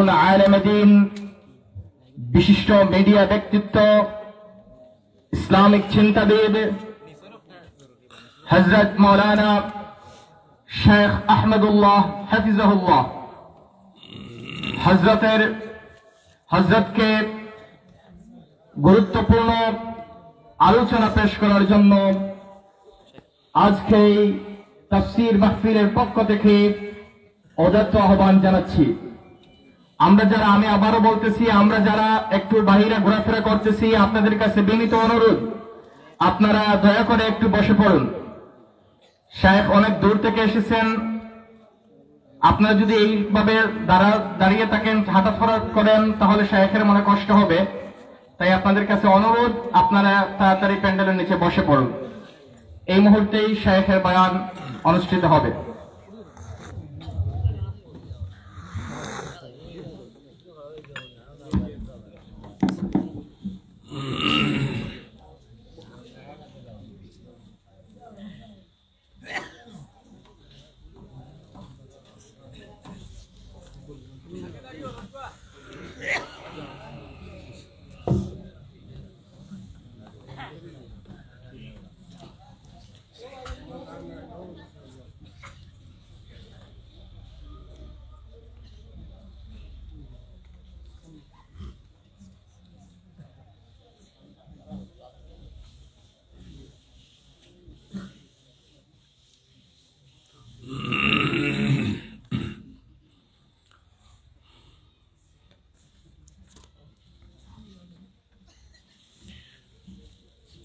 তরুণ আলেম দ্বীন, বিশিষ্ট মিডিয়া ব্যক্তিত্ব, ইসলামিক চিন্তাবিদ হযরত মাওলানা শেখ আহমদুল্লাহ হাফিজাহুল্লাহ হযরতকে গুরুত্বপূর্ণ আলোচনা পেশ করার জন্য আজকে তাফসীর মাহফিলের পক্ষ থেকে উদাত্ত আহ্বান জানাচ্ছি। আমি আবারও বলতেছি, আমরা যারা একটু বাহিরে ঘোরাফেরা করতেছি, আপনাদের কাছে বিনীত অনুরোধ, আপনারা দয়া করে একটু বসে পড়ুন। শায়েখ অনেক দূর থেকে এসেছেন, আপনারা যদি এইভাবে দাঁড়িয়ে থাকেন, হাঁটাফেরা করেন, তাহলে শায়েখের মনে কষ্ট হবে। তাই আপনাদের কাছে অনুরোধ, আপনারা তাড়াতাড়ি প্যান্ডেলের নিচে বসে পড়ুন। এই মুহূর্তেই শায়েখের বয়ান অনুষ্ঠিত হবে।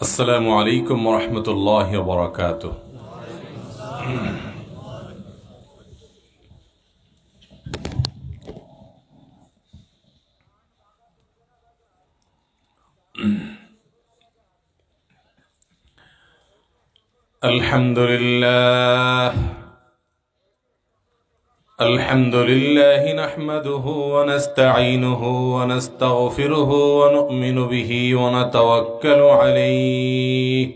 السلام عليكم ورحمة الله وبركاته. الحمد لله نحمده ونستعينه ونستغفره ونؤمن به ونتوكل عليه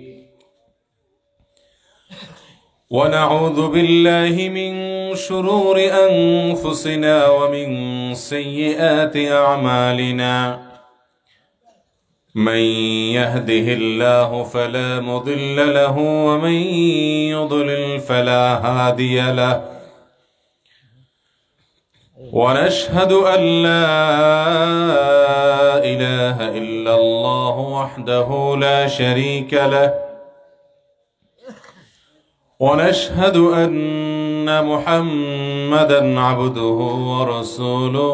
ونعوذ بالله من شرور أنفسنا ومن سيئات أعمالنا من يهده الله فلا مضل له ومن يضلل فلا هادي له ونشهد أن لا إله إلا الله وحده لا شريك له ونشهد أن محمدا عبده ورسوله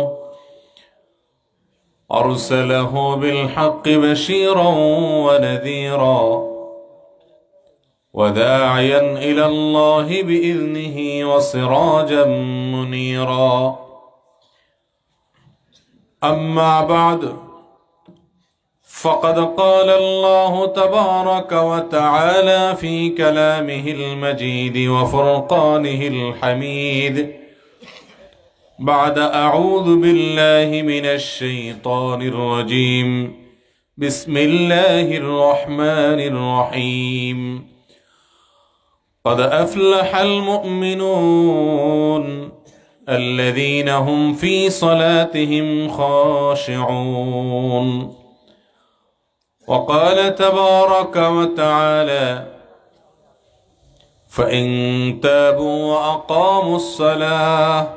أرسله بالحق بشيرا ونذيرا وداعيا إلى الله بإذنه وسراجا منيرا أما بعد فقد قال الله تبارك وتعالى في كلامه المجيد وفرقانه الحميد بعد أعوذ بالله من الشيطان الرجيم بسم الله الرحمن الرحيم قد أفلح المؤمنون الذين هم في صلاتهم خاشعون وقال تبارك وتعالى فإن تابوا وأقاموا الصلاة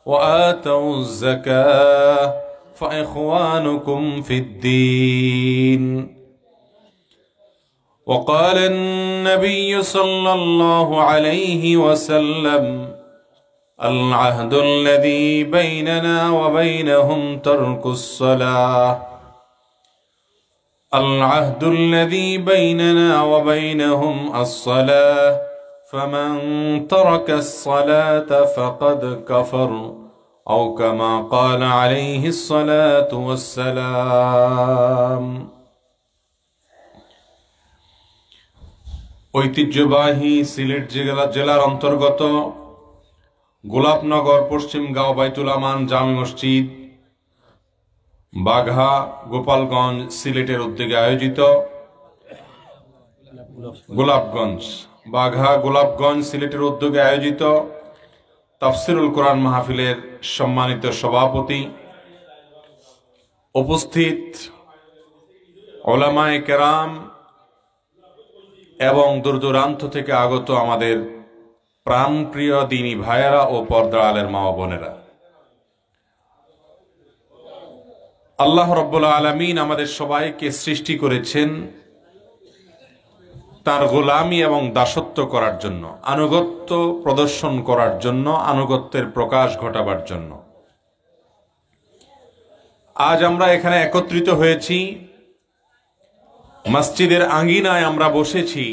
وآتوا الزكاة فإخوانكم في الدين وقال النبي صلى الله عليه وسلم العهد الذي بيننا وبينهم ترك الصلاة العهد الذي بيننا وبينهم الصلاة فمن ترك الصلاة فقد كفر أو كما قال عليه الصلاة والسلام ঐতিহ্যবাহী সিলেট জেলার অন্তর্গত গোলাপনগর পশ্চিমগাঁও বাইতুল আমান জামে মসজিদ বাঘা গোপালগঞ্জ সিলেটের উদ্যোগে আয়োজিত গোলাপগঞ্জ সিলেটের উদ্যোগে আয়োজিত তাফসিরুল কোরআন মাহফিলের সম্মানিত সভাপতি উপস্থিত উলামায়ে কেরাম এবং দূর দূরান্ত থেকে আগত আমাদের প্রাণপ্রিয় দ্বীনী ভাইয়েরা ও পর্দার আলের মা ও বোনেরা, আল্লাহ রাব্বুল আলামিন আমাদের সবাইকে সৃষ্টি করেছেন তার গোলামি এবং দাসত্ব করার জন্য, আনুগত্য প্রদর্শন করার জন্য, আনুগত্যের প্রকাশ ঘটাবার জন্য। আজ আমরা এখানে একত্রিত হয়েছি, মসজিদের আঙ্গিনায় আমরা বসেছি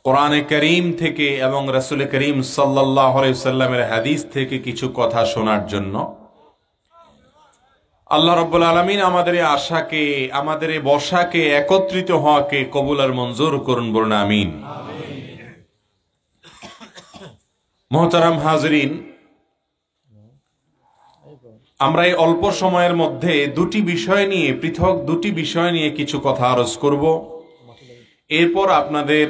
কোরআনে কারীম থেকে এবং রাসূল করিম সাল্লাল্লাহু আলাইহি ওয়াসাল্লামের হাদিস থেকে কিছু কথা শোনার জন্য। আল্লাহ রাব্বুল আলামিন আমাদের এই আশাকে, আমাদের এই বসাকে, একত্রিত হওয়াকে কবুল আর মঞ্জুর করুন, বলুন আমিন। মুহতারাম হাজরিন, আমরা এই অল্প সময়ের মধ্যে পৃথক দুটি বিষয় নিয়ে কিছু কথা আরজ করব। এরপর আপনাদের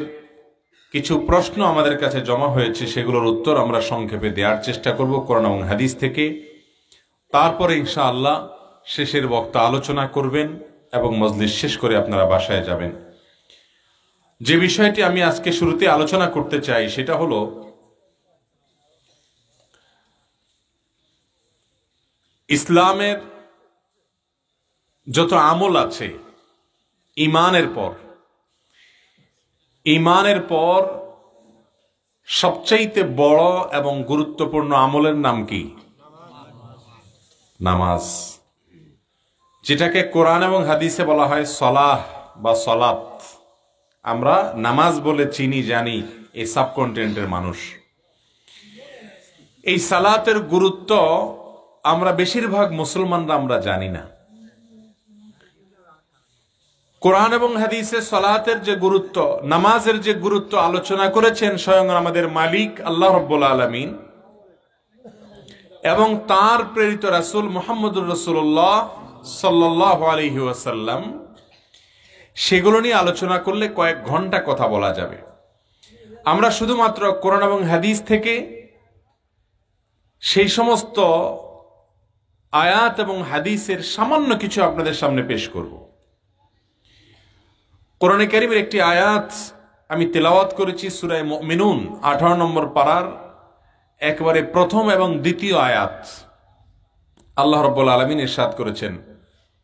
কিছু প্রশ্ন আমাদের কাছে জমা হয়েছে, সেগুলোর উত্তর আমরা সংক্ষেপে দেওয়ার চেষ্টা করব কোরআন এবং হাদিস থেকে। তারপরে ইনশাআল্লাহ শেষের বক্তা আলোচনা করবেন এবং মজলিস শেষ করে আপনারা বাসায় যাবেন। যে বিষয়টি আমি আজকে শুরুতে আলোচনা করতে চাই সেটা হলো ইসলামের যত আমল আছে ঈমানের পর সবচাইতে বড় এবং গুরুত্বপূর্ণ আমলের নাম কি? নামাজ, যেটাকে কোরআন এবং হাদিসে বলা হয় সলাহ বা সলাত। আমরা নামাজ বলে চিনি, জানি এই সাবকন্টিনেন্টের মানুষ। এই সালাতের গুরুত্ব আমরা বেশিরভাগ মুসলমানরা আমরা জানি না। কোরআন এবং হাদিসে সলাতের যে গুরুত্ব, নামাজের যে গুরুত্ব আলোচনা করেছেন স্বয়ং আমাদের মালিক আল্লাহ রাব্বুল আলামিন এবং তার প্রেরিত রাসূল মুহাম্মদুর রাসূলুল্লাহ সাল্লাল্লাহু আলাইহি ওয়াসাল্লাম। সেগুলো নিয়ে আলোচনা করলে কয়েক ঘন্টা কথা বলা যাবে। আমরা শুধুমাত্র কোরআন এবং হাদিস থেকে সেই সমস্ত আয়াত এবং হাদিসের সামান্য কিছু আপনাদের সামনে পেশ করব। কোরআনে কারীমের একটি আয়াত আমি তেলাওয়াত করেছি, সূরা মুমিনুন 18 নম্বর পারার একেবারে প্রথম এবং দ্বিতীয় আয়াত। আল্লাহ রাব্বুল আলামিন ইরশাদ করেছেন,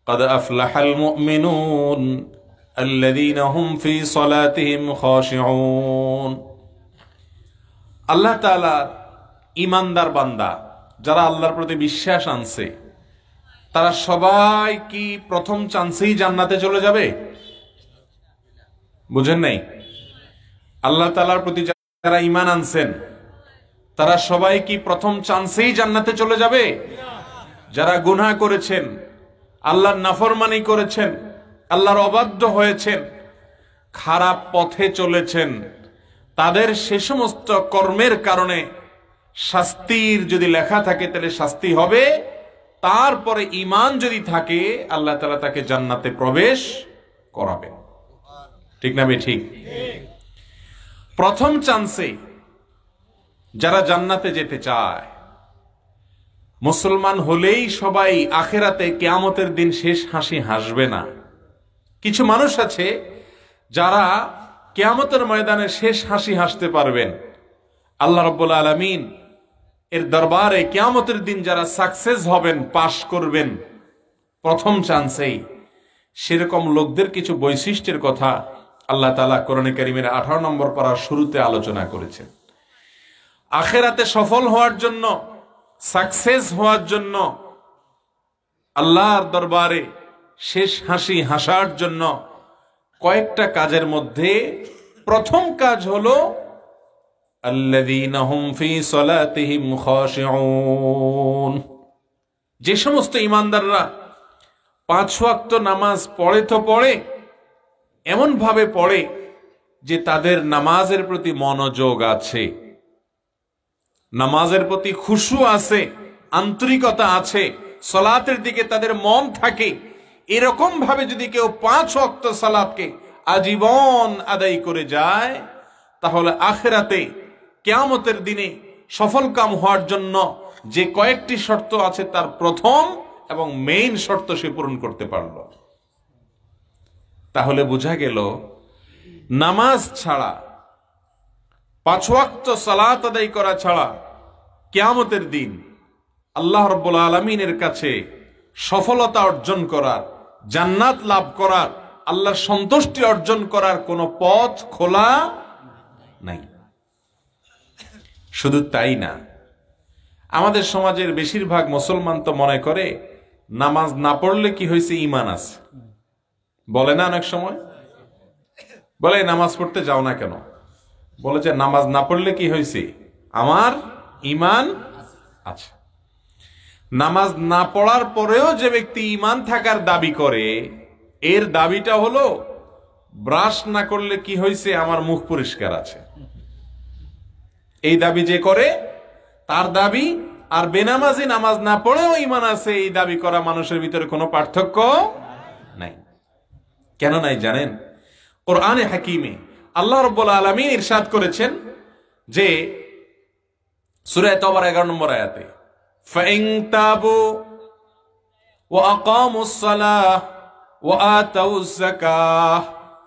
قد أفلح المؤمنون الذين هم في صلاتهم خاشعون। আল্লাহ তাআলা ঈমানদার বান্দা যারা আল্লাহর প্রতি বিশ্বাস আনছে, তারা সবাই কি প্রথম চান্সেই জান্নাতে চলে যাবে? বুঝেন নাই? আল্লাহ তাআলার প্রতি যারা ঈমান আনছেন তারা সবাই কি প্রথম চান্সেই জান্নাতে চলে যাবে? যারা গুনাহ করেছেন, আল্লাহর নাফরমানি করেছেন, আল্লাহর অবাধ্য হয়েছেন, খারাপ পথে চলেছেন, তাদের সে সমস্ত কর্মের কারণে শাস্তির যদি লেখা থাকে তাহলে শাস্তি হবে। তারপরে ঈমান যদি থাকে আল্লাহ তাআলা তাকে জান্নাতে প্রবেশ করাবেন। ঠিক না বে ঠিক? প্রথম চান্সে যারা জান্নাতে যেতে চায়, মুসলমান হলেই সবাই আখিরাতে কিয়ামতের দিন শেষ হাসি হাসবে না। কিছু মানুষ আছে যারা কিয়ামতের ময়দানে শেষ হাসি হাসতে পারবেন। আল্লাহ রাব্বুল আলামিন এর দরবারে কিয়ামতের দিন যারা সাকসেস হবেন, পাশ করবেন প্রথম চান্সেই, সেরকম লোকদের কিছু বৈশিষ্ট্যের কথা আল্লাহ তাআলা কোরআনে কারীমের 18 নম্বর পারার শুরুতে আলোচনা করেছেন। আখিরাতে সফল হওয়ার জন্য, সাকসেস হওয়ার জন্য, আল্লাহর দরবারে শেষ হাসি হাসার জন্য কয়েকটা কাজের মধ্যে প্রথম কাজ হলো আল্লাযীনা হুম ফী সালাতিহিম খাশিউন। যে সমস্ত ঈমানদাররা 5 ওয়াক্ত নামাজ পড়ে তো পড়ে, এমন ভাবে পড়ে যে তাদের নামাজের প্রতি মনোযোগ আছে, নামাজের প্রতি খুশু আছে, আন্তরিকতা আছে, সালাতের দিকে তাদের মন থাকে। এরকম ভাবে যদি কেউ 5 ওয়াক্ত সালাতকে আজীবন আদায় করে যায়, তাহলে আখিরাতে কিয়ামতের দিনে সফল কাম হওয়ার জন্য যে কয়েকটি শর্ত আছে তার প্রথম এবং মেইন শর্ত সে পূরণ করতে পারল। তাহলে বোঝা গেল নামাজ ছাড়া, 5 ওয়াক্ত সালাত আদায় করা ছাড়া কিয়ামতের দিন আল্লাহ রাব্বুল আলামিনের কাছে সফলতা অর্জন করার, জান্নাত লাভ করার, আল্লাহর সন্তুষ্টি অর্জন করার কোনো পথ খোলা নাই। শুধু তাই না, আমাদের সমাজের বেশিরভাগ মুসলমান তো মনে করে নামাজ না পড়লে কি হয়েছে, ঈমান আছে। বলে না অনেক সময়, বলে নামাজ পড়তে যাও না কেন? বলে যে নামাজ না পড়লে কি হয়েছে, আমার ঈমান আছে। নামাজ না পড়ার পরেও যে ব্যক্তি ঈমান থাকার দাবি করে, এর দাবিটা হলো ব্রাশ না করলে কি হয়েছে, আমার মুখ পরিষ্কার আছে। এই দাবি যে করে তার দাবি, আর বেনামাজি নামাজ না পড়েও ঈমান আছে এই দাবি করা মানুষের ভিতরে কোনো পার্থক্য নাই। কেন নাই জানেন? কোরআনে হাকিমে আল্লাহ রাব্বুল আলামিন ইরশাদ করেছেন যে সূরা তাওবার 11 নম্বর আয়াতে, ফাইন তাবু ওয়া আকামুস সালাহ ওয়া আতাউজ যাকাহ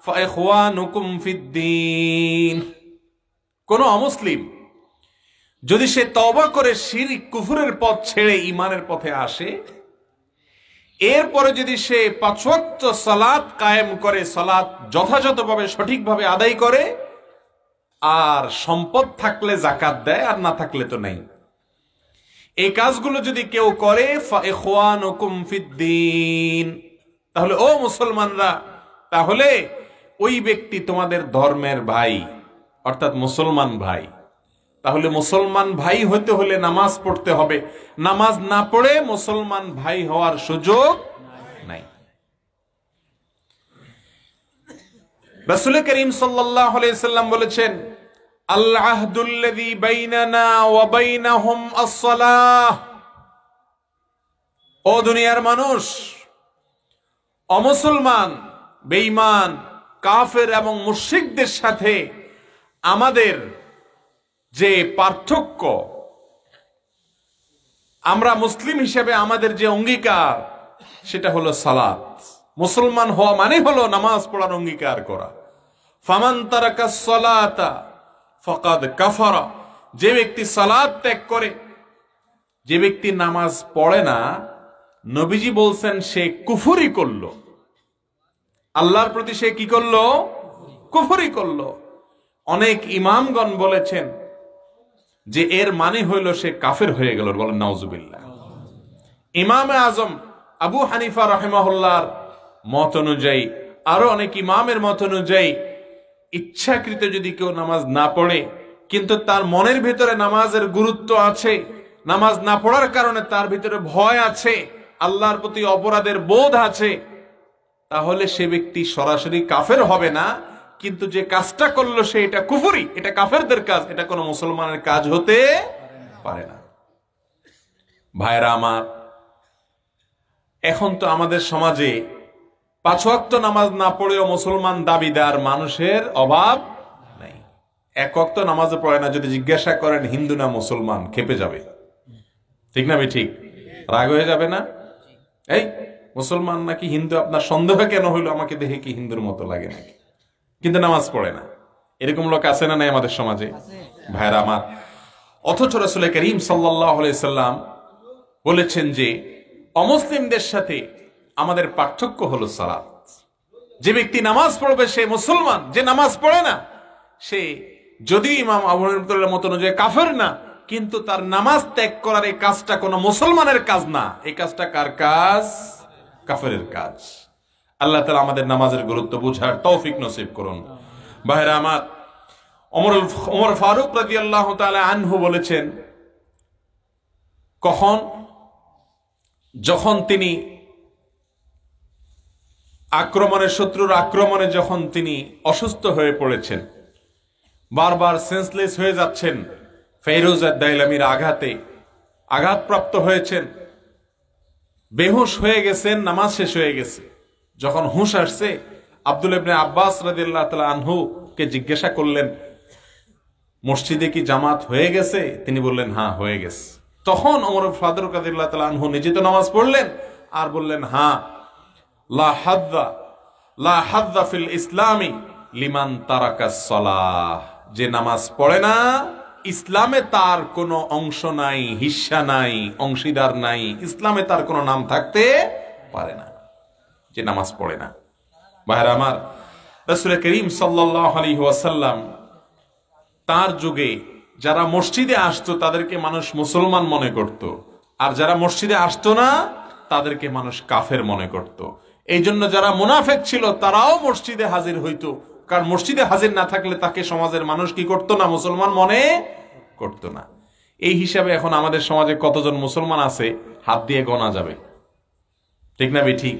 ফাইখওয়ানুকুম ফিদ্দীন। কোন অমুসলিম যদি সে তওবা করে শিরক কুফরের পথ ছেড়ে ঈমানের পথে আসে, এরপরে যদি সে 5 ওয়াক্ত সালাত কায়েম করে, সালাত যথাযথভাবে সঠিকভাবে আদায় করে, আর সম্পদ থাকলে যাকাত দেয়, আর না থাকলে তো নাই, এই কাজগুলো যদি কেউ করে, ফাইখওয়ানুকুম ফিদ্দীন, তাহলে ও মুসলমানরা, তাহলে ওই ব্যক্তি তোমাদের ধর্মের ভাই, অর্থাৎ মুসলমান ভাই। তাহলে মুসলমান ভাই হতে হলে নামাজ পড়তে হবে, নামাজ না পড়ে মুসলমান ভাই হওয়ার সুযোগ নাই। রাসূল করিম সাল্লাল্লাহু আলাইহি সাল্লাম বলেছেন, আল আহদুল্লাযী বাইনানা ওয়া বাইনাহুম আস-সালাহ। ও দুনিয়ার মানুষ, অমুসলমান, বেঈমান, কাফের এবং মুশরিকদের সাথে আমাদের যে পার্থক্য, আমরা মুসলিম হিসেবে আমাদের যে অঙ্গীকার, সেটা হলো সালাত। মুসলমান হওয়া মানে হলো নামাজ পড়ার অঙ্গীকার করা। ফামান তারাকাস সালাতা ফাকাদ কাফারা। যে ব্যক্তি সালাত ত্যাগ করে, যে ব্যক্তি নামাজ পড়ে না, নবীজি বলছেন সে কুফরি করলো। আল্লাহর প্রতি সে কি করলো? কুফরি করলো। অনেক ইমামগণ বলেছেন যে এর মানে হইল সে কাফের হয়ে গেল। বলেন নাউজুবিল্লাহ। ইমামে আজম আবু হানিফা রাহিমাহুল্লাহর মত অনুযায়ী, আরো অনেক ইমামের মত অনুযায়ী, ইচ্ছাকৃত যদি কেউ নামাজ না পড়ে, কিন্তু তার মনের ভিতরে নামাজের গুরুত্ব আছে, নামাজ না পড়ার কারণে তার ভিতরে ভয় আছে, আল্লাহর প্রতি অপরাধের বোধ আছে, তাহলে সে ব্যক্তি সরাসরি কাফের হবে না, কিন্তু যে কাজটা করলো সে এটা কুফরি, এটা কাফেরদের কাজ, এটা কোনো মুসলমানের কাজ হতে পারে না। ভাইরা আমার, এখন তো আমাদের সমাজে 5 ওয়াক্ত নামাজ না পড়েও মুসলমান দাবিদার মানুষের অভাব নাই। 1 ওয়াক্ত নামাজ পড়ে না, যদি জিজ্ঞাসা করেন হিন্দু না মুসলমান, খেপে যাবে। ঠিক না? ঠিক, রাগ হয়ে যাবে না? এই মুসলমান নাকি হিন্দু, আপনার সন্দেহ কেন হইলো? আমাকে দেখে কি হিন্দুর মতো লাগে নাকি? কিন্তু নামাজ পড়ে না, এরকম লোক আছে না নাই আমাদের সমাজে? ভাইরা আমার, অথচ রাসূল করিম সাল্লাল্লাহু আলাইহি সাল্লাম বলেছেন যে অমুসলিমদের সাথে আমাদের পার্থক্য হলো সালাত। যে ব্যক্তি নামাজ পড়বে সে মুসলমান, যে নামাজ পড়ে না সে যদি ইমাম আবু হানিফার মত অনুযায়ী কাফের না, কিন্তু তার নামাজ ত্যাগ করার এই কাজটা কোনো মুসলমানের কাজ না, এই কাজটা কার কাজ? কাফেরের কাজ। আল্লাহ তাআলা আমাদের নামাজের গুরুত্ব বুঝার তৌফিক নসিব করুন। ভাইরা আমার, ওমর ফারুক রাদিয়াল্লাহু তাআলা আনহু বলেছেন, যখন তিনি শত্রুর আক্রমণে যখন তিনি অসুস্থ হয়ে পড়েছেন, বারবার সেন্সলেস হয়ে যাচ্ছেন, ফেরোজ আদ-দাইলামির আঘাতপ্রাপ্ত হয়েছেন, বেহুশ হয়ে গেছেন, নামাজ শেষ হয়ে গেছে। যখন হুঁশ আসছে, আব্দুল্লাহ ইবনে আব্বাস রাদিয়াল্লাহু তাআলা আনহু কে জিজ্ঞাসা করলেন, মসজিদে কি জামাত হয়ে গেছে? তিনি বললেন হ্যাঁ হয়ে গেছে। তখন ওমর ফারুক রাদিয়াল্লাহু তাআলা আনহু নিজে তো নামাজ পড়লেন, আর বললেন হ্যাঁ, লা হাদ্দা ফিল ইসলামি লিমান তারাকাস সালাহ, যে নামাজ পড়ে না ইসলামে তার কোনো অংশ নাই, হিস্সা নাই, অংশীদার নাই, ইসলামে তার কোনো নাম থাকতে পারে না, যে নামাজ পড়ে না। ভাইরা আমার, রাসূল করিম সাল্লাল্লাহু আলাইহি ওয়াসাল্লাম তার যুগে যারা মসজিদে আসতো তাদেরকে মানুষ মুসলমান মনে করত, আর যারা মসজিদে আসতো না তাদেরকে মানুষ কাফের মনে করত। এই জন্য যারা মুনাফিক ছিল তারাও মসজিদে হাজির হইতো, কারণ মসজিদে হাজির না থাকলে তাকে সমাজের মানুষ কি করতো না, মুসলমান মনে করতো না। এই হিসাবে এখন আমাদের সমাজে কতজন মুসলমান আছে হাত দিয়ে গোনা যাবে, ঠিক না ঠিক?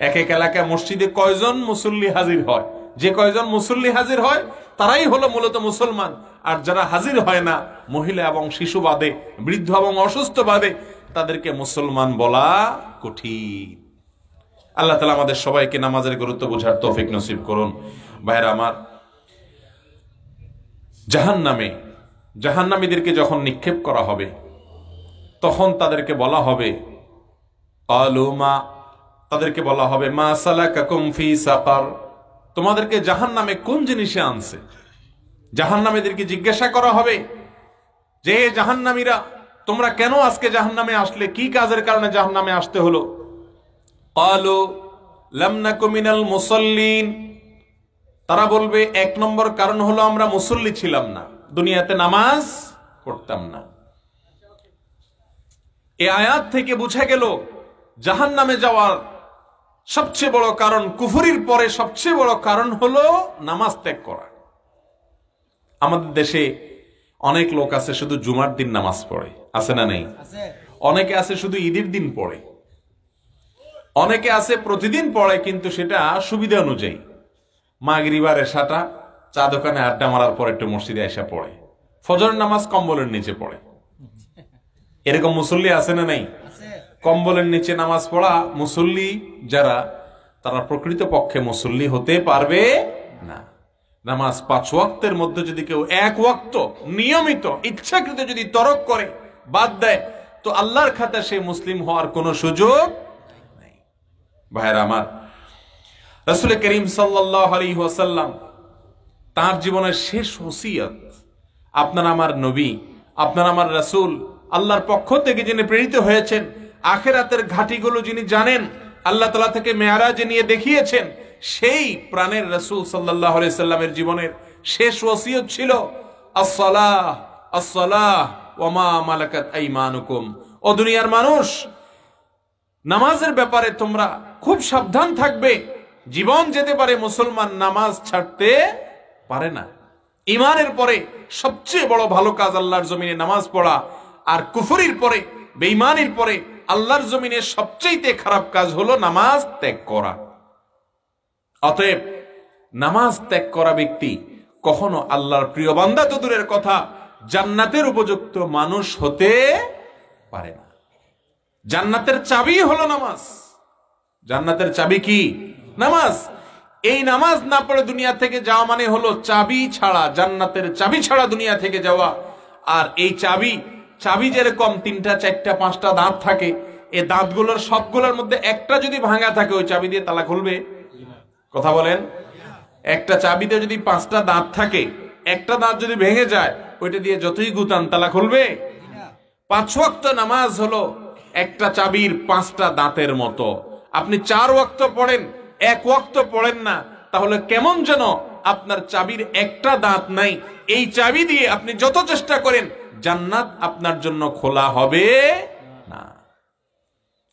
এক এক এলাকায় মসজিদে কয়জন মুসল্লি হাজির হয়, যে কয়জন মুসল্লি হাজির হয় তারাই হলো মূলত মুসলমান, আর যারা হাজির হয় না, মহিলা এবং শিশু বাদে, বৃদ্ধ এবং অসুস্থ বাদে, তাদেরকে মুসলমান বলা কঠিন। আল্লাহ তাআলা আমাদের সবাইকে নামাজের গুরুত্ব বোঝার তৌফিক নসিব করুন। ভাইরা আমার, জাহান্নামীদেরকে যখন নিক্ষেপ করা হবে তখন তাদেরকে বলা হবে তাদেরকে বলা হবে মা সালাকাকুম ফি সাকার, তোমাদেরকে জাহান্নামে কোন জিনিসে আনছে। জাহান্নামীদেরকে জিজ্ঞাসা করা হবে যে জাহান্নামীরা তোমরা কেন আজকে জাহান্নামে আসলে, কি কাজের কারণে জাহান্নামে আসতে হলো? ক্বালু লাম নাকু মিনাল মুসাল্লিন, তারা বলবে এক নম্বর কারণ হলো আমরা মুসল্লি ছিলাম না, দুনিয়াতে নামাজ পড়তাম না। এই আয়াত থেকে বোঝা গেল জাহান্নামে যাওয়ার সবচেয়ে বড় কারণ, কুফরির পরে সবচেয়ে বড় কারণ হলো নামাজ ত্যাগ করা। আমাদের দেশে অনেক লোক আছে শুধু জুমার দিন নামাজ পড়ে, আছে না নেই? অনেকে আছে শুধু ঈদের দিন পড়ে, অনেকে আছে প্রতিদিন পড়ে কিন্তু সেটা সুবিধা অনুযায়ী, মাগরিবার এশাটা চা দোকানে আড্ডা মারার পর একটু মসজিদে এসে পড়ে, ফজর নামাজ কম্বলের নিচে পড়ে। এরকম মুসল্লি আছে না নাই? কম্বলের নিচে নামাজ পড়া মুসল্লি যারা, তারা প্রকৃত পক্ষে মুসল্লি হতে পারবে না। নামাজ 5 ওয়াক্তের মধ্যে যদি কেউ 1 ওয়াক্ত নিয়মিত ইচ্ছাকৃত যদি তরক করে, বাদ দেয়, তো আল্লাহর খাতায় সে মুসলিম হওয়ার কোনো সুযোগ নেই। ভাইরা আমার, রাসূল করিম সাল্লাল্লাহু আলাইহি ওয়াসাল্লাম তার জীবনের শেষ ওসিয়ত, আপনার আমার নবী, আপনার আমার রাসূল, আল্লাহর পক্ষ থেকে যিনি প্রেরিত হয়েছেন, আখিরাতের ঘাটিগুলো যিনি জানেন, আল্লাহ তাআলা থেকে মেরাজে নিয়ে দেখিয়েছেন, সেই প্রাণের রাসূল সাল্লাল্লাহু আলাইহি সাল্লামের জীবনের শেষ ওসিয়ত ছিল আসসালাহ আসসালাহ ওয়া মা মালাকাত আইমানুকুম। ও দুনিয়ার মানুষ, নামাজের ব্যাপারে তোমরা খুব সাবধান থাকবে। জীবন যেতে পারে, মুসলমান নামাজ ছাড়তে পারে না। ঈমানের পরে সবচেয়ে বড় ভালো কাজ আল্লাহর জমিনে নামাজ পড়া, আর কুফরির পরে, বেঈমানির পরে আল্লাহর জমিনে সবচেয়ে খারাপ কাজ হলো নামাজ ত্যাগ করা। অতএব নামাজ ত্যাগ করা ব্যক্তি কখনো আল্লাহর প্রিয় বান্দা তো দূরের কথা, জান্নাতের উপযুক্ত মানুষ হতে পারে না। জান্নাতের চাবি হলো নামাজ। জান্নাতের চাবি কি? নামাজ। এই নামাজ না পড়ে দুনিয়া থেকে যাওয়া মানে হলো চাবি ছাড়া, জান্নাতের চাবি ছাড়া দুনিয়া থেকে যাওয়া। আর এই চাবি যেরকম 3টা 4টা 5টা দাঁত থাকে, এই দাঁতগুলোর সবগুলোর মধ্যে একটা যদি ভাঙা থাকে, ওই চাবি দিয়ে তালা খুলবে? কথা বলেন। একটা চাবিতে যদি 5টা দাঁত থাকে, একটা দাঁত যদি ভেঙে যায়, ওইটা দিয়ে যতই গুতান তালা খুলবে? 5 ওয়াক্ত নামাজ হলো একটা চাবির 5টা দাঁতের মতো। আপনি 4 ওয়াক্ত পড়েন, 1 ওয়াক্ত পড়েন না, তাহলে কেমন যেন আপনার চাবির একটা দাঁত নাই। এই চাবি দিয়ে আপনি যত চেষ্টা করেন, জান্নাত আপনার জন্য খোলা হবে না।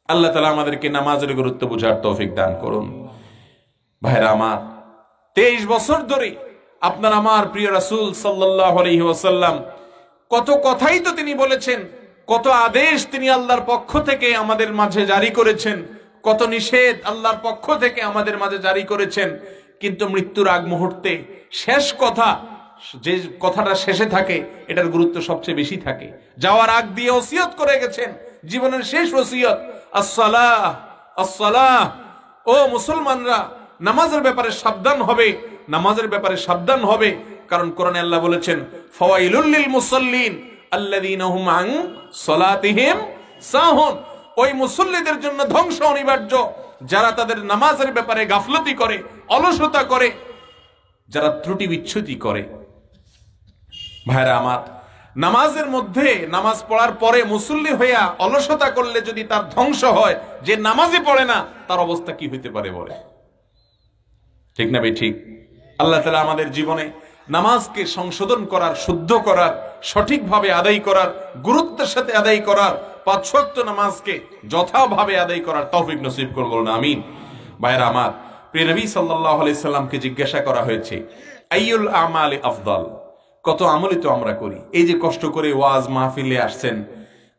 আল্লাহ তাআলা আমাদেরকে নামাজের গুরুত্ব বোঝার তৌফিক দান করুন। ভাইরা আমার, 23 বছর ধরে আপনার আমার প্রিয় রাসূল সাল্লাল্লাহু আলাইহি ওয়াসাল্লাম কত কথাই তো তিনি বলেছেন, কত আদেশ তিনি আল্লাহর পক্ষ থেকে আমাদের মাঝে জারি করেছেন, কত নিষেধ আল্লাহর পক্ষ থেকে আমাদের মাঝে জারি করেছেন। কিন্তু মৃত্যুর আগ মুহূর্তে শেষ কথা, যে কথাটা শেষে থাকে, এটার গুরুত্ব সবচেয়ে বেশি থাকে। যাওয়ার আগ দিয়ে ওসিয়ত করে গেছেন, জীবনের শেষ ওসিয়ত, আসসালাহ আসসালাহ। ও মুসলমানরা, নামাজের ব্যাপারে সাবধান হবে, নামাজের ব্যাপারে সাবধান হবে। কারণ কোরআনে আল্লাহ বলেছেন, ফাওয়াইলুল লিল মুসাল্লিন আল্লাযীনা হুম আন সালাতিহিম সাহুন। ওই মুসল্লিদের জন্য ধ্বংস অনিবার্য, যারা তাদের নামাজের ব্যাপারে গাফলতি করে, অলসতা করে, যারা ত্রুটি বিচ্ছুতি করে। ভাইরা আমার, নামাজের মধ্যে নামাজ পড়ার পরে মুসল্লি হইয়া অলসতা করলে যদি তার ধ্বংস হয়, যে নামাজই পড়ে না তার অবস্থা কি হইতে পারে বলে? ঠিক না ভাই? ঠিক। আল্লাহ তাআলা আমাদের জীবনে নামাজকে সংশোধন করার, শুদ্ধ করার, সঠিকভাবে আদায় করার, গুরুত্বের সাথে আদায় করার, ৫ ওয়াক্ত নামাজকে যথাভাবে আদায় করার তৌফিক নসিব করুন, বলুন আমিন। ভাইরা আমার, প্রিয় নবী সাল্লাল্লাহু আলাইহি সাল্লামকে জিজ্ঞাসা করা হয়েছে, আইয়ুল আমালি আফদাল, কত আমলই তো আমরা করি। এই যে কষ্ট করে ওয়াজ মাহফিলে আসছেন,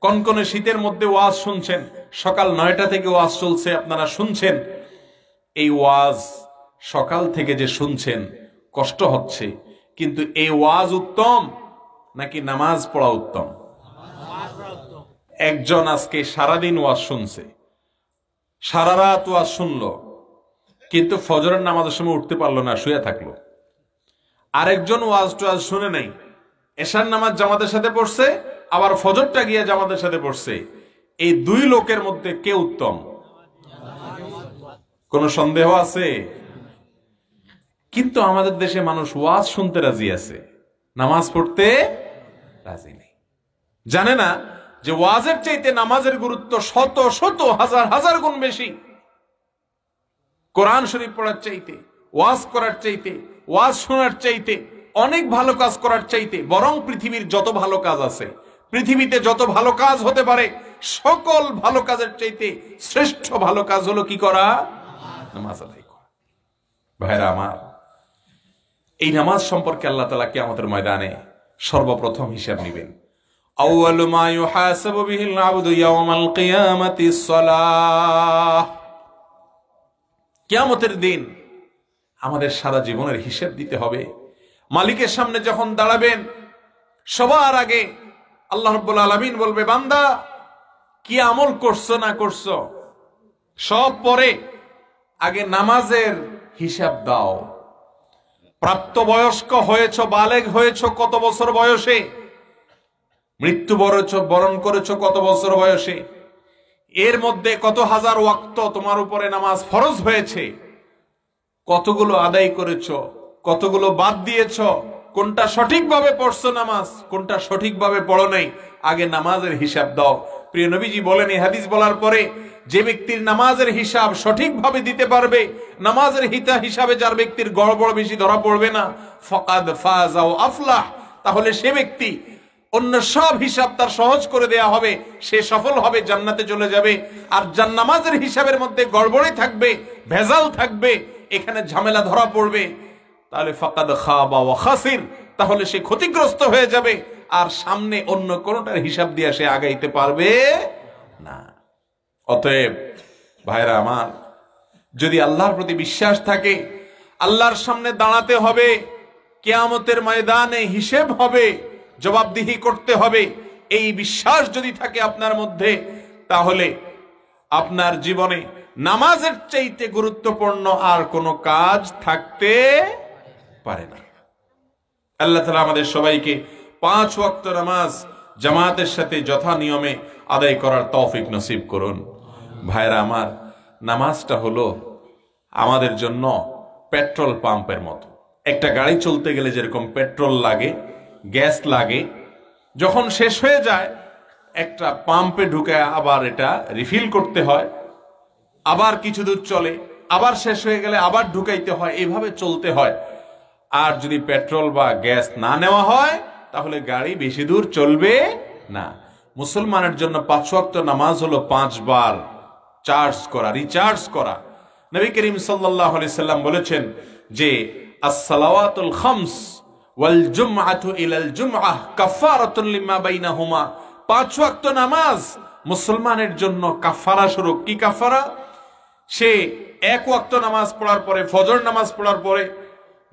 কনকনে শীতের মধ্যে ওয়াজ শুনছেন, সকাল ৯টা থেকে ওয়াজ চলছে, আপনারা শুনছেন। এই ওয়াজ সকাল থেকে যে শুনছেন, কষ্ট হচ্ছে, কিন্তু এই ওয়াজ উত্তম নাকি নামাজ পড়া উত্তম? একজন আজকে সারাদিন ওয়াজ শুনছে, সারা রাত ওয়াজ শুনলো, কিন্তু ফজরের নামাজের সময় উঠতে পারলো না, শুয়ে থাকলো। আরেকজন ওয়াজ টোয়াজ শুনে নাই, এশার নামাজ জামাতের সাথে পড়ছে, আবার ফজরটা গিয়ে জামাতের সাথে পড়ছে। এই দুই লোকের মধ্যে কে উত্তম? কোন সন্দেহ আছে? কিন্তু আমাদের দেশে মানুষ ওয়াজ শুনতে রাজি আছে, নামাজ পড়তে রাজি নেই। জানে না যে ওয়াজের চাইতে নামাজের গুরুত্ব শত শত হাজার হাজার গুণ বেশি। কোরআন শরীফ পড়ার চাইতে, ওয়াজ করার চাইতে, ওয়াজ শোনার চাইতে, অনেক ভালো কাজ করার চাইতে, বরং পৃথিবীর যত ভালো কাজ আছে, পৃথিবীতে যত ভালো কাজ হতে পারে, সকল ভালো কাজের চাইতে শ্রেষ্ঠ ভালো কাজ হলো কি করা? নামাজ আদায় করা। ভাইরা আমার, এই নামাজ সম্পর্কে আল্লাহ তাআলা কিয়ামতের ময়দানে সর্বপ্রথম হিসাব নেবেন। আউয়ালু মা ইউহাসাবু বিহিল আবদু ইয়াওমাল কিয়ামাতিস সালাহ। কিয়ামতের দিন আমাদের সারা জীবনের হিসাব দিতে হবে। মালিকের সামনে যখন দাঁড়াবেন, সবার আগে আল্লাহ রাব্বুল আলামিন বলবে, বান্দা কি আমল করছো না করছো সব পরে, আগে নামাজের হিসাব দাও। প্রাপ্তবয়স্ক হয়েছ, বালেগ হয়েছ কত বছর বয়সে, মৃত্যু বরণ করেছ কত বছর বয়সে, এর মধ্যে কত হাজার ওয়াক্ত তোমার উপরে নামাজ ফরজ হয়েছে, কতগুলো আদায় করেছ, কতগুলো বাদ দিয়েছ, কোনটা সঠিকভাবে পড়ছো নামাজ, কোনটা সঠিকভাবে পড়ো নাই, আগে নামাজের হিসাব দাও। প্রিয় নবীজি বলেন, এই হাদিস বলার পরে, যে ব্যক্তির নামাজের হিসাব সঠিকভাবে দিতে পারবে, নামাজের হিসাবে যার ব্যক্তির গড়বড় বেশি ধরা পড়বে না, ফাকাদ ফাযা ওয়া আফলাহ, তাহলে সে ব্যক্তি, অন্য সব হিসাব তার সহজ করে দেয়া হবে, সে সফল হবে, জান্নাতে চলে যাবে। আর যার নামাজের হিসাবের মধ্যে গড়বড়ই থাকবে, ভেজাল থাকবে, এখানে ঝামেলা ধরা পড়বে, তাহলে ফাকাদ খাবা ওয়া খাসির, তাহলে সে ক্ষতিগ্রস্ত হয়ে যাবে, আর সামনে অন্য কোনটার হিসাব দিয়ে সে আগাইতে পারবে না। অতএব ভাইরা আমার, যদি আল্লাহর প্রতি বিশ্বাস থাকে, আল্লাহর সামনে দাঁড়াতে হবে, কিয়ামতের ময়দানে হিসেব হবে, জবাবদিহি করতে হবে, এই বিশ্বাস যদি থাকে আপনার মধ্যে, তাহলে আপনার জীবনে নামাজের চাইতে গুরুত্বপূর্ণ আর কোনো কাজ থাকতে পারে না। আল্লাহ তাআলা আমাদের সবাইকে 5 ওয়াক্ত নামাজ জামাতের সাথে যথা নিয়মে আদায় করার তৌফিক নসিব করুন। ভাইরা আমার, নামাজটা হলো আমাদের জন্য পেট্রোল পাম্পের মতো। একটা গাড়ি চলতে গেলে যেরকম পেট্রোল লাগে, গ্যাস লাগে, যখন শেষ হয়ে যায় একটা পাম্পে ঢুকে আবার এটা রিফিল করতে হয়, আবার কিছু দূর চলে, আবার শেষ হয়ে গেলে আবার ঢুকাইতে হয়, এইভাবে চলতে হয়। আর যদি পেট্রোল বা গ্যাস না নেওয়া হয়, তাহলে গাড়ি বেশি দূর চলবে না। মুসলমানের জন্য 5 ওয়াক্ত নামাজ হলো 5 বার চার্জ করা, রিচার্জ করা। নবী করিম সাল্লাল্লাহু আলাইহি সাল্লাম বলেছেন যে, আস-সালাওয়াতুল খামস ওয়াল জুমআতু ইলাল জুমআহ কাফারাতুন লিমা বাইনাহুমা। 5 ওয়াক্ত নামাজ মুসলমানের জন্য কাফারা স্বরূপ। কি কাফারা? সে 1 ওয়াক্ত নামাজ পড়ার পরে, ফজর নামাজ পড়ার পরে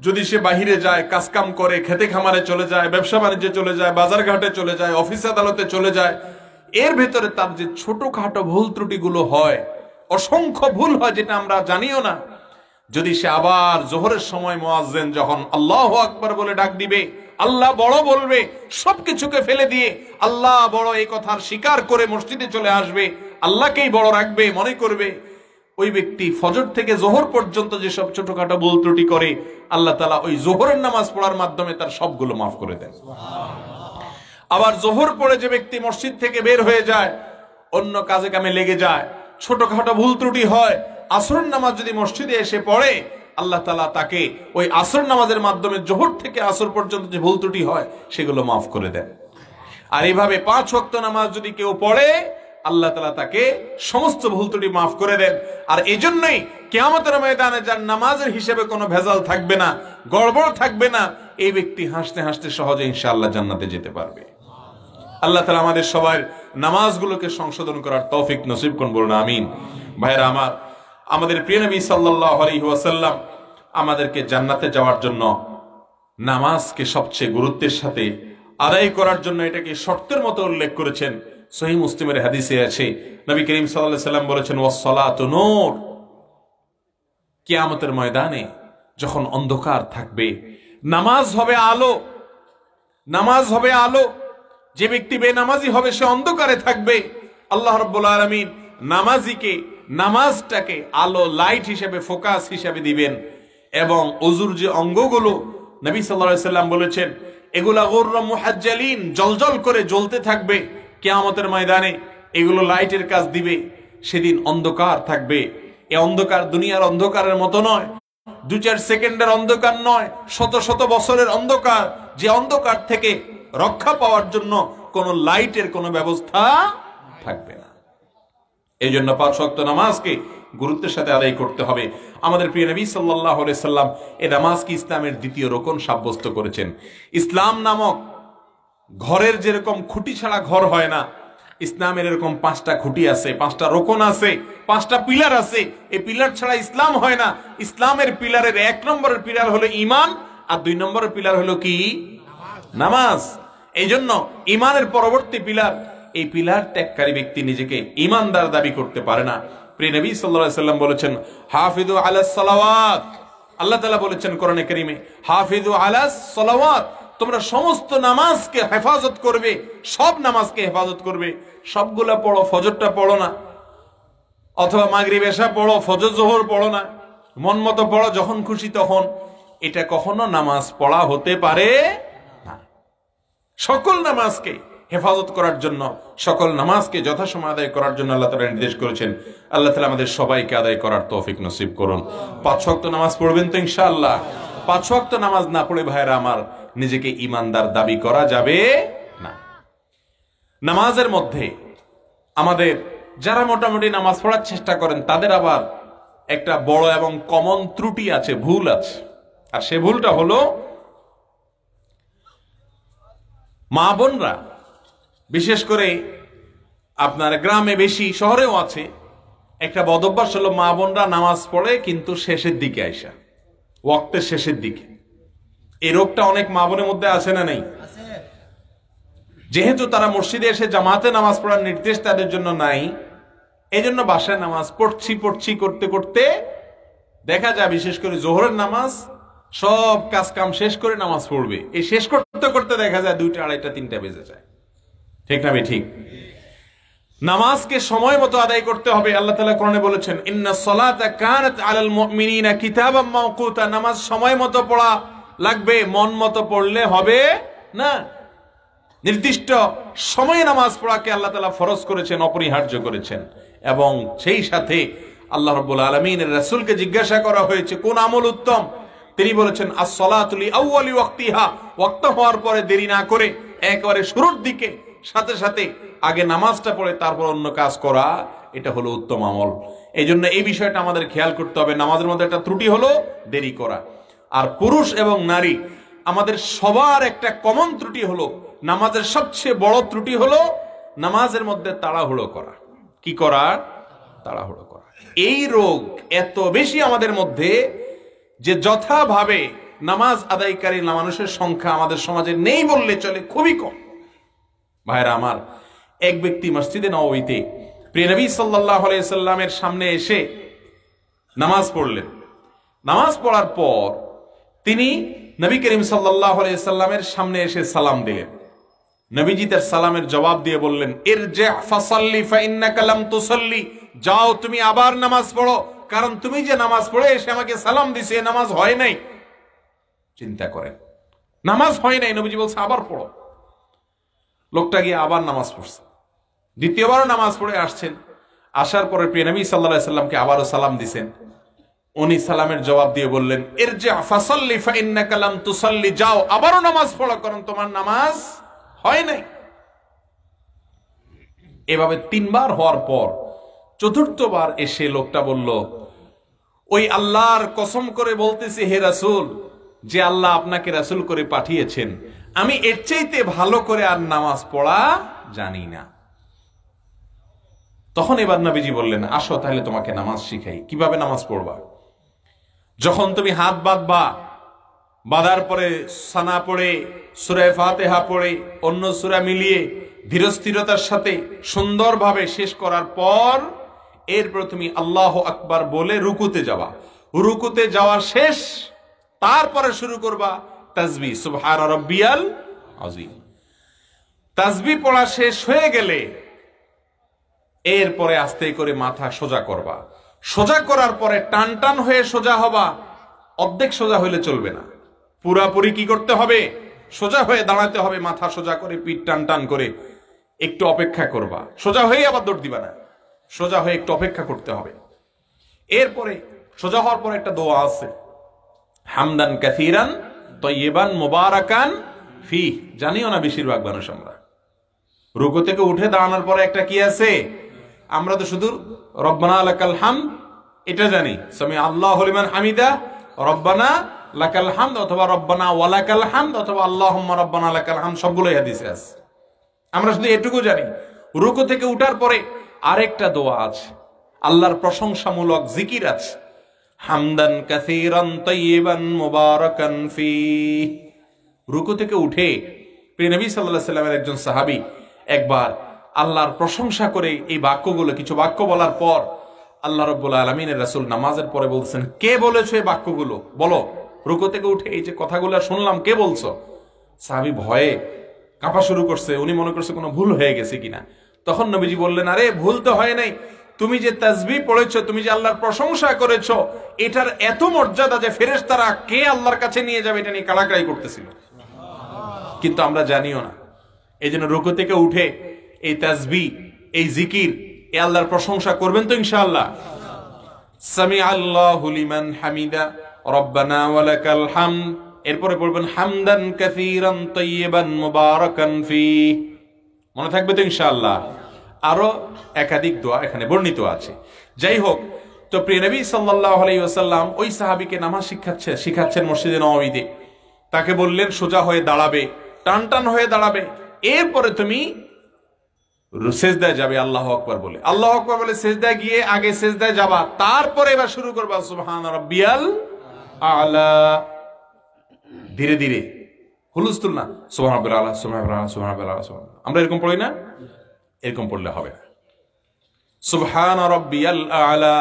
যদি সে বাহিরে যায়, কাজকাম করে, খেতে খামারে চলে যায়, ব্যবসা বাণিজ্যে চলে যায়, বাজার ঘাটে চলে যায়, অফিস আদালতে চলে যায়, এর ভেতরে তার যে ছোটখাটো ভুল ত্রুটিগুলো হয়, অসংখ্য ভুল হয় যেটা আমরা জানিও না, যদি সে আবার জোহরের সময় মুয়াজ্জিন যখন আল্লাহু আকবার বলে ডাক দিবে, আল্লাহ বড় বলবে, সবকিছুকে ফেলে দিয়ে আল্লাহ বড় এই কথার স্বীকার করে মসজিদে চলে আসবে, আল্লাহকেই বড় রাখবে, মনে করবে, ওই ব্যক্তি ফজর থেকে জোহর পর্যন্ত যেসব ছোটখাটো ভুল ত্রুটি করে আল্লাহ তাআলা ওই জোহরের নামাজ পড়ার মাধ্যমে তার সবগুলো মাফ করে দেন। আবার জোহর পড়ে যে ব্যক্তি মসজিদ থেকে বের হয়ে যায়, অন্য কাজে কামে লেগে যায়, ছোটখাটো ভুল ত্রুটি হয়, আসরের নামাজ যদি মসজিদে এসে পড়ে আল্লাহ তাআলা তাকে ওই আসর নামাজের মাধ্যমে জোহর থেকে আসর পর্যন্ত যে ভুল ত্রুটি হয় সেগুলো মাফ করে দেন। আর এইভাবে 5 ওয়াক্ত নামাজ যদি কেউ পড়ে আল্লাহ তাআলা তাকে সমস্ত ভুল ত্রুটি মাফ করে দেন। আর এই জন্যই কিয়ামতের ময়দানে যার নামাজের হিসেবে কোনো ভেজাল থাকবে না, গড়বড় থাকবে না, এই ব্যক্তি হাসতে হাসতে সহজে ইনশাআল্লাহ জান্নাতে যেতে পারবে। আল্লাহ তাআলা আমাদের সবার নামাজগুলোকে সংশোধন করার তৌফিক নসিব করুন, বলুন আমিন। ভাইরা আমার, আমাদের প্রিয় নবী সাল্লাল্লাহু আলাইহি ওয়াসাল্লাম আমাদেরকে জান্নাতে যাওয়ার জন্য নামাজকে সবচেয়ে গুরুত্বের সাথে আদায় করার জন্য এটাকে শর্তের মতো উল্লেখ করেছেন। সহিহ মুসলিমের হাদিসে আছে, নবী করিম সাল্লাল্লাহু আলাইহি ওয়াসাল্লাম বলেছেন, ওয়াস-সালাতু নূর। কিয়ামতের ময়দানে যখন অন্ধকার থাকবে, নামাজ হবে আলো। নামাজ হবে আলো। যে ব্যক্তি বেনামাজি হবে সে অন্ধকারে থাকবে। আল্লাহ রাব্বুল আলামিন নামাজটাকে আলো, লাইট হিসেবে, ফোকাস হিসেবে দিবেন। এবং ওযুর যে অঙ্গগুলো নবী সাল্লাল্লাহু আলাইহি ওয়াসাল্লাম বলেছেন এগুলা গুররা মুহাজ্জালিন, জ্বলজ্বল করে জ্বলতে থাকবে। কিয়ামতের ময়দানে এগুলো লাইটের কাজ দিবে। সেদিন অন্ধকার থাকবে। এই অন্ধকার দুনিয়ার অন্ধকারের মতো নয়, 2-4 সেকেন্ডের অন্ধকার নয়, শত শত বছরের অন্ধকার। যে অন্ধকার থেকে রক্ষা পাওয়ার জন্য কোন লাইটের কোনো ব্যবস্থা থাকবে না। এই জন্য 5 ওয়াক্ত নামাজকে গুরুত্বের সাথে আদায় করতে হবে। আমাদের প্রিয় নবী সাল্লাল্লাহু আলাইহি সাল্লাম এই নামাজকে ইসলামের দ্বিতীয় রকম সাব্যস্ত করেছেন। ইসলাম নামক ঘরের যেরকম খুঁটি ছাড়া ঘর হয় না, ইসলামের এরকম 5টা খুঁটি আছে, 5টা রোকন আছে, 5টা পিলার আছে। এই পিলার ছাড়া ইসলাম হয় না। ইসলামের পিলারের 1 নম্বরের পিলার হলো ঈমান, আর 2 নম্বরের পিলার হলো কি? নামাজ। এই জন্য ঈমানের পরবর্তী পিলার, এই পিলার ত্যাগকারী ব্যক্তি নিজেকে ঈমানদার দাবি করতে পারে না। প্রিয় নবী সাল্লাল্লাহু আলাইহি সাল্লাম বলেছেন, হাফিজু আলাস সালাওয়াত। আল্লাহ তাআলা বলেছেন কোরআনে কারীমে, হাফিজু আলাস সালাওয়াত, তোমরা সমস্ত নামাজকে হেফাজত করবে, সব নামাজকে হেফাজত করবে। সবগুলা পড়ো, ফজরটা পড়ো না, অথবা মাগরিব এশা পড়ো, ফজর জোহর পড়ো না, মন মতো পড়ো, যখন খুশি তখন। এটা কখনো নামাজ পড়া হতে পারে না। সকল নামাজকে হেফাজত করার জন্য, সকল নামাজকে যথাসময় আদায় করার জন্য আল্লাহ তাআলা নির্দেশ করেছেন। আল্লাহ তাআলা আমাদের সবাইকে আদায় করার তৌফিক নসিব করুন। 5 ওয়াক্ত নামাজ পড়বেন তো ইনশাআল্লাহ? 5 ওয়াক্ত নামাজ না পড়ে ভাইরা আমার নিজেকে ঈমানদার দাবি করা যাবে না। নামাজের মধ্যে আমাদের যারা মোটামুটি নামাজ পড়ার চেষ্টা করেন তাদের আবার একটা বড় এবং কমন ত্রুটি আছে, ভুল আছে। আর সে ভুলটা হলো, মা বোনরা, বিশেষ করে আপনার গ্রামে বেশি, শহরেও আছে, একটা বদভ্যাস হলো মা বোনরা নামাজ পড়ে কিন্তু শেষের দিকে আইসা, ওয়াক্তের শেষের দিকে। এই রোগটা অনেক মা বোনের মধ্যে আছে না নেই? যেহেতু তারা মসজিদে এসে জামাতে নামাজ পড়ার নির্দেশ তাদের জন্য নাই, এই জন্য বাসায় নামাজ পড়ছি করতে করতে দেখা যায়, বিশেষ করে জোহরের নামাজ সব কাজ কাম শেষ করে নামাজ পড়বে, এই শেষ করতে করতে দেখা যায় 2টা, 2:30, 3টা বেজে যায়। ঠিক না ঠিক? নামাজকে সময় মতো আদায় করতে হবে। আল্লাহ তাআলা কোরআনে বলেছেন, ইন্নাস সালাতা কানাত আলাল মুমিনিনা কিতাবাম মাওকুতা। নামাজ সময় মতো পড়া লাগবে, মন মতো পড়লে হবে না। নির্দিষ্ট সময়ে নামাজ পড়াকে আল্লাহ তাআলা ফরজ করেছেন, অপরিহার্য করেছেন। এবং সেই সাথে আল্লাহ রাব্বুল আলামিনের রাসূলকে জিজ্ঞাসা করা হয়েছে কোন আমল উত্তম, তিনি বলেছেন আস-সালাতু লিআউয়ালি ওয়াক্তিহা, ওয়াক্ত হওয়ার পরে দেরি না করে একেবারে শুরুর দিকে সাথে সাথে আগে নামাজটা পড়ে তারপর অন্য কাজ করা, এটা হলো উত্তম আমল। এই জন্য এই বিষয়টা আমাদের খেয়াল করতে হবে। নামাজের মধ্যে একটা ত্রুটি হলো দেরি করা। আর পুরুষ এবং নারী আমাদের সবার একটা কমন ত্রুটি হলো, নামাজের সবচেয়ে বড় ত্রুটি হলো নামাজের মধ্যে তাড়াহুড়ো করা। কি করা? তাড়াহুড়ো করা। এই রোগ এত বেশি আমাদের মধ্যে যে যথাভাবে নামাজ আদায়কারী মানুষের সংখ্যা আমাদের সমাজে নেই বললে চলে, খুবই কম। ভাইরা আমার, এক ব্যক্তি মসজিদে নববীতে প্রিয় নবী সাল্লাল্লাহু আলাইহি সাল্লামের সামনে এসে নামাজ পড়লেন। নামাজ পড়ার পর তিনি নবী করিম সাল্লাল্লাহু আলাইহি সাল্লামের সামনে এসে সালাম দিলেন। নবীজি তার সালামের জবাব দিয়ে বললেন, ইরজি ফাসাল্লি ফাইন্নাকা লাম তুসাল্লি, যাও তুমি আবার নামাজ পড়ো, কারণ তুমি যে নামাজ পড়ে এসে আমাকে সালাম দিছে নামাজ হয় নাই। চিন্তা করেন, নামাজ হয় নাই, নবীজি বলছে আবার পড়ো। লোকটা গিয়ে আবার নামাজ পড়ছে, দ্বিতীয়বারও নামাজ পড়ে আসছেন। আসার পরে প্রিয় নবী সাল্লাল্লাহু আলাইহি সাল্লামকে আবারও সালাম দিছেন। উনি সালামের জবাব দিয়ে বললেন, ইরজি ফাসাল্লি ফাইন্নাকা লাম তুসাল্লি, যাও আবারও নামাজ পড়ো, কারণ তোমার নামাজ হয় নাই। এভাবে 3 বার হওয়ার পর চতুর্থবার এসে লোকটা বলল, ওই আল্লাহর কসম করে বলতেছি হে রাসূল, যে আল্লাহ আপনাকে রাসূল করে পাঠিয়েছেন, আমি এর চাইতে ভালো করে আর নামাজ পড়া জানি না। তখন এবার নবীজি বললেন, আসো তাহলে তোমাকে নামাজ শিখাই, কিভাবে নামাজ পড়বা। যখন তুমি হাত বাঁধবা, বাঁধার পরে সানা পড়ে, সূরা ফাতিহা পড়ে, অন্য সূরা মিলিয়ে ধীরস্থিরতার সাথে সুন্দরভাবে শেষ করার পর এরপর তুমি আল্লাহু আকবার বলে রুকুতে যাবা। রুকুতে যাওয়ার শেষ, তারপরে শুরু করবা তাসবিহ, সুবহান রাব্বিয়াল আযীম। তাসবিহ পড়া শেষ হয়ে গেলে এরপরে আস্তে করে মাথা সোজা করবা। সোজা করার পরে টান টান হয়ে সোজা হবা। অর্ধেক সোজা হইলে চলবে না, পুরাপুরি কি করতে হবে? সোজা হয়ে দাঁড়াতে হবে, মাথা সোজা করে, পিঠ টান টান করে। একটু অপেক্ষা করবা, সোজা হয়ে আবার দৌড় দিবা না, সোজা হয়ে একটু অপেক্ষা করতে হবে। এরপরে সোজা হওয়ার পরে একটা দোয়া আছে, হামদান কাসীরান তাইয়িবান মুবারাকান ফি। জানিও না বেশিরভাগ মানুষ আমরা রুকু থেকে উঠে দাঁড়ানোর পরে একটা কি আছে, আমরা তো শুধু রব্বানা লাকাল হামদ এটা জানি, সামি আল্লাহু লিমান হামিদা, রব্বানা লাকাল হামদ, অথবা রব্বানা ওয়ালাকাল হামদ, অথবা আল্লাহুম্মা রব্বানা লাকাল হামদ, সবগুলোই হাদিসে আছে। আমরা শুধু এটুকু জানি। রুকু থেকে উঠার পরে আরেকটা দোয়া আছে, আল্লাহর প্রশংসামূলক জিকির আছে, হামদান কাসীরান তাইয়িবান মুবারাকান ফি। রুকু থেকে উঠে প্রিয় নবী সাল্লাল্লাহু আলাইহি ওয়াসাল্লামের একজন সাহাবী একবার আল্লাহর প্রশংসা করে এই বাক্যগুলো, কিছু বাক্য বলার পর আল্লাহ রাব্বুল আলামিনের রাসূল নামাজের পরে বলছেন, কে বলেছো এই বাক্যগুলো, বলো। রুকু থেকে উঠে এই যে কথাগুলো শুনলাম, কে বলছো? সাহাবী ভয়ে কাঁপা শুরু করছে, উনি মনে করছে কোনো ভুল হয়ে গেছে কিনা। তখন নবীজি বললেন, আরে ভুল তো হয় নাই, তুমি যে তাসবিহ পড়েছো, তুমি যে আল্লাহর প্রশংসা করেছো, এটার এত মর্যাদা যে ফেরেশতারা কে আল্লাহর কাছে নিয়ে যাবে এটা নিয়ে কাড়াকাড়ি করতেছিল, কিন্তু আমরা জানিও না। এই জন্য রুকু থেকে উঠে এই তাসবিহ, এই জিকির, এই আল্লাহর প্রশংসা করবেন তো ইনশাআল্লাহ। সামি আল্লাহু লিমান হামিদা, রব্বানা ওয়ালাকাল হামদ, এরপরে পড়বেন হামদান কাসীরান তাইয়িবান মুবারাকান ফি। মনে থাকবে তো ইনশাআল্লাহ। আরো একাধিক দোয়া এখানে বর্ণিত আছে। যাই হোক, তো প্রিয় নবী সাল্লাল্লাহু আলাইহি ওয়াসাল্লাম ওই সাহাবীকে নামাজ শিখাচ্ছেন মসজিদে নববীতে। তাকে বললেন সোজা হয়ে দাঁড়াবে, টান টান হয়ে দাঁড়াবে, এরপরে তুমি সিজদায় যাবে আল্লাহু আকবার বলে। আল্লাহু আকবার বলে সিজদায় গিয়ে আগে সিজদায় যাবা, তারপরে এবার শুরু করবা সুবহান রাব্বিয়াল আলা। ধীরে ধীরে, হুলস্থুল না, সুবহান রাব্বিয়াল আলা, সুবহান রাব্বিয়াল আলা, সুবহান রাব্বিয়াল আলা, সুবহান। আমরা এরকম পড়ি না? এরকম পড়লে হবে না। সুবহান রাব্বিয়াল আলা,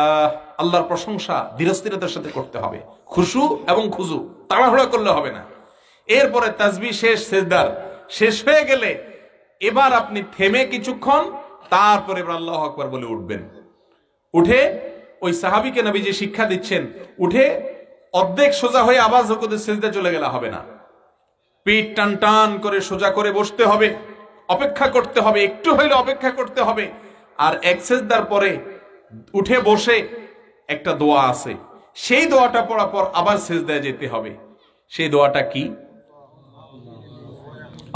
আল্লাহর প্রশংসা ধীরস্থিরতার সাথে করতে হবে, খুশু এবং খুজু, তাড়াহুড়া করলে হবে না। এরপরে তাসবিহ শেষ, সিজদার শেষ হয়ে গেলে এবার আপনি থেমে কিছুক্ষণ, তারপরে এবার আল্লাহু আকবার বলে উঠবেন। উঠে ওই সাহাবীকে নবীজি শিক্ষা দিচ্ছেন, উঠে অর্ধেক সোজা হয়ে আবার রুকুতে সিজদায় চলে গেলে হবে না, পিঠ টান টান করে সোজা করে বসতে হবে, অপেক্ষা করতে হবে, একটু হইলে অপেক্ষা করতে হবে। আর এক সিজদার পরে উঠে বসে একটা দোয়া আছে, সেই দোয়াটা পড়ার পর আবার সিজদায় যেতে হবে। সেই দোয়াটা কি?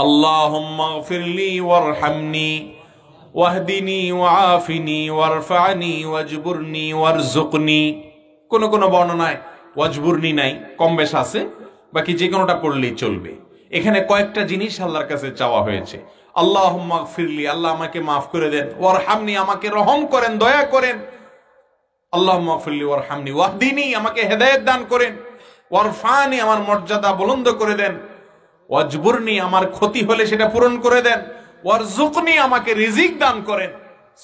আল্লাহুম্মা গফিরলি ওয়ারহামনি ওয়াহদিনি ওয়াআফিনি ওয়ারফা'নি ওয়াজবুরনি ওয়ারযুকনি। কোন কোন বর্ণনায় ওয়াজবুরনি নাই, কম বেশ আছে, বাকি যে কোনোটা পড়লেই চলবে। এখানে কয়েকটা জিনিস আল্লাহর কাছে চাওয়া হয়েছে। আল্লাহুম্মা গফিরলি, আল্লাহ আমাকে মাফ করে দেন, ওয়ারহামনি, আমাকে রহম করেন, দয়া করেন, আল্লাহুম্মা গফিরলি ওয়ারহামনি ওয়াহদিনি, আমাকে হেদায়েত দান করেন, ওয়ারফা'নি, আমার মর্যাদা বুলন্দ করে দেন, ওয়াজবুরনি, আমার ক্ষতি হলে সেটা পূরণ করে দেন, ওয়ারযুকনি, আমাকে রিজিক দান করেন।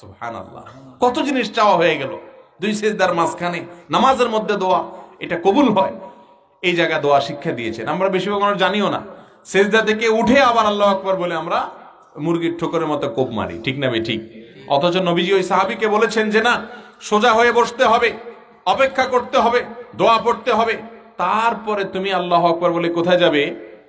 সুবহানাল্লাহ, কত জিনিস চাওয়া হয়ে গেল দুই সিজদার মাঝখানে, নামাজের মধ্যে দোয়া, এটা কবুল হয়। এই জায়গা দোয়া শিক্ষা দিয়েছেন, আমরা বেশিরভাগ মানুষ জানিও না। সিজদা থেকে উঠে আবার আল্লাহু আকবার বলে আমরা মুরগির ঠোকরের মতো কোপ মারি, ঠিক না ঠিক? অথচ নবীজি ওই সাহাবীকে বলেছেন যে না, সোজা হয়ে বসতে হবে, অপেক্ষা করতে হবে, দোয়া পড়তে হবে, তারপরে তুমি আল্লাহু আকবার বলে কোথায় যাবে?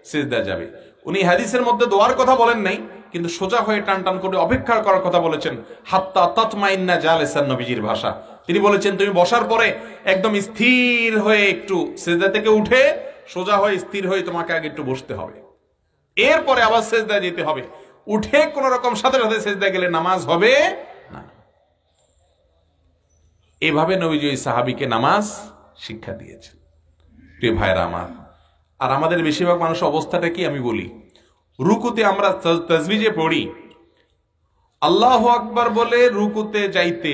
সিজদা যাবে। উনি হাদিসের মধ্যে দোয়ার কথা বলেন নাই, কিন্তু সোজা হয়ে টান টান করে অপেক্ষা করার কথা বলেছেন। হাত্তা তাতমাইন্না জালিসান, নবীজির ভাষা। তিনি বলেছেন তুমি বসার পরে একদম স্থির হয়ে একটু সিজদা থেকে উঠে সোজা হয়ে স্থির হয়ে তোমাকে আগে একটু বসতে হবে, এরপরে আবার সিজদা যেতে হবে। উঠে কোন রকম সাথে সাথে সিজদা গেলে নামাজ হবে না। এভাবে নবীজি ওই সাহাবীকে নামাজ শিক্ষা দিয়েছেন। প্রিয় ভাইরা আমার, আর আমাদের বেশিরভাগ মানুষ অবস্থাটা কি আমি বলি, রুকুতে আমরা তাসবিহ যে পড়ি, আল্লাহু আকবার বলে রুকুতে যাইতে,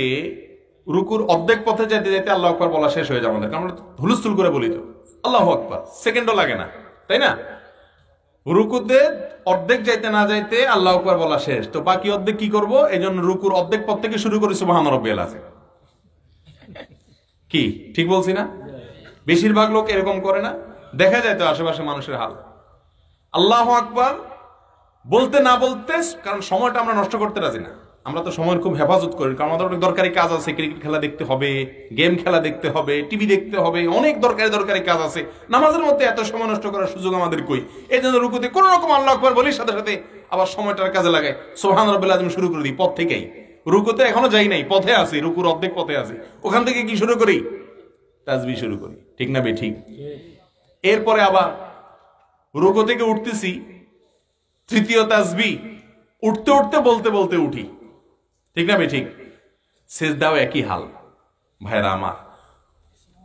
রুকুর অর্ধেক পথে যাইতে যাইতে আল্লাহু আকবার বলা শেষ হয়ে যায় আমাদের। আমরা হুলস্থুল করে বলি তো আল্লাহু আকবার, সেকেন্ডও লাগে না, তাই না? রুকুতে অর্ধেক যাইতে না যাইতে আল্লাহু আকবার বলা শেষ, তো বাকি অর্ধেক কি করব? এই জন্য রুকুর অর্ধেক পথ থেকে শুরু করি সুবহান রাব্বিয়াল আযীম। কি ঠিক বলছি না? বেশিরভাগ লোক এরকম করে না, দেখা যায় তো আশেপাশে মানুষের হাল। আল্লাহু আকবার বলতে না বলতে, কারণ সময়টা আমরা নষ্ট করতে রাজি না, আমরা তো সময়ের খুব হেফাজত করি, কারণ আমাদের অনেক দরকারি কাজ আছে, ক্রিকেট খেলা দেখতে হবে, গেম খেলা দেখতে হবে, টিভি দেখতে হবে, অনেক দরকারি কাজ আছে। নামাজের মধ্যে এত সময় নষ্ট করার সুযোগ আমাদের কই? এই জন্য রুকুতে কোন রকম আল্লাহু আকবার বলি, সাথে সাথে আবার সময়টার কাজে লাগাই, সুবহান রাব্বিল আযীম শুরু করে দিই পথ থেকেই। রুকুতে এখনো যাই নাই, পথে আছি, রুকুর অর্ধেক পথে আছি, ওখান থেকে কি শুরু করি? তাসবিহ শুরু করি, ঠিক না বে ঠিক? এরপরে আবার রুকু থেকে উঠতেছি, তৃতীয় তাসবিহ, উঠতে উঠতে বলতে বলতে উঠি, ঠিক না বে ঠিক? সিজদাও একই হাল। ভাইরা আমার,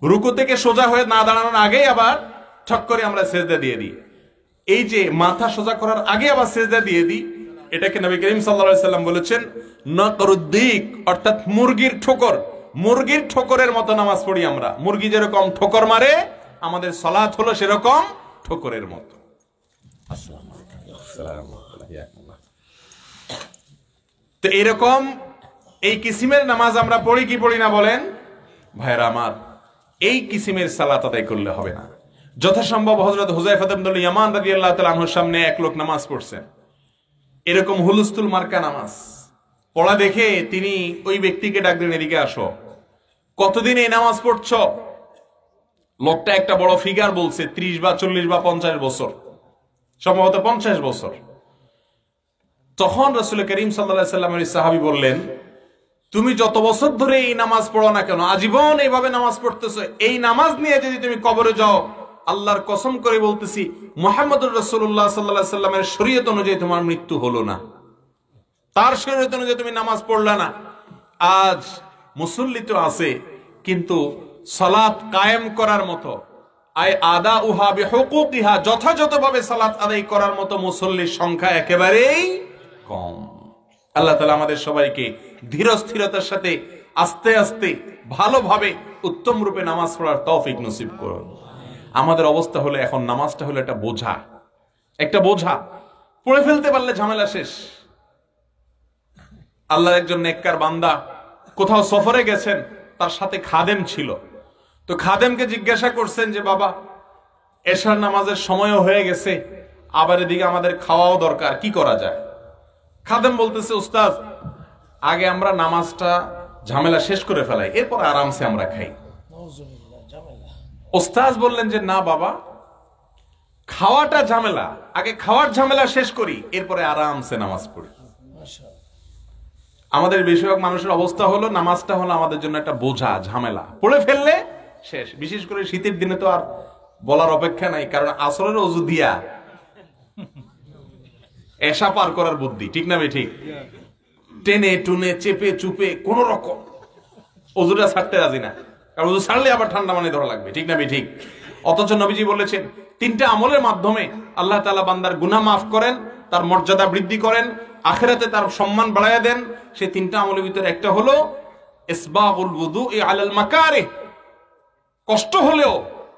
রুকু থেকে সোজা হয়ে না দাঁড়ানোর আগেই আবার ঠক করে আমরা সিজদা দিয়ে দিই। এই যে মাথা সোজা করার আগে আবার সিজদা দিয়ে দিই, এটাকে নবী করিম সাল্লাল্লাহু আলাইহি সাল্লাম বলেছেন নকরুদ্দিক, অর্থাৎ মুরগির ঠোকর। মুরগির ঠোকরের মতো নামাজ পড়ি আমরা। মুরগি যেরকম ঠোকর মারে, আমাদের সালাত হলো সেরকম ঠোকরের মতো। তো এরকম এই কিসিমের নামাজ আমরা পড়ি কি পড়ি না বলেন ভাইরা আমার? এই কিসিমের সালাত আদায় করলে হবে না। যথাসম্ভব হযরত হুযায়ফা ইবনুল ইয়ামান রাদিয়াল্লাহু তাআলা আনহুর সামনে এক লোক নামাজ পড়ছেন, এরকম হুলস্থুল মার্কা নামাজ পড়া দেখে তিনি ওই ব্যক্তিকে ডাক দিলেন, এদিকে আসো, কতদিন এই নামাজ পড়ছো? লোকটা একটা বড় ফিগার বলছে, 30 বা 40 বা 50 বছর, সম্ভবত 50 বছর। তখন রাসূল করিম সাল্লাল্লাহু আলাইহি সাল্লামের সাহাবী বললেন, তুমি যত বছর ধরে এই নামাজ পড়ো না কেন, আজীবন এইভাবে নামাজ পড়তেছো, এই নামাজ নিয়ে যদি তুমি কবরে যাও, আল্লাহর কসম করে বলতেছি মুহাম্মদুর রাসূলুল্লাহ সাল্লাল্লাহু আলাইহি সাল্লামের শরীয়ত অনুযায়ী তোমার মৃত্যু হলো না, তার শরীয়ত অনুযায়ী তুমি নামাজ পড়লা না। আজ মুসল্লি তো আছে, কিন্তু সালাত কায়েম করার মতো, আয় আদা উহা বিহুকুকিহা, যথাযথভাবে সালাত আদায় করার মতো মুসল্লির সংখ্যা একেবারেই কম। আল্লাহ তাআলা আমাদের সবাইকে ধীর স্থিরতার সাথে আস্তে আস্তে ভালোভাবে উত্তম রূপে নামাজ পড়ার তৌফিক নসিব করুন। আমাদের অবস্থা হলো এখন নামাজটা হলো একটা বোঝা, একটা বোঝা, পড়ে ফেলতে পারলে ঝামেলা শেষ। আল্লাহর একজন নেককার বান্দা কোথাও সফরে গেছেন, তার সাথে খাদেম ছিল। তো খাদেমকে জিজ্ঞাসা করছেন যে বাবা, এশার নামাজের সময়ও হয়ে গেছে, আবার এদিকে আমাদের খাওয়াও দরকার, কি করা যায়? খাদেম বলতেছে, উস্তাদ, আগে আমরা নামাজটা ঝামেলা শেষ করে ফেলাই, এরপর আরামসে আমরা খাই। উস্তাদ বললেন যে না বাবা, খাওয়াটা ঝামেলা, আগে খাওয়ার ঝামেলা শেষ করি, এরপরে আরামসে নামাজ পড়ি। আমাদের বেশিরভাগ মানুষের অবস্থা হলো নামাজটা হলো আমাদের জন্য একটা বোঝা, ঝামেলা, পড়ে ফেললে শেষ। বিশেষ করে শীতের দিনে তো আর বলার অপেক্ষা নাই, কারণ আসরের ওযু দিয়া এশা পার করার বুদ্ধি, ঠিক না বে ঠিক? টেনে টুনে চেপে চুপে কোন রকম ওযুটা ছাড়তে রাজি না, কারণ ওযু ছাড়লে আবার ঠান্ডা পানি ধরা লাগবে, ঠিক না বে ঠিক? অথচ নবীজি বলেছেন 3টা আমলের মাধ্যমে আল্লাহ তাআলা বান্দার গুনাহ মাফ করেন, তার মর্যাদা বৃদ্ধি করেন, আখিরাতে তার সম্মান বাড়ায়া দেন। সেই 3টা আমলের ভিতরে একটা হলো ইসবাগুল wudu'i আলাল মাকারিহ, কষ্ট হলেও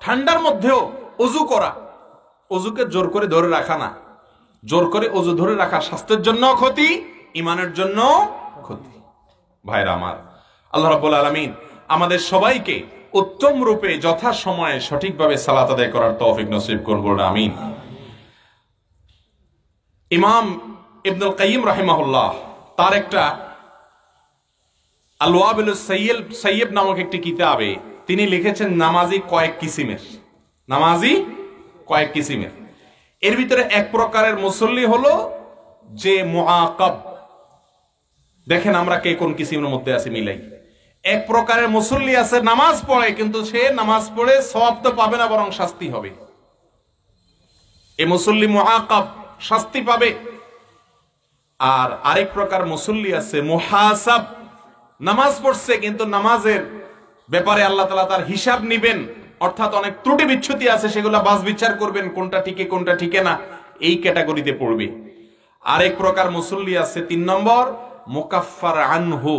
ঠান্ডার মধ্যেও ওযু করা। ওযুকে জোর করে ধরে রাখা না, জোর করে ওযু ধরে রাখা স্বাস্থ্যের জন্য ক্ষতি, ঈমানের জন্য ক্ষতি। ভাইরা আমার, আল্লাহ রাব্বুল আলামিন আমাদের সবাইকে উত্তম রূপে যথা সময়ে সঠিকভাবে সালাত আদায় করার তৌফিক নসিব করুন, আমিন। ইমাম ইবনুল কাইয়িম রাহিমাহুল্লাহ তার একটা আল ওয়াবিলুস সাইয়্যিব নামক একটি কিতাবে তিনি লিখেছেন নামাজি কয়েক কিসিমের। নামাজি কয়েক কিসিমের। এর ভিতরে এক প্রকারের মুসল্লি হলো যে মুআকাব। দেখেন আমরা কে কোন কিসিমের মধ্যে আছি মিলাই। এক প্রকারের মুসল্লি আছে নামাজ পড়ে, কিন্তু সে নামাজ পড়ে সওয়াব তো পাবে না, বরং শাস্তি হবে। এই মুসল্লি মুআকাব, শাস্তি পাবে। আর আরেক প্রকার মুসল্লি আছে মুহাসাব, নামাজ পড়ছে কিন্তু নামাজের ব্যাপারে আল্লাহ তাআলা তার হিসাব নিবেন, অর্থাৎ অনেক ত্রুটি বিচ্ছুতি আছে, সেগুলো বাছ বিচার করবেন কোনটা ঠিকই কোনটা ঠিকই না, এই ক্যাটাগরিতে পড়বে। আরেক প্রকার মুসল্লি আছে 3 নম্বর মুকাফফার আনহু,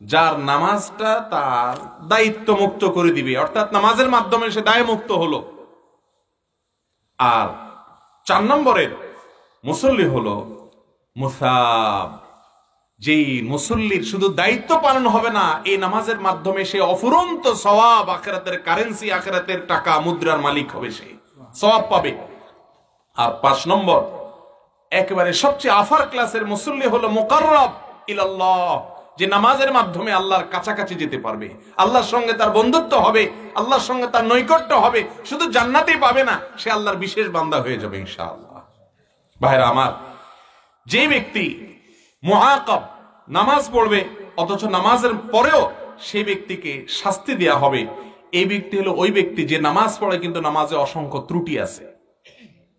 যার নামাজটা তার দায়িত্ব মুক্ত করে দিবে, অর্থাৎ নামাজের মাধ্যমে সে দায় মুক্ত হলো। আর 4 নম্বরের মুসল্লি হলো মুসাব, যেই মুসল্লির শুধু দায়িত্ব পালন হবে না, এই নামাজের মাধ্যমে সে অফুরন্ত সওয়াব, আখিরাতের কারেন্সি, আখিরাতের টাকা মুদ্রার মালিক হবে, সে সওয়াব পাবে। আর 5 নম্বর একেবারে সবচেয়ে আফার ক্লাসের মুসল্লি হলো মুকাররাব ইলাল্লাহ, যে নামাজের মাধ্যমে আল্লাহর কাছাকাছি যেতে পারবে, আল্লাহর সঙ্গে তার বন্ধুত্ব হবে, আল্লাহর সঙ্গে তার নৈকট্য হবে, শুধু জান্নাতেই পাবে না, সে আল্লাহর বিশেষ বান্দা হয়ে যাবে ইনশাআল্লাহ। ভাইরা আমার, যে ব্যক্তি মুআকাব, নামাজ পড়বে অথচ নামাজের পরেও সেই ব্যক্তিকে শাস্তি দেয়া হবে, এই ব্যক্তি হলো ওই ব্যক্তি যে নামাজ পড়ে কিন্তু নামাজে অসংখ্য ত্রুটি আছে।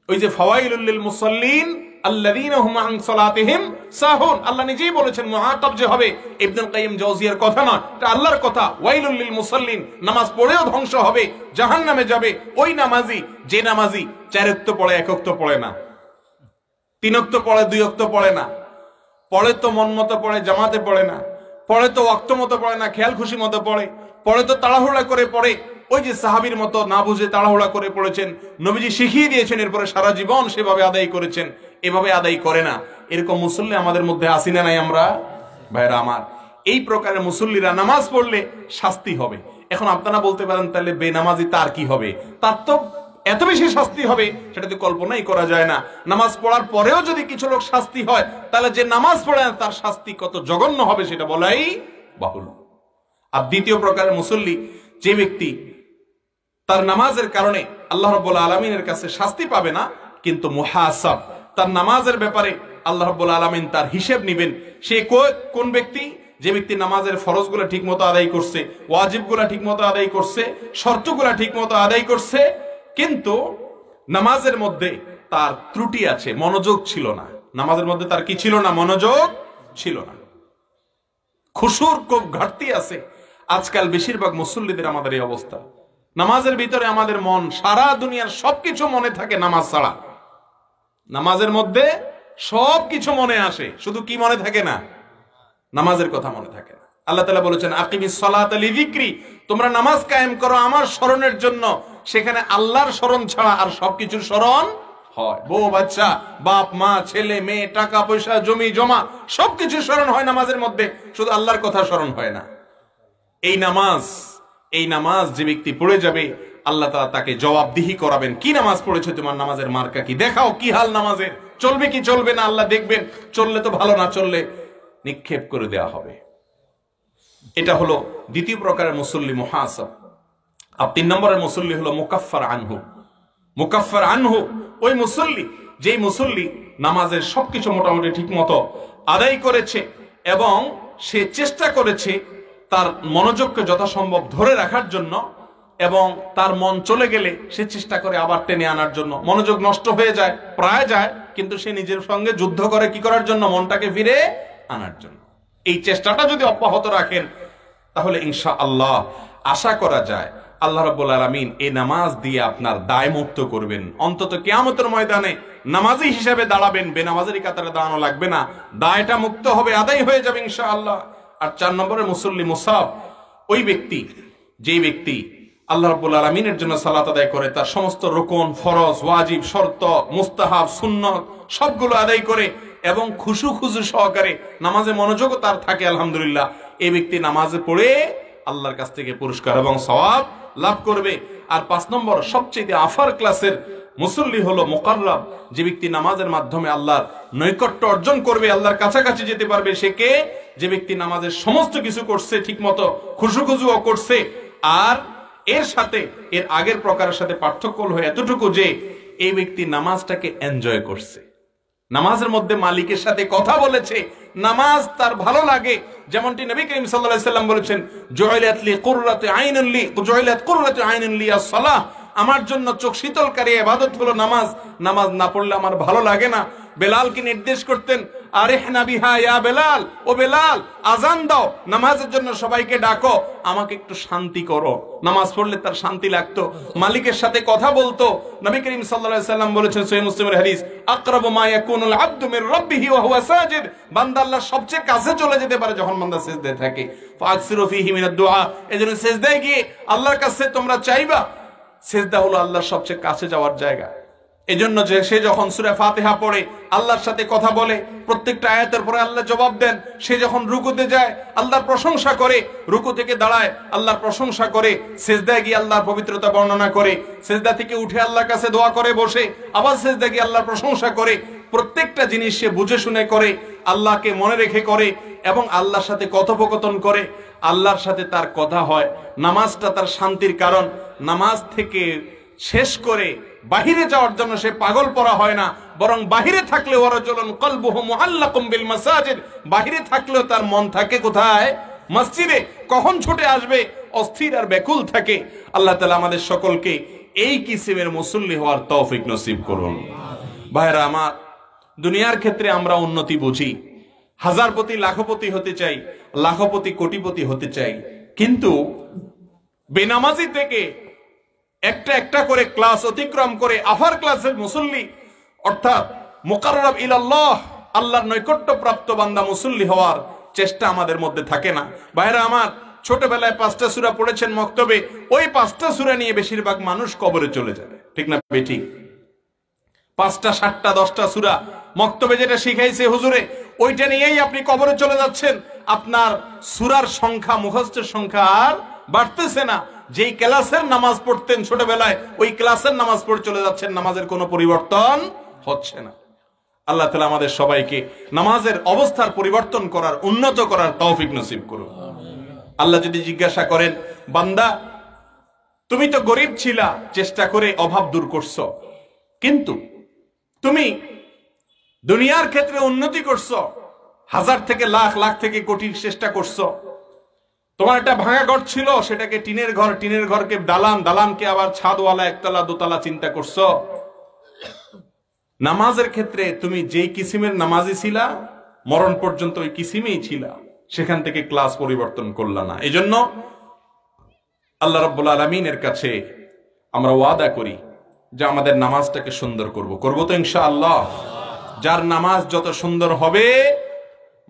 ওই যে ফাওয়াইলুল লিল মুসাল্লিন আল্লাযীনা হুম আন সালাতিহিম সাহুন, আল্লাহ নিজেই বলেছেন মুআকাব যে হবে, ইবনুল কাইয়িম জাওজিয়ার কথা না, এটা আল্লাহর কথা। ওয়াইলুল লিল মুসাল্লিন, নামাজ পড়েও ধ্বংস হবে, জাহান্নামে যাবে ওই নামাজি যে নামাজি 4 ওয়াক্ত পড়ে 1 ওয়াক্ত পড়ে না, 3 ওয়াক্ত পড়ে 2 ওয়াক্ত পড়ে না, পড়ে তো মন মতো পড়ে, জামাতে পড়ে না, পড়ে তো ওয়াক্ত মতো পড়ে না, খেয়াল খুশি মতো পড়ে, পড়ে তো তাড়াহুড়া করে পড়ে, ওই যে সাহাবীর মতো না বুঝে তাড়াহুড়া করে পড়েছেন, নবীজি শিখিয়ে দিয়েছেন, এরপরে সারা জীবন সেভাবে আদায় করেছেন, এভাবে আদায় করে না। এরকম মুসল্লি আমাদের মধ্যে আসি না নাই আমরা? ভাইরা আমার, এই প্রকারের মুসল্লিরা নামাজ পড়লে শাস্তি হবে। এখন আপনারা বলতে পারেন তাহলে বেনামাজি তার কি হবে? তার তো এত বেশি শাস্তি হবে সেটা তো কল্পনাই করা যায় না। নামাজ পড়ার পরেও যদি কিছু লোক শাস্তি হয়, তাহলে যে নামাজ পড়ে না তার শাস্তি কত জঘন্য হবে সেটা বলাই বাহুল্য। আর দ্বিতীয় প্রকারের মুসল্লি, যে ব্যক্তি তার নামাজের কারণে আল্লাহ রাব্বুল আলামিনের কাছে শাস্তি পাবে না, কিন্তু মুহাসাব, তার নামাজের ব্যাপারে আল্লাহ রাব্বুল আলামিন তার হিসাব নেবেন। সে কোন ব্যক্তি? যে ব্যক্তি নামাজের ফরজগুলো ঠিকমতো আদায় করছে, ওয়াজিবগুলো ঠিকমতো আদায় করছে, শর্তগুলো ঠিকমতো আদায় করছে, কিন্তু নামাজের মধ্যে তার ত্রুটি আছে, মনোযোগ ছিল না। নামাজের মধ্যে তার কি ছিল না? মনোযোগ ছিল না, খুশুর খুব ঘাটতি আছে। আজকাল বেশিরভাগ মুসল্লিদের আমাদের এই অবস্থা। নামাজের ভিতরে আমাদের মন, সারা দুনিয়ার সবকিছু মনে থাকে নামাজ ছাড়া। নামাজের মধ্যে সবকিছু মনে আসে, শুধু কি মনে থাকে না? নামাজের কথা মনে থাকে না। আল্লাহ তাআলা বলেছেন আকিমিস সালাতা লিযিকরি, তোমরা নামাজ কায়েম করো আমার স্মরণের জন্য। সেখানে আল্লাহর স্মরণ ছাড়া আর সবকিছুর স্মরণ হয়। বউ বাচ্চা, বাপ মা, ছেলে মেয়ে, টাকা পয়সা, জমি জমা, সবকিছুর স্মরণ হয় নামাজের মধ্যে, শুধু আল্লাহর কথা স্মরণ হয় না। এই নামাজ যে ব্যক্তি পড়ে যাবে, আল্লাহ তাআলা তাকে জবাবদিহি করাবেন। কি নামাজ পড়েছে, তোমার নামাজের মার্কা কি, দেখাও কি হাল নামাজের, চলবে কি চলবে না আল্লাহ দেখবেন। চললে তো ভালো, না চললে নিক্ষেপ করে দেওয়া হবে। এটা হলো দ্বিতীয় প্রকারের মুসল্লি মুহাসাব। আর 3 নম্বরের মুসল্লি হলো মুকাফফার আনহু। মুকাফফার আনহু ওই মুসল্লি, যেই মুসল্লি নামাজের সবকিছু মোটামুটি ঠিক মতো আদায় করেছে এবং সে চেষ্টা করেছে তার মনোযোগকে যথাসম্ভব ধরে রাখার জন্য, এবং তার মন চলে গেলে সে চেষ্টা করে আবার টেনে আনার জন্য। মনোযোগ নষ্ট হয়ে যায়, প্রায় যায়, কিন্তু সে নিজের সঙ্গে যুদ্ধ করে কি করার জন্য? মনটাকে ফিরে আনার জন্য। এই চেষ্টাটা যদি অব্যাহত রাখেন, তাহলে ইনশাআল্লাহ আশা করা যায় আল্লাহ রাব্বুল আলামিন এই নামাজ দিয়ে আপনার দায় মুক্ত করবেন। অন্তত কিয়ামতের ময়দানে নামাজি হিসেবে দাঁড়াবেন, বেনামাজের কাতারে দাঁড়ানো লাগবে না, দায়টা মুক্ত হবে, আদায় হয়ে যাবে ইনশাআল্লাহ। আর 4 নম্বরের মুসল্লি মুসাব, ওই ব্যক্তি, যেই ব্যক্তি আল্লাহ রাব্বুল আলামিনের জন্য সালাত আদায় করে, তার সমস্ত রুকন, ফরজ, ওয়াজিব, শর্ত, মুস্তাহাব, সুন্নত সবগুলো আদায় করে এবং খুশু সহকারে নামাজে মনোযোগও তার থাকে, আলহামদুলিল্লাহ, এই ব্যক্তি নামাজে পড়ে আল্লাহর কাছ থেকে পুরস্কার এবং সওয়াব লাভ করবে। আর 5 নম্বর সবচেয়ে আফার ক্লাসের মুসল্লি হলো মুকাররাব, যে ব্যক্তি নামাজের মাধ্যমে আল্লাহর নৈকট্য অর্জন করবে, আল্লাহর কাছাকাছি যেতে পারবে। সে কে? যে ব্যক্তি নামাজের সমস্ত কিছু করছে ঠিকমতো, খুশুখুজুও করছে। আর এর সাথে এর আগের প্রকারের সাথে পার্থক্য হলো এতটুকু যে এই ব্যক্তি নামাজটাকে এনজয় করছে, নামাজের মধ্যে মালিকের সাথে কথা বলেছে, নামাজ তার ভালো লাগে। যেমনটি নবী করিম সাল্লাল্লাহু আলাইহি সাল্লাম বলেছেন, জুইলাত লি কুররাতু আইনুন লি, জুইলাত কুররাতু আইনুন লি আস-সালাহ, আমার জন্য চোখ শীতলকারী ইবাদত হলো নামাজ। নামাজ না পড়লে আমার ভালো লাগে না। বেলালকে নির্দেশ করতেন, আরিহনা বিহা ইয়া বেলাল, ও বেলাল আজান দাও, নামাজের জন্য সবাইকে ডাকো, আমাকে একটু শান্তি করো। নামাজ পড়লে তার শান্তি লাগতো, মালিকের সাথে কথা বলতো। নবী করিম সাল্লাল্লাহু আলাইহি সাল্লাম বলেছেন সহিহ মুসলিমের হাদিস, আকরাবু মা ইয়াকুনুল আবদু মির রাব্বিহি ওয়া হুয়া সাজিদ, বান্দা আল্লাহর সবচেয়ে কাছে চলে যেতে পারে যখন বান্দা সিজদায় থাকে। ফাকসিরু ফীহি মিনাদ দুআ, এজন্য সিজদায় গিয়ে আল্লাহর কাছে তোমরা চাইবা। সিজদা হলো আল্লাহর সবচেয়ে কাছে যাওয়ার জায়গা। এজন্য যে সে যখন সূরা ফাতিহা পড়ে, আল্লাহর সাথে কথা বলে, প্রত্যেকটা আয়াতের পরে আল্লাহ জবাব দেন। সে যখন রুকুতে যায় আল্লাহর প্রশংসা করে, রুকু থেকে দাঁড়ায় আল্লাহর প্রশংসা করে, সিজদায় গিয়ে আল্লাহর পবিত্রতা বর্ণনা করে, সিজদা থেকে উঠে আল্লাহর কাছে দোয়া করে বসে, আবার সিজদায় গিয়ে আল্লাহর প্রশংসা করে। প্রত্যেকটা জিনিস সে বুঝে শুনে করে, আল্লাহকে মনে রেখে করে এবং আল্লাহর সাথে কথোপকথন করে, আল্লাহর সাথে তার কথা হয়। নামাজটা তার শান্তির কারণ। নামাজ থেকে শেষ করে বাহিরে যাওয়ার জন্য সে পাগল পড়া হয় না, বরং বাহিরে থাকলে ওয়ারাজুলুন কলবুহু মুআল্লাকুম বিল মাসাজিদ, বাহিরে থাকলেও তার মন থাকে কোথায়? মসজিদে। কখন ছুটে আসবে অস্থির আর ব্যাকুল থাকে। আল্লাহ তাআলা আমাদের সকলকে এই কিসিমের মুসল্লি হওয়ার তৌফিক নসিব করুন। ভাইরা আমার, দুনিয়ার ক্ষেত্রে আমরা উন্নতি বুঝি, হাজারপতি লাখপতি হতে চাই, লাখপতি কোটিপতি হতে চাই, কিন্তু বেনামাজি থেকে একটা একটা করে ক্লাস অতিক্রম করে আফার ক্লাসের মুসল্লি, অর্থাৎ মুকাররাব ইলাল্লাহ, আল্লাহর নৈকট্য প্রাপ্ত বান্দা মুসল্লি হওয়ার চেষ্টা আমাদের মধ্যে থাকে না। ভাইরা আমার, ছোটবেলায় 5টা সূরা পড়েছেন মক্তবে, ওই 5টা সূরা নিয়ে বেশিরভাগ মানুষ কবরে চলে যাবে, ঠিক না বেঠিক? 5টা 7টা 10টা সূরা মক্তবে যেটা শিখাইছে হুজুরে, ওইটা নিয়েই আপনি কবরে চলে যাচ্ছেন। আপনার সূরার সংখ্যা, মুখস্থের সংখ্যা আর বাড়তেছে না। যেই ক্লাসের নামাজ পড়তেন ছোটবেলায়, ওই ক্লাসের নামাজ পড়ে চলে যাচ্ছেন, নামাজের কোনো পরিবর্তন হচ্ছে না। আল্লাহ তাআলা আমাদের সবাইকে নামাজের অবস্থার পরিবর্তন করার, উন্নত করার তৌফিক নসিব করুন। আল্লাহ যদি জিজ্ঞাসা করেন, বান্দা তুমি তো গরিব ছিলা, চেষ্টা করে অভাব দূর করছো, কিন্তু তুমি দুনিয়ার ক্ষেত্রে উন্নতি করছো, 1000 থেকে লাখ, লাখ থেকে কোটির চেষ্টা করছো। তোমার একটা ভাঙা ঘর ছিল, সেটাকে টিনের ঘর, টিনের ঘরকে দালান, দালানকে আবার ছাদওয়ালা, একতলা দোতলা চিন্তা করছো। নামাজের ক্ষেত্রে তুমি যেই কিসিমের নামাজি ছিলা, মরণ পর্যন্ত ওই কিসিমেই ছিলা, সেখান থেকে ক্লাস পরিবর্তন করলা না। এজন্য আল্লাহ রাব্বুল আলামিনের কাছে আমরা ওয়াদা করি যে আমাদের নামাজটাকে সুন্দর করব তো ইনশাআল্লাহ। যার নামাজ যত সুন্দর হবে,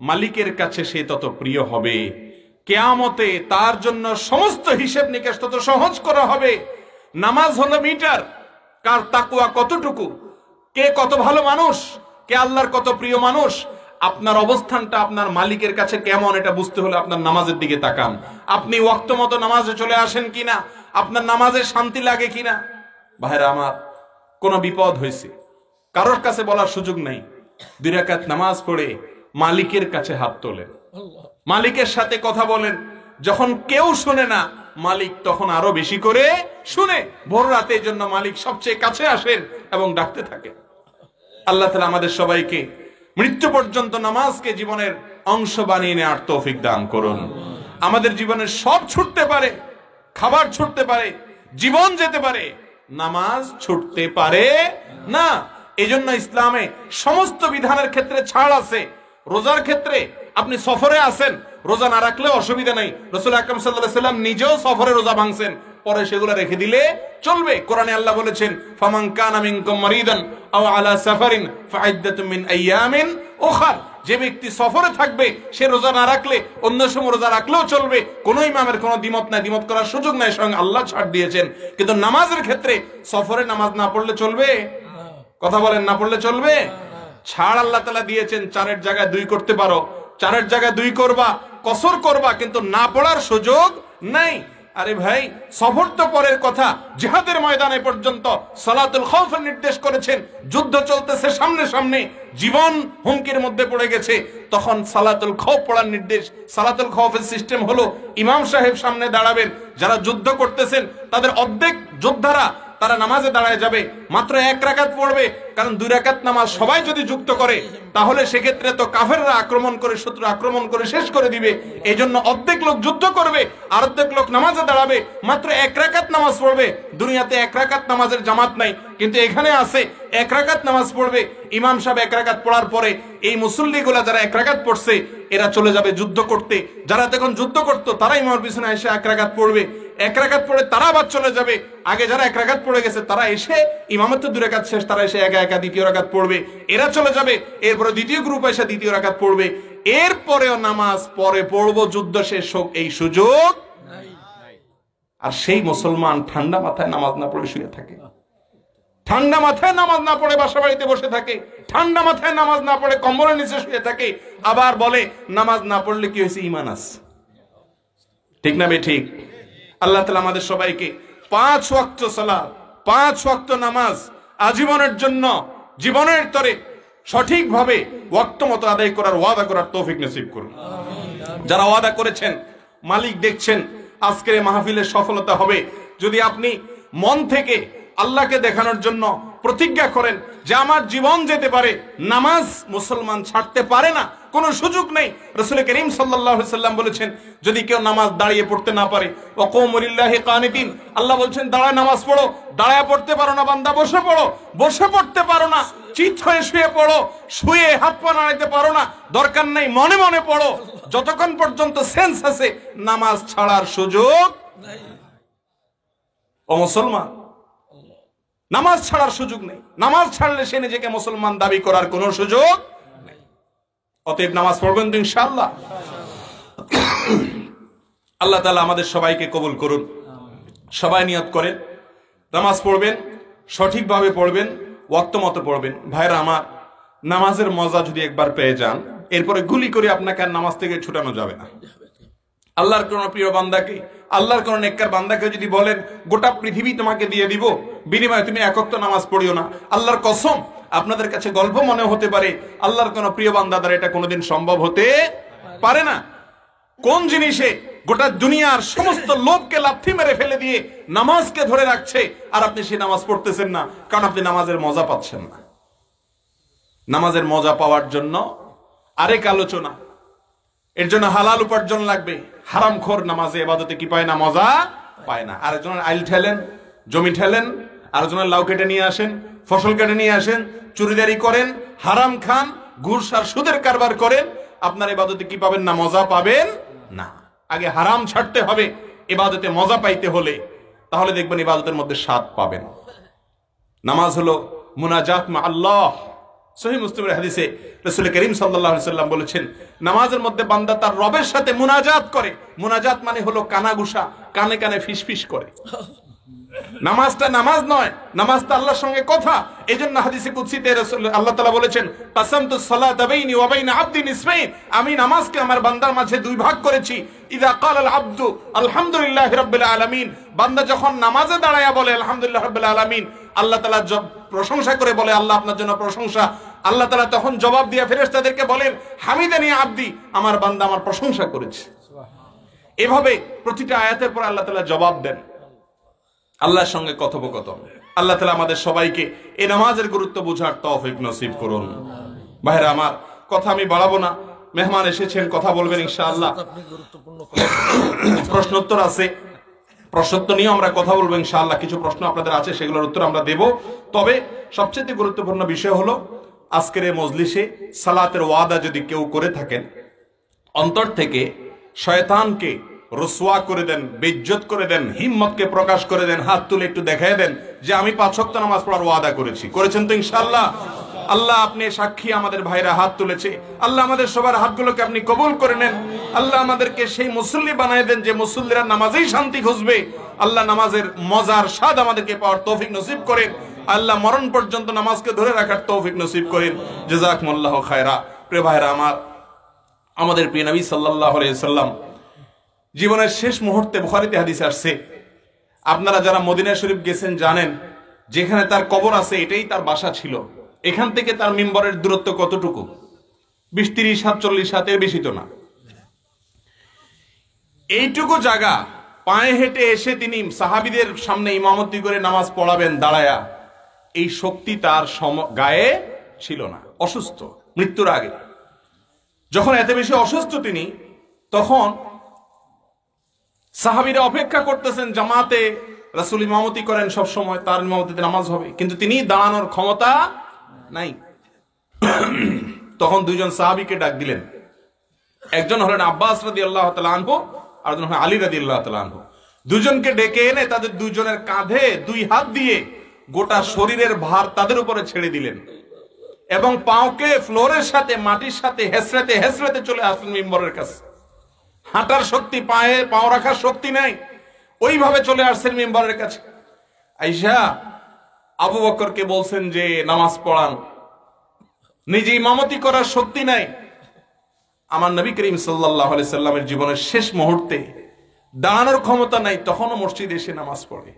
মালিকের কাছে সে তত প্রিয় হবে। কিয়ামতে তার জন্য সমস্ত হিসেব নিকেশ তত সহজ করা হবে। নামাজ হলো মিটার, কার তাকওয়া কতটুকু, কে কত ভালো মানুষ, কে আল্লাহর কত প্রিয় মানুষ। আপনার অবস্থানটা আপনার মালিকের কাছে কেমন, এটা বুঝতে হলে আপনার নামাজের দিকে তাকান। আপনি ওয়াক্ত মতো নামাজে চলে আসেন কিনা, আপনার নামাজে শান্তি লাগে কিনা। ভাইরা আমার, কোন বিপদ হয়েছে, কারোর কাছে বলার সুযোগ নাই, 2 রাকাত নামাজ পড়ে মালিকের কাছে হাত তোলেন, মালিকের সাথে কথা বলেন। যখন কেউ শুনে না, মালিক তখন আরো বেশি করে শুনে। ভোর রাতে জন্য মালিক সবচেয়ে কাছে আসেন এবং ডাকতে থাকেন। আল্লাহ তাআলা আমাদের সবাইকে মৃত্যু পর্যন্ত নামাজকে জীবনের অংশ বানিয়ে নেওয়ার তৌফিক দান করুন। আমাদের জীবনের সব ছুটতে পারে, খাবার ছুটতে পারে, জীবন যেতে পারে, নামাজ ছুটতে পারে না। এজন্য ইসলামে সমস্ত বিধানের ক্ষেত্রে ছাড় আছে। রোজার ক্ষেত্রে আপনি সফরে আছেন, রোজা না রাখলে অসুবিধা নাই। রাসূল আকরাম সাল্লাল্লাহু আলাইহি ওয়াসাল্লাম নিজেও সফরে রোজা ভাঙছেন, পরে সেগুলো রেখে দিলে চলবে। কোরআনে আল্লাহ বলেছেন, ফামান কানা মিনকুম মারিদান আও আলা সাফারিন ফাইদ্দাতুম মিন আইয়ামিন উখার। যে ব্যক্তি সফরে থাকবে, সে রোজা না রাখলে অন্য সময় রোজা রাখলেও চলবে। কোন ইমামের কোনো দ্বিমত নাই, দ্বিমত করার সুযোগ নাই, স্বয়ং আল্লাহ ছাড় দিয়েছেন। কিন্তু নামাজের ক্ষেত্রে সফরে নামাজ না পড়লে চলবে? কথা বলেন, না পড়লে চলবে? ছাড় আল্লাহ তাআলা দিয়েছেন, 4-এর জায়গায় 2 করতে পারো, 4-এর জায়গায় 2 করবা, কসর করবা, কিন্তু না পড়ার সুযোগ নাই। আরে ভাই, সফর তো পরের কথা, জিহাদের ময়দানে পর্যন্ত সালাতুল খাউফের নির্দেশ করেছেন। যুদ্ধ চলতেছে সামনে সামনে, জীবন হুমকির মধ্যে পড়ে গেছে, তখন সালাতুল খাউফ পড়ার নির্দেশ। সালাতুল খাউফের সিস্টেম হলো ইমাম সাহেব সামনে দাঁড়াবেন, যারা যুদ্ধ করতেছেন তাদের অর্ধেক যোদ্ধারা তারা নামাজে দাঁড়ায় যাবে, মাত্র 1 রাকাত পড়বে, কারণ 2 রাকাত নামাজ সবাই যদি যুক্ত করে তাহলে সেক্ষেত্রে তো কাফেররা আক্রমণ করে, শত্রু আক্রমণ করে শেষ করে দিবে। এই জন্য অর্ধেক লোক যুদ্ধ করবে আর অর্ধেক লোক নামাজে দাঁড়াবে, মাত্র 1 রাকাত নামাজ পড়বে। দুনিয়াতে 1 রাকাত নামাজের জামাত নাই, কিন্তু এখানে আছে 1 রাকাত নামাজ পড়বে। ইমাম সাহেব 1 রাকাত পড়ার পরে এই মুসল্লিগুলা যারা 1 রাকাত পড়ছে এরা চলে যাবে যুদ্ধ করতে। যারা তখন যুদ্ধ করতো তারা ইমামের পিছনে এসে 1 রাকাত পড়বে, 1 রাকাত পড়ে তারা আবার চলে যাবে। আগে যারা 1 রাকাত পড়ে গেছে তারা এসে ইমামের তো 2 রাকাত শেষ, তারা এসে একা একা 2য় রাকাত পড়বে, এরা চলে যাবে। এরপরে 2য় গ্রুপ এসে 2য় রাকাত পড়বে, এরপরেও নামাজ পরে পড়বো, যুদ্ধ শেষ হোক, এই সুযোগ। আর সেই মুসলমান ঠান্ডা মাথায় নামাজ না পড়ে শুয়ে থাকে, ঠান্ডা মাথায় নামাজ না পড়ে বাসা বাড়িতে বসে থাকে, ঠান্ডা মাথায় নামাজ না পড়ে কম্বলের নিচে শুয়ে থাকে, আবার বলে নামাজ না পড়লে কি হয়েছে, ঈমান আছে। ঠিক না বে ঠিক? আল্লাহ তাআলা আমাদের সবাইকে 5 ওয়াক্ত সালাত, 5 ওয়াক্ত নামাজ আজীবনের জন্য জীবনের তরে সঠিকভাবে ওয়াক্ত মতো আদায় করার ওয়াদা করার তৌফিক নসিব করুন। যারা ওয়াদা করেছেন মালিক দেখছেন, আজকের এই মাহফিলের সফলতা হবে যদি আপনি মন থেকে আল্লাহকে দেখানোর জন্য প্রতিজ্ঞা করেন যে আমার জীবন যেতে পারে, নামাজ মুসলমান ছাড়তে পারে না, কোনো সুযোগ নেই। রাসূল করিম সাল্লাল্লাহু আলাইহি সাল্লাম বলেছেন যদি কেউ নামাজ দাঁড়িয়ে পড়তে না পারে, ওয়াকুমু লিল্লাহি কানিতিন, আল্লাহ বলছেন দাঁড়ায় নামাজ পড়ো। দাঁড়ায় পড়তে পারো না বান্দা, বসে পড়ো। বসে পড়তে পারো না, চিত হয়ে শুয়ে পড়ো। শুয়ে হাত পা নাড়াইতে পারো না, দরকার নাই, মনে মনে পড়ো। যতক্ষণ পর্যন্ত সেন্স আছে নামাজ ছাড়ার সুযোগ নাই। ও মুসলমান, নামাজ ছাড়ার সুযোগ নেই। নামাজ ছাড়লে সে নিজেকে মুসলমান দাবি করার কোনো সুযোগ নেই। অতএব নামাজ পড়বেন তো ইনশাআল্লাহ। আল্লাহ তাআলা আমাদের সবাইকে কবুল করুন। সবাই নিয়ত করেন নামাজ পড়বেন, সঠিকভাবে পড়বেন, ওয়াক্ত মতো পড়বেন। ভাইরা আমার, নামাজের মজা যদি একবার পেয়ে যান, এরপরে গুলি করে আপনাকে আর নামাজ থেকে ছুটানো যাবে না। আল্লাহর কোন প্রিয় বান্দাকে, আল্লাহর কোন নেককার বান্দাকে যদি বলেন গোটা পৃথিবী তোমাকে দিয়ে দিব, বিনিময়ে তুমি 1 ওয়াক্ত নামাজ পড়িও না, আল্লাহর কসম আপনাদের কাছে গল্প মনে হতে পারে, আল্লাহর কোন প্রিয় বান্দা দ্বারা এটা কোনোদিন সম্ভব হতে পারে না। কোন জিনিসে গোটা দুনিয়ার সমস্ত লোককে লাথি মেরে ফেলে দিয়ে নামাজকে ধরে রাখছে আর আপনি সেই নামাজ পড়তেছেন না? কারণ আপনি নামাজের মজা পাচ্ছেন না। নামাজের মজা পাওয়ার জন্য আরেক আলোচনা, এর জন্য হালাল উপার্জন লাগবে। হারামখোর নামাজে ইবাদতে কি পায় না, মজা পায় না। আরেকজনের আইল ঠেলেন, জমি ঠেলেন, আরেকজনের লাউ কেটে নিয়ে আসেন, ফসল কেটে নিয়ে আসেন, চুরিদারি করেন, হারাম খান, ঘুষ আর সুদের কারবার করেন, আপনার ইবাদতে কি পাবেন না, মজা পাবেন না। আগে হারাম ছাড়তে হবে ইবাদতে মজা পাইতে হলে, তাহলে দেখবেন ইবাদতের মধ্যে স্বাদ পাবেন। নামাজ হলো মুনাজাত মা আল্লাহ। সহিহ মুসলিমের হাদিসে রাসূল করিম সাল্লাল্লাহু আলাইহি সাল্লাম বলেছেন নামাজের মধ্যে বান্দা তার রবের সাথে মুনাজাত করে। মুনাজাত মানে হলো কানাঘুষা, কানে কানে ফিসফিস করে। নামাজটা নামাজ নয়, নামাজটা আল্লাহর সঙ্গে কথা। এজন্য হাদিসে কুদসিতে রাসূল আল্লাহ তাআলা বলেছেন কাসামতুস সালাতা বাইনি ওয়া বাইনা আবদি নিসফাইন, আমি নামাজকে আমার বান্দার মাঝে 2 ভাগ করেছি। ইযা ক্বালাল আবদু আলহামদুলিল্লাহি রাব্বিল আলামিন, বান্দা যখন নামাজে দাঁড়ায়া বলে আলহামদুলিল্লাহি রাব্বিল আলামিন, আল্লাহ তাআলা প্রশংসা করে বলে আল্লাহ আপনার জন্য প্রশংসা। আল্লাহ তাআলা তখন জবাব দিয়ে ফেরেশতাদেরকে বলেন হামিদানি আবদি, আমার বান্দা আমার প্রশংসা করেছে। এভাবে প্রতিটা আয়াতের পর আল্লাহ তাআলা জবাব দেন। আল্লাহর সঙ্গে কথোপকথন। আল্লাহ তাআলা আমাদের সবাইকে এই নামাজের গুরুত্ব বোঝার তৌফিক নসিব করুন। ভাইরা আমার, কথা আমি বাড়াবো না, মেহমান এসেছেন, কথা বলবেন ইনশাআল্লাহ। প্রশ্নোত্তর আছে, প্রশ্নোত্তর নিয়ে আমরা কথা বলবো ইনশাআল্লাহ। কিছু প্রশ্ন আপনাদের আছে, সেগুলোর উত্তর আমরা দেব। তবে সবচেয়ে গুরুত্বপূর্ণ বিষয় হলো আজকের এই মজলিসে সালাতের ওয়াদা যদি কেউ করে থাকেন, অন্তর থেকে শয়তানকে রসওয়া করে দেন, বেইজ্জত করে দেন, হিম্মতকে প্রকাশ করে দেন, হাত তুলে একটু দেখায় দেন যে আমি 5 ওয়াক্ত নামাজ পড়ার ওয়াদা করেছি। করেছেন তো ইনশাআল্লাহ? আল্লাহ আপনি সাক্ষী, আমাদের ভাইরা হাত তুলেছে। আল্লাহ আমাদের সবার হাতগুলোকে আপনি কবুল করে নেন। আল্লাহ আমাদেরকে সেই মুসল্লি বানায় দেন যে মুসল্লিরা নামাজেই শান্তি খুঁজবে। আল্লাহ নামাজের মজার স্বাদ আমাদেরকে পাওয়ার তৌফিক নসিব করেন। আল্লাহ মরণ পর্যন্ত নামাজকে ধরে রাখার তৌফিক নসিব করেন। জাযাকুমুল্লাহু খায়রা। প্রিয় ভাইরা আমার, আমাদের প্রিয় নবী সাল্লাল্লাহু আলাইহি সাল্লাম জীবনের শেষ মুহূর্তে বুখারীতে হাদিস আসছে, আপনারা যারা মদিনা শরীফ গেছেন জানেন, যেখানে তার কবর আছে এটাই তার বাসা ছিল। এখান থেকে তার মিম্বরের দূরত্ব কতটুকু? 20-30 হাত 40 হাতের বেশি তো না। এইটুকু জায়গা পায়ে হেঁটে এসে তিনি সাহাবীদের সামনে ইমামতি করে নামাজ পড়াবেন দাঁড়ায়া, এই শক্তি তার গায়ে ছিল না। অসুস্থ, মৃত্যুর আগে। যখন এত বেশি অসুস্থ তিনি, তখন সাহাবীরা অপেক্ষা করতেছেন জামাতে রাসূল ইমামতি করেন, সব সময় তার ইমামতিতে নামাজ হবে, কিন্তু তিনি দাঁড়ানোর ক্ষমতা নাই। তখন দুইজন সাহাবীকে ডাক দিলেন। একজন হলেন আব্বাস রাদিয়াল্লাহু তাআলা আনহু, আর একজন হলেন আলী রাদিয়াল্লাহু তাআলা আনহু। দুজনকে ডেকে এনে তাদের দুইজনের কাঁধে 2 হাত দিয়ে গোটা শরীরের ভার তাদের উপরে ছেড়ে দিলেন এবং পাওকে ফ্লোরের সাথে মাটির সাথে হেসড়াতে হেসড়াতে চলে আসলেন মিম্বরের কাছে। হাঁটার শক্তি, পায়ে পাও রাখার শক্তি নাই, ওইভাবে চলে আসছেন মিম্বরের কাছে। আয়েশা আবু বকরকে বলছেন যে নামাজ পড়ান, নিজে ইমামতি করার শক্তি নাই। আমার নবী করিম সাল্লাল্লাহু আলাইহি সাল্লামের জীবনের শেষ মুহূর্তে দাঁড়ানোর ক্ষমতা নাই, তখনও মসজিদে এসে নামাজ পড়ে।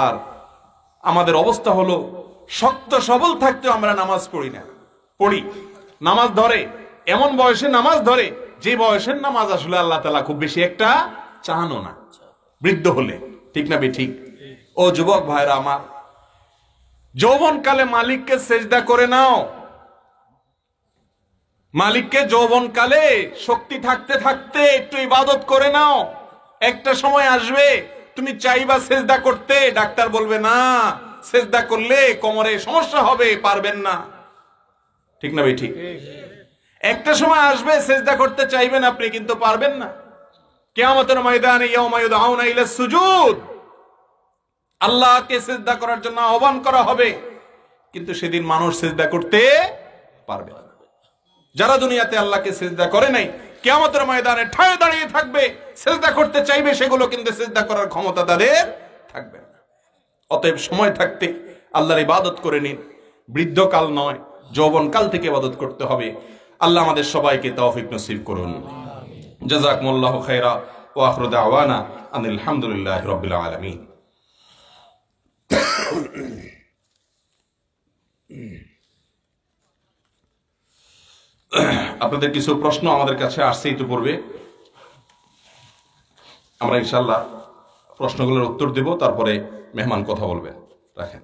আর আমাদের অবস্থা হলো শক্ত সবল থাকতেও আমরা নামাজ পড়ি না। পড়ি, নামাজ ধরে, এমন বয়সে নামাজ ধরে যে বয়সের নামাজ আসলে আল্লাহ তাআলা খুব বেশি একটা চাহানো না, বৃদ্ধ হলে। ঠিক না ঠিক? ও যুবক ভাইরা আমার, যৌবনকালে মালিককে সেজদা করে নাও। মালিককে যৌবনকালে শক্তি থাকতে থাকতে একটু ইবাদত করে নাও। একটা সময় আসবে তুমি চাইবা সেজদা করতে, ডাক্তার বলবে না, সেজদা করলে কোমরে সমস্যা হবে, পারবেন না। ঠিক না ভাই? ঠিক। একটা সময় আসবে সেজদা করতে চাইবেন আপনি, কিন্তু পারবেন না। কিয়ামতের ময়দানে ইয়াউমা ইউদআউনা ইলা সুজুদ, আল্লাহকে সেজদা করার জন্য আহ্বান করা হবে, কিন্তু সেদিন মানুষ সেজদা করতে পারবে না। যারা দুনিয়াতে আল্লাহকে সেজদা করে নাই, কিয়ামতের ময়দানে ঠায় দাঁড়িয়ে থাকবে, সেজদা করতে চাইবে সেগুলো, কিন্তু সেজদা করার ক্ষমতা তাদের থাকবে না। অতএব সময় থাকতে আল্লাহর ইবাদত করে নিন। বৃদ্ধকাল নয়, যৌবনকাল থেকে ইবাদত করতে হবে। আল্লাহ আমাদের সবাইকে তৌফিক নসিব করুন। জাযাকুমুল্লাহু খায়রা ওয়া আখিরু দাওয়ানা আনিল হামদুলিল্লাহি রাব্বিল আলামিন। আপনাদের কিছু প্রশ্ন আমাদের কাছে আসছে ইতিপূর্বে, আমরা ইনশাআল্লাহ প্রশ্নগুলোর উত্তর দেব, তারপরে মেহমান কথা বলবেন। রাখেন।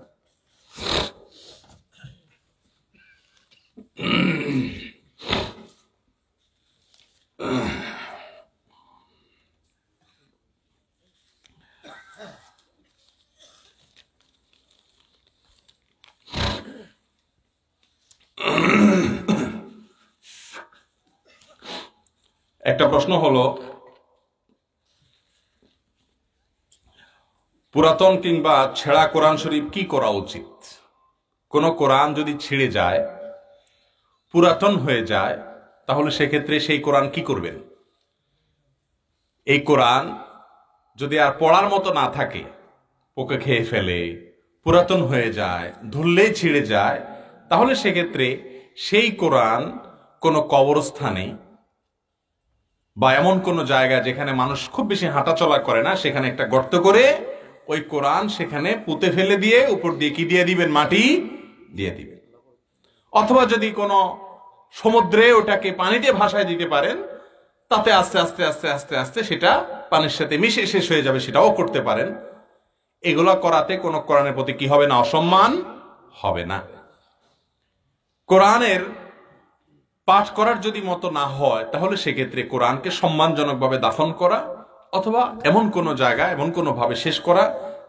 একটা প্রশ্ন হলো, পুরাতন কিংবা ছেঁড়া কোরআন শরীফ কি করা উচিত? কোন কোরআন যদি ছিঁড়ে যায়, পুরাতন হয়ে যায়, তাহলে সেক্ষেত্রে সেই কোরআন কি করবেন? এই কোরআন যদি আর পড়ার মতো না থাকে, পোকে খেয়ে ফেলে, পুরাতন হয়ে যায়, ধরলেই ছিঁড়ে যায়, তাহলে সেক্ষেত্রে সেই কোরআন কোনো কবরস্থানে বা এমন কোন জায়গা যেখানে মানুষ খুব বেশি হাঁটাচলা করে না, সেখানে একটা গর্ত করে ওই কোরআন সেখানে পুঁতে ফেলে দিয়ে উপর দিয়ে কি দিয়ে দিবেন? মাটি দিয়ে দিবেন। অথবা যদি কোনো সমুদ্রে ওটাকে পানিতে ভাসায় দিতে পারেন, তাতে আস্তে আস্তে আস্তে আস্তে আস্তে সেটা পানির সাথে মিশে শেষ হয়ে যাবে, সেটাও করতে পারেন। এগুলা করাতে কোনো কোরআনের প্রতি কি হবে না? অসম্মান হবে না। কোরআনের পাঠ করার যদি মতো না হয়, তাহলে সেক্ষেত্রে কোরআনকে সম্মানজনকভাবে দাফন করা, অথবা এমন কোন জায়গায় এমন কোন ভাবে শেষ করা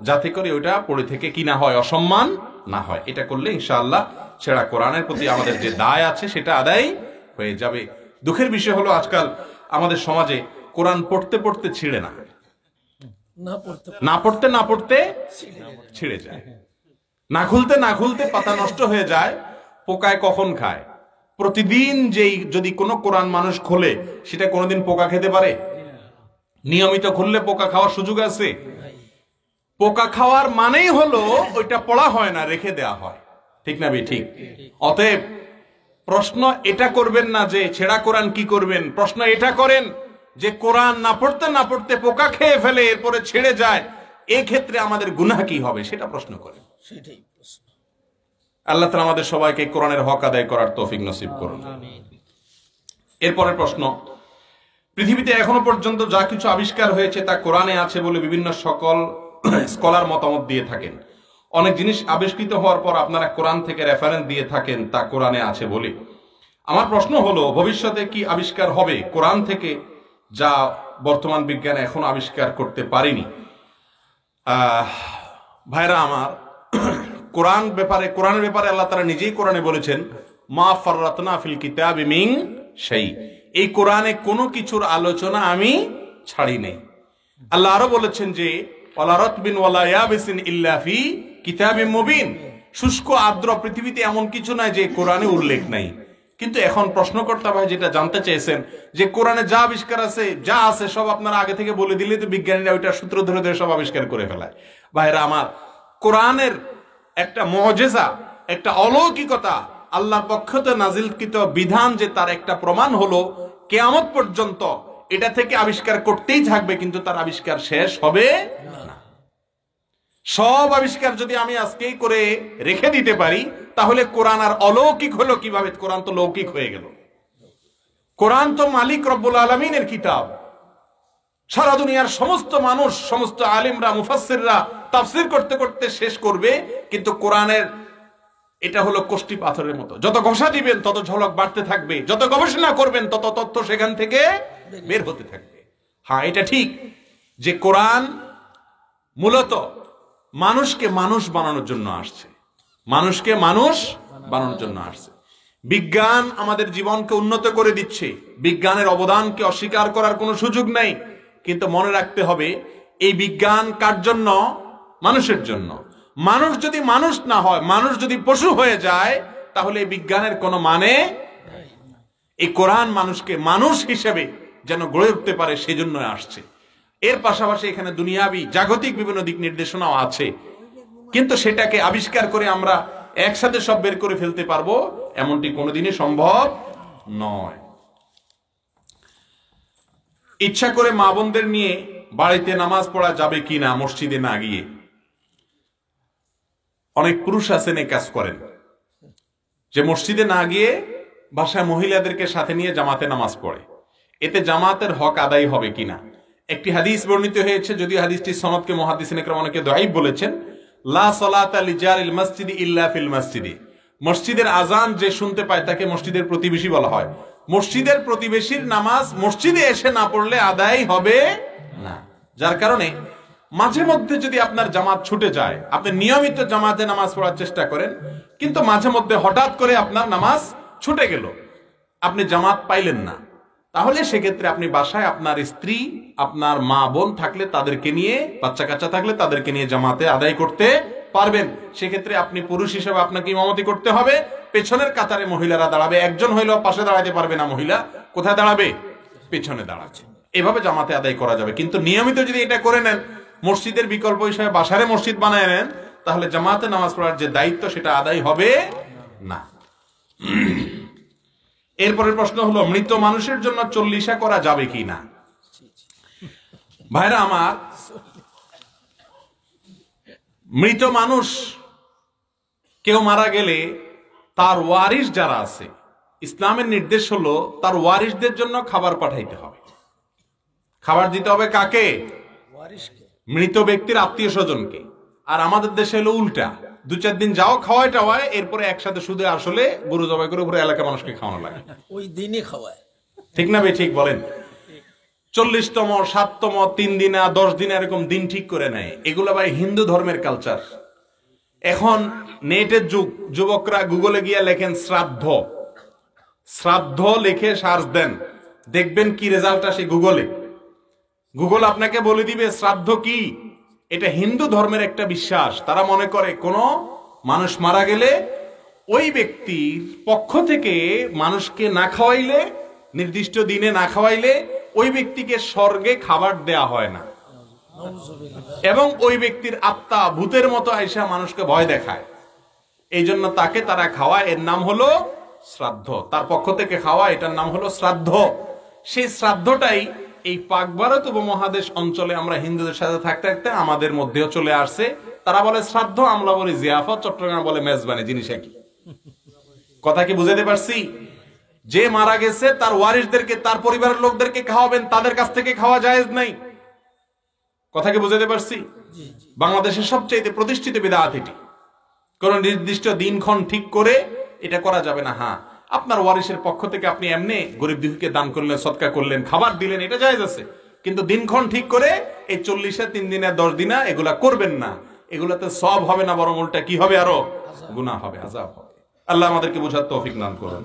যাতে করে ওইটা পড়ে থেকে কি না হয়? অসম্মান না হয়। এটা করলে ইনশাআল্লাহ ছেঁড়া কোরআনের প্রতি আমাদের যে দায় আছে সেটা আদায় হয়ে যাবে। দুঃখের বিষয় হলো আজকাল আমাদের সমাজে কোরআন পড়তে পড়তে ছিঁড়ে না, না পড়তে ছিঁড়ে যায়, না খুলতে পাতা নষ্ট হয়ে যায়। পোকায় কখন খায়? প্রতিদিন যেই যদি কোনো কোরআন মানুষ খোলে, সেটা কোনোদিন পোকা খেতে পারে? নিয়মিত খুললে পোকা খাওয়ার সুযোগ আছে? পোকা খাওয়ার মানেই হলো ওইটা পড়া হয় না, রেখে দেয়া হয়। ঠিক না ভাই? ঠিক। অতএব প্রশ্ন এটা করবেন না যে ছেঁড়া কোরআন কি করবেন, প্রশ্ন এটা করেন যে কোরআন না পড়তে না পড়তে পোকা খেয়ে ফেলে এরপরে ছেড়ে যায়, এই ক্ষেত্রে আমাদের গুনাহ কি হবে সেটা প্রশ্ন করে। সেটাই প্রশ্ন। আল্লাহ তাআলা আমাদের সবাইকে কোরআনের হক আদায় করার তৌফিক নসিব করুন। এরপরের প্রশ্ন, পৃথিবীতে এখনো পর্যন্ত যা কিছু আবিষ্কার হয়েছে তা কোরআনে আছে বলে বিভিন্ন সকল স্কলার মতামত দিয়ে থাকেন। অনেক জিনিস আবিষ্কৃত হওয়ার পর আপনারা কোরআন থেকে রেফারেন্স দিয়ে থাকেন তা কোরআনে আছে বলে। আমার প্রশ্ন হলো, ভবিষ্যতে কি আবিষ্কার হবে কোরআন থেকে যা বর্তমান বিজ্ঞান এখনো আবিষ্কার করতে পারেনি? ভাইরা আমার, কোরআনের ব্যাপারে আল্লাহ তাআলা নিজেই কোরআনে বলেছেন, মা ফাররাতনা ফিল কিতাবি মিন শাই, এই কোরআনে কোনো কিছুর আলোচনা আমি ছাড়ি নাই। আল্লাহ আরো বলেছেন যে ওয়ালা রাতবিন ওয়ালা ইয়াবিসিন ইল্লা ফি কিতাবিম মুবিন, শুষ্ক আর্দ্র পৃথিবীতে এমন কিছু নাই যে কোরআনে উল্লেখ নাই। কিন্তু এখন প্রশ্নকর্তা ভাই যেটা জানতে চেয়েছেন যে কোরআনে যা আবিষ্কার আছে, যা আছে সব আপনারা আগে থেকে বলে দিলে তো বিজ্ঞানীরা ওইটা সূত্র ধরে ধরে সব আবিষ্কার করে ফেলায়। ভাইরা আমার, কোরআনের একটা মুজিজা, একটা অলৌকিকতা, আল্লাহর পক্ষ থেকে নাজিলকৃত বিধান যে তার একটা প্রমাণ হলো কিয়ামত পর্যন্ত এটা থেকে আবিষ্কার করতেই থাকবে, কিন্তু তার আবিষ্কার শেষ হবে না। সব আবিষ্কার যদি আমি আজকেই করে রেখে দিতে পারি, তাহলে কোরআন আর অলৌকিক হলো কিভাবে? কোরআন তো লৌকিক হয়ে গেল। কোরআন তো মালিক রব্বুল আলামিনের কিতাব। সারা দুনিয়ার সমস্ত মানুষ, সমস্ত আলিমরা, মুফাসসিররা তাফসীর করতে করতে শেষ করবে, কিন্তু কোরআনের এটা হলো কষ্টি পাথরের মতো, যত ঘষা দিবেন তত ঝলক বাড়তে থাকবে, যত গবেষণা করবেন তত তথ্য সেখান থেকে বের হতে থাকবে। হ্যাঁ, এটা ঠিক যে কোরআন মূলত মানুষকে মানুষ বানানোর জন্য আসছে, মানুষকে মানুষ বানানোর জন্য আসছে। বিজ্ঞান আমাদের জীবনকে উন্নত করে দিচ্ছে, বিজ্ঞানের অবদানকে অস্বীকার করার কোনো সুযোগ নেই, কিন্তু মনে রাখতে হবে এই বিজ্ঞান কার জন্য? মানুষের জন্য। মানুষ যদি মানুষ না হয়, মানুষ যদি পশু হয়ে যায়, তাহলে এই বিজ্ঞানের কোনো মানে। এই কোরআন মানুষকে মানুষ হিসেবে যেন গড়ে উঠতে পারে সেজন্য আসছে। এর পাশাপাশি এখানে দুনিয়াবি জাগতিক বিভিন্ন দিক নির্দেশনাও আছে, কিন্তু সেটাকে আবিষ্কার করে আমরা একসাথে সব বের করে ফেলতে পারবো এমনটি কোনোদিনই সম্ভব নয়। ইচ্ছা করে মা বোনদের নিয়ে বাড়িতে নামাজ পড়া যাবে কিনা মসজিদে না গিয়ে? অনেক পুরুষ আছেন এই কাজ করেন, যে মসজিদে না গিয়ে বাসায় মহিলাদেরকে সাথে নিয়ে জামাতে নামাজ পড়ে। এতে জামাতের হক আদায় হবে কিনা? একটি হাদিস বর্ণিত হয়েছে, যদিও হাদিসটি সনদকে মুহাদ্দিসিন ইকরাম অনেকে দাঈফ বলেছেন, লা সালাতা লিজারিল মসজিদি ইল্লা ফিল মসজিদি, মসজিদের আজান যে শুনতে পায় তাকে মসজিদের প্রতিবেশী বলা হয়। মসজিদের প্রতিবেশীর নামাজ মসজিদে এসে না পড়লে আদায় হবে না। যার কারণে মাঝে মধ্যে যদি আপনার জামাত ছুটে যায়, আপনি নিয়মিত জামাতে নামাজ পড়ার চেষ্টা করেন, কিন্তু মাঝে মধ্যে হঠাৎ করে আপনার নামাজ ছুটে গেল, আপনি জামাত পাইলেন না, তাহলে সেক্ষেত্রে আপনি বাসায় আপনার স্ত্রী, আপনার মা বোন থাকলে তাদেরকে নিয়ে, বাচ্চা কাচ্চা থাকলে তাদেরকে নিয়ে জামাতে আদায় করতে পারবেন। সেক্ষেত্রে আপনি পুরুষ হিসেবে আপনাকে ইমামতি করতে হবে, পেছনের কাতারে মহিলারা দাঁড়াবে। একজন হইলেও পাশে দাঁড়াতে পারবে না মহিলা, কোথায় দাঁড়াবে? পেছনে দাঁড়াচ্ছে। এভাবে জামাতে আদায় করা যাবে। কিন্তু নিয়মিত যদি এটা করে নেন, মসজিদের বিকল্প হিসেবে বাসারে মসজিদ বানায় নেন, তাহলে জামাতে নামাজ পড়ার যে দায়িত্ব সেটা আদায় হবে না। এরপরের প্রশ্ন হলো, মৃত মানুষের জন্য চল্লিশা করা যাবে কি না? ভাইরা আমার, মৃত মানুষ কেউ মারা গেলে তার ওয়ারিশ যারা আছে, ইসলামের নির্দেশ হলো তার ওয়ারিশদের জন্য খাবার পাঠাইতে হবে। খাবার দিতে হবে কাকে? মৃত ব্যক্তির আত্মীয় স্বজনকে। আর আমাদের দেশে হলো উল্টা, 2-4 দিন যাও খাওয়ায় টাওয়ায়, এরপরে একসাথে শুধু আসলে গরু জবাই করে পুরো এলাকা মানুষকে খাওয়ানো লাগে, ওই দিনই খাওয়ায়। ঠিক না ভাই? ঠিক বলেন। 40তম, 7তম, 3 দিন, 10 দিন এরকম দিন ঠিক করে নেয়। এগুলো ভাই হিন্দু ধর্মের কালচার। এখন নেটের যুগ, যুবকরা গুগলে গিয়ে লেখেন শ্রাদ্ধ, শ্রাদ্ধ লিখে সার্চ দেন, দেখবেন কি রেজাল্ট আসে গুগলে। গুগল আপনাকে বলে দিবে শ্রাদ্ধ কি। এটা হিন্দু ধর্মের একটা বিশ্বাস। তারা মনে করে কোন মানুষ মারা গেলে ওই ব্যক্তির পক্ষ থেকে মানুষকে না খাওয়াইলে, নির্দিষ্ট দিনে না খাওয়াইলে ওই ব্যক্তিকে স্বর্গে খাবার দেয়া হয় না, এবং ওই ব্যক্তির আত্মা ভূতের মতো আইসা মানুষকে ভয় দেখায়। এই জন্য তাকে তারা খাওয়ায়, এর নাম হলো শ্রাদ্ধ। তার পক্ষ থেকে খাওয়া, এটার নাম হলো শ্রাদ্ধ। সেই শ্রাদ্ধটাই এই পাক ভারত উপমহাদেশ অঞ্চলে আমরা হিন্দুদের সাথে থাকতে থাকতে আমাদের মধ্যেও চলে আসছে। তারা বলে শ্রাদ্ধ, আমরা বলি জিয়াফত, চট্টগ্রাম বলে মেজবানি, জিনিস একই। কথা কি বুঝাতে পারছি? যে মারা গেছে তার ওয়ারিসদেরকে, তার পরিবারের লোকদেরকে খাওয়াবেন, তাদের কাছ থেকে খাওয়া জায়েজ নাই। কথা কি বুঝাতে পারছি? বাংলাদেশের সবচেয়ে প্রতিষ্ঠিত বিদআত এটি। কোন নির্দিষ্ট দিনক্ষণ ঠিক করে এটা করা যাবে না। হ্যাঁ, আপনার ওয়ারিসের পক্ষ থেকে আপনি এমনি গরিব দুঃখীকে দান করলেন, সদকা করলেন, খাবার দিলেন, এটা জায়েজ আছে। কিন্তু দিনক্ষণ ঠিক করে এই 40-এ 3 দিনে 10 দিনা এগুলা করবেন না। এগুলাতে সওয়াব হবে না, বরং উল্টা কি হবে? আরো গুনাহ হবে, আযাব হবে। আল্লাহ আমাদেরকে বোঝার তৌফিক দান করুন।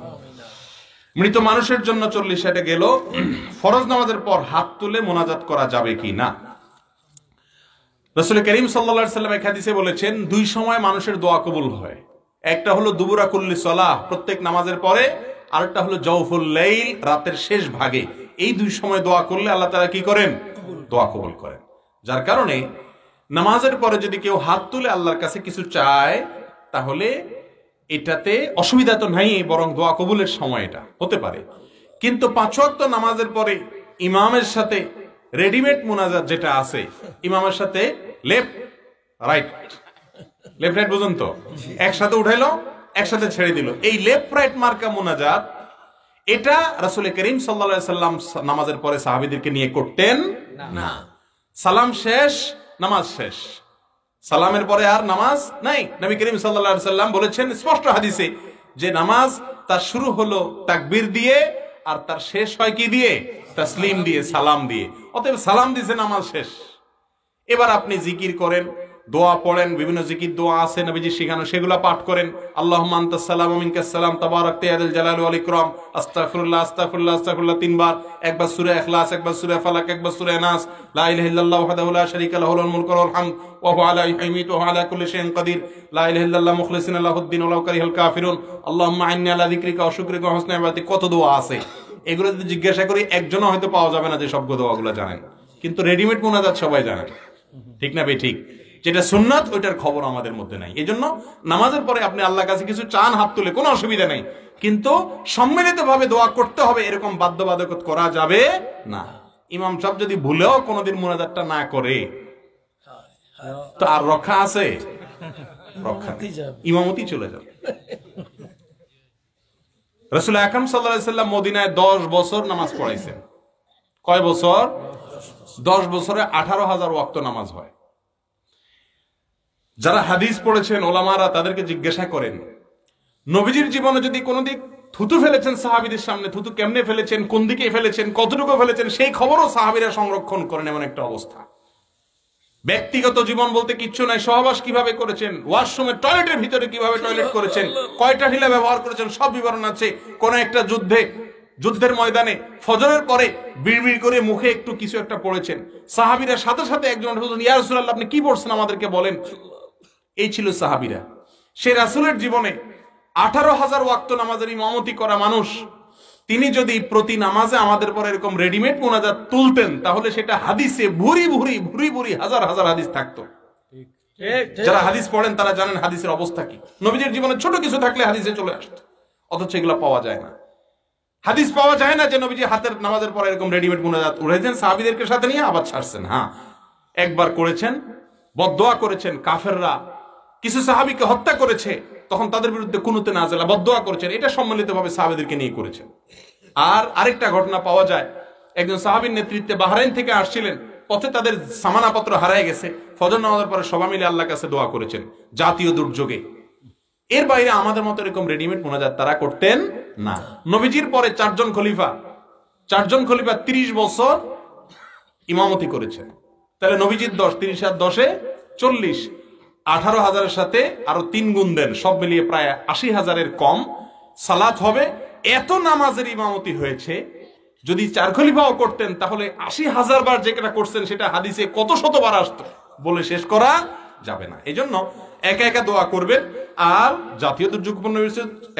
মৃত মানুষের জন্য 40 গেল। ফরজ নামাজের পর হাত তুলে মোনাজাত করা যাবে কি না? রাসূল করিম সাল্লাল্লাহু আলাইহি ওয়াসাল্লাম এক হাদিসে বলেছেন, 2 সময় মানুষের দোয়া কবুল হয়। একটা হলো দুবুরা কুল্লি সালাহ, প্রত্যেক নামাজের পরে, আরেকটা হলো জাওফুল লাইল, রাতের শেষ ভাগে। এই 2 সময় দোয়া করলে আল্লাহ তাআলা কি করেন? দোয়া কবুল করেন। যার কারণে নামাজের পরে যদি কেউ হাত তুলে আল্লাহর কাছে কিছু চায়, তাহলে এটাতে অসুবিধা তো নাই, বরং দোয়া কবুলের সময় এটা হতে পারে। কিন্তু 5 ওয়াক্ত নামাজের পরে ইমামের সাথে রেডিমেড মুনাজাত যেটা আছে, ইমামের সাথে লেফট রাইট বুঝুন তো, একসাথে উঠাইলো, একসাথে ছেড়ে দিল, এই লেফট রাইট মার্কা মুনাজাত, এটা রাসূল করিম সাল্লাল্লাহু আলাইহি ওয়াসাল্লাম নামাজের পরে সাহাবীদেরকে নিয়ে করতেন না। সালাম শেষ, নামাজ শেষ, সালামের পরে আর নামাজ নাই। নবী করিম সাল্লাল্লাহু আলাইহি ওয়াসাল্লাম বলেছেন স্পষ্ট হাদিসে যে নামাজ তার শুরু হলো তাকবীর দিয়ে, আর তার শেষ হয় কি দিয়ে? তাসলিম দিয়ে, সালাম দিয়ে। অতএব সালাম দিয়েছে, নামাজ শেষ। এবার আপনি জিকির করেন, দোয়া পড়েন, বিভিন্ন জিকির দোয়া আছে নবীজি শেখানো, সেগুলো পাঠ করেন। আল্লাহুম্মা আনতাস সালাম ওয়া মিনকাস সালাম তাবারাকতা ইয়া যাল জালালি ওয়াল ইকরাম, আস্তাগফিরুল্লাহ আস্তাগফিরুল্লাহ আস্তাগফিরুল্লাহ 3 বার, একবার সূরা ইখলাস, একবার সূরা ফালাক, একবার সূরা নাস, লা ইলাহা ইল্লাল্লাহু ওয়াহদাহু লা শারীকা লাহু লাহুল মুলকু ওয়া লাহুল হামদ ওয়া হুয়া আলা ইউমিতু ওয়া আলা কুল্লি শাইইন কাদির, লা ইলাহা ইল্লাল্লাহ মুখলিসিনা লাহুদ-দ্বীন ওয়া লাউ কারিহাল কাফিরুন, আল্লাহুম্মা ইন্নী আলা যিকরিকা ওয়া শুকরিকা ওয়া হুসনি ইবাদাতিক। কত দোয়া আছে, এগুলো যদি জিজ্ঞাসা করি একজনও হয়তো পাওয়া যাবে না যে সব দোয়াগুলো জানেন। কিন্তু রেডিমেড মুনাজাত সবাই জানেন, ঠিক না বে ঠিক? যেটা সুন্নাত ওইটার খবর আমাদের মধ্যে নাই। এই জন্য নামাজের পরে আপনি আল্লাহর কাছে কিছু চান, হাত তুলে, কোনো অসুবিধা নেই, কিন্তু সম্মিলিত ভাবে দোয়া করতে হবে, এরকম বাধ্যবাধকতা করা যাবে না। ইমাম সাহেব যদি ভুলেও কোনোদিন মুনাজাতটা না করে, তো আর রক্ষা আছে? রক্ষা নেই, ইমামতি চলে যাবে। রাসূল আকরাম সাল্লাল্লাহু আলাইহি ওয়াসাল্লাম মদিনায় 10 বছর নামাজ পড়াইছেন। কয় বছর? 10 বছরে 18,000 ওয়াক্ত নামাজ হয়। যারা হাদিস পড়েছেন ওলামারা তাদেরকে জিজ্ঞাসা করেন, নবীজির জীবনে যদি কোনো দিক থুতু ফেলেছেন সাহাবীদের সামনে, থুতু কেমনে ফেলেছেন, কোন দিকে ফেলেছেন, কতটুকু ফেলেছেন, সেই খবরও সাহাবীরা সংরক্ষণ করেন। এমন একটা অবস্থা। ব্যক্তিগত জীবন বলতে কিচ্ছু নাই, সহবাস কিভাবে করেছেন, ওয়াশরুমে টয়লেটের ভিতরে কিভাবে টয়লেট করেছেন, কয়টা ঢিলা ব্যবহার করেছেন, সব বিবরণ আছে। কোন একটা যুদ্ধের ময়দানে ফজরের পরে বিড়বিড় করে মুখে একটু কিছু একটা পড়েছেন, সাহাবীরা সাথে সাথে একজন বললেন, ইয়া রাসূলুল্লাহ আপনি কি পড়ছেন আমাদেরকে বলেন। এই ছিল সাহাবীরা। সে রাসূলের জীবনে 18,000 ওয়াক্ত নামাজের ইমামতি করা মানুষ, তিনি যদি প্রতি নামাজে আমাদের পরে এরকম রেডিমেড মুনাজাত তুলতেন, তাহলে সেটা হাদিসে ভুরি ভুরি হাজার হাজার হাদিস থাকতো। যারা হাদিস পড়েন তারা জানেন হাদিসের অবস্থা কি। নবীজির জীবনে ছোট কিছু থাকলে হাদিসে চলে আসতো, অথচ এগুলো পাওয়া যায় না। হাদিস পাওয়া যায় না যে নবীজি হাতের নামাজের পরে এরকম রেডিমেড মুনাজাত উড়াইছেন, সাহাবীদেরকে সাথে নিয়ে আবার ছাড়ছেন। হ্যাঁ, একবার করেছেন, বদদোয়া করেছেন, কাফেররা কিছু সাহাবীকে হত্যা করেছে, তখন তাদের বিরুদ্ধে কুনুতে নাযিলা বদদোয়া করেছেন, এটা সম্মিলিতভাবে সাহাবীদেরকে নিয়ে করেছেন। আর আরেকটা ঘটনা পাওয়া যায়, একজন সাহাবীর নেতৃত্বে বাহরাইন থেকে আসছিলেন, পথে তাদের সামানাপত্র হারায় গেছে, ফজর নামাজের পরে সবাই মিলে আল্লাহর কাছে দোয়া করেছেন জাতীয় দুর্যোগে। এর বাইরে আমাদের মতো এরকম রেডিমেড মুনাজাত তারা করতেন না। নবীজির পরে 4 জন খলিফা 30 বছর ইমামতি করেছেন। তাহলে নবীজির 10, 30 আর 10 40, 18,000-এর সাথে আরো 3 গুণ দেন, সব মিলিয়ে প্রায় 80,000-এর কম সালাত হবে। এত নামাজের ইমামতি হয়েছে, যদি 4 খলিফাও করতেন তাহলে 80,000 বার যেটা করছেন সেটা হাদিসে কত শতবার আসতো বলে শেষ করা যাবে না। এই জন্য একা একা দোয়া করবেন। আর জাতীয় দুর্যোগপূর্ণ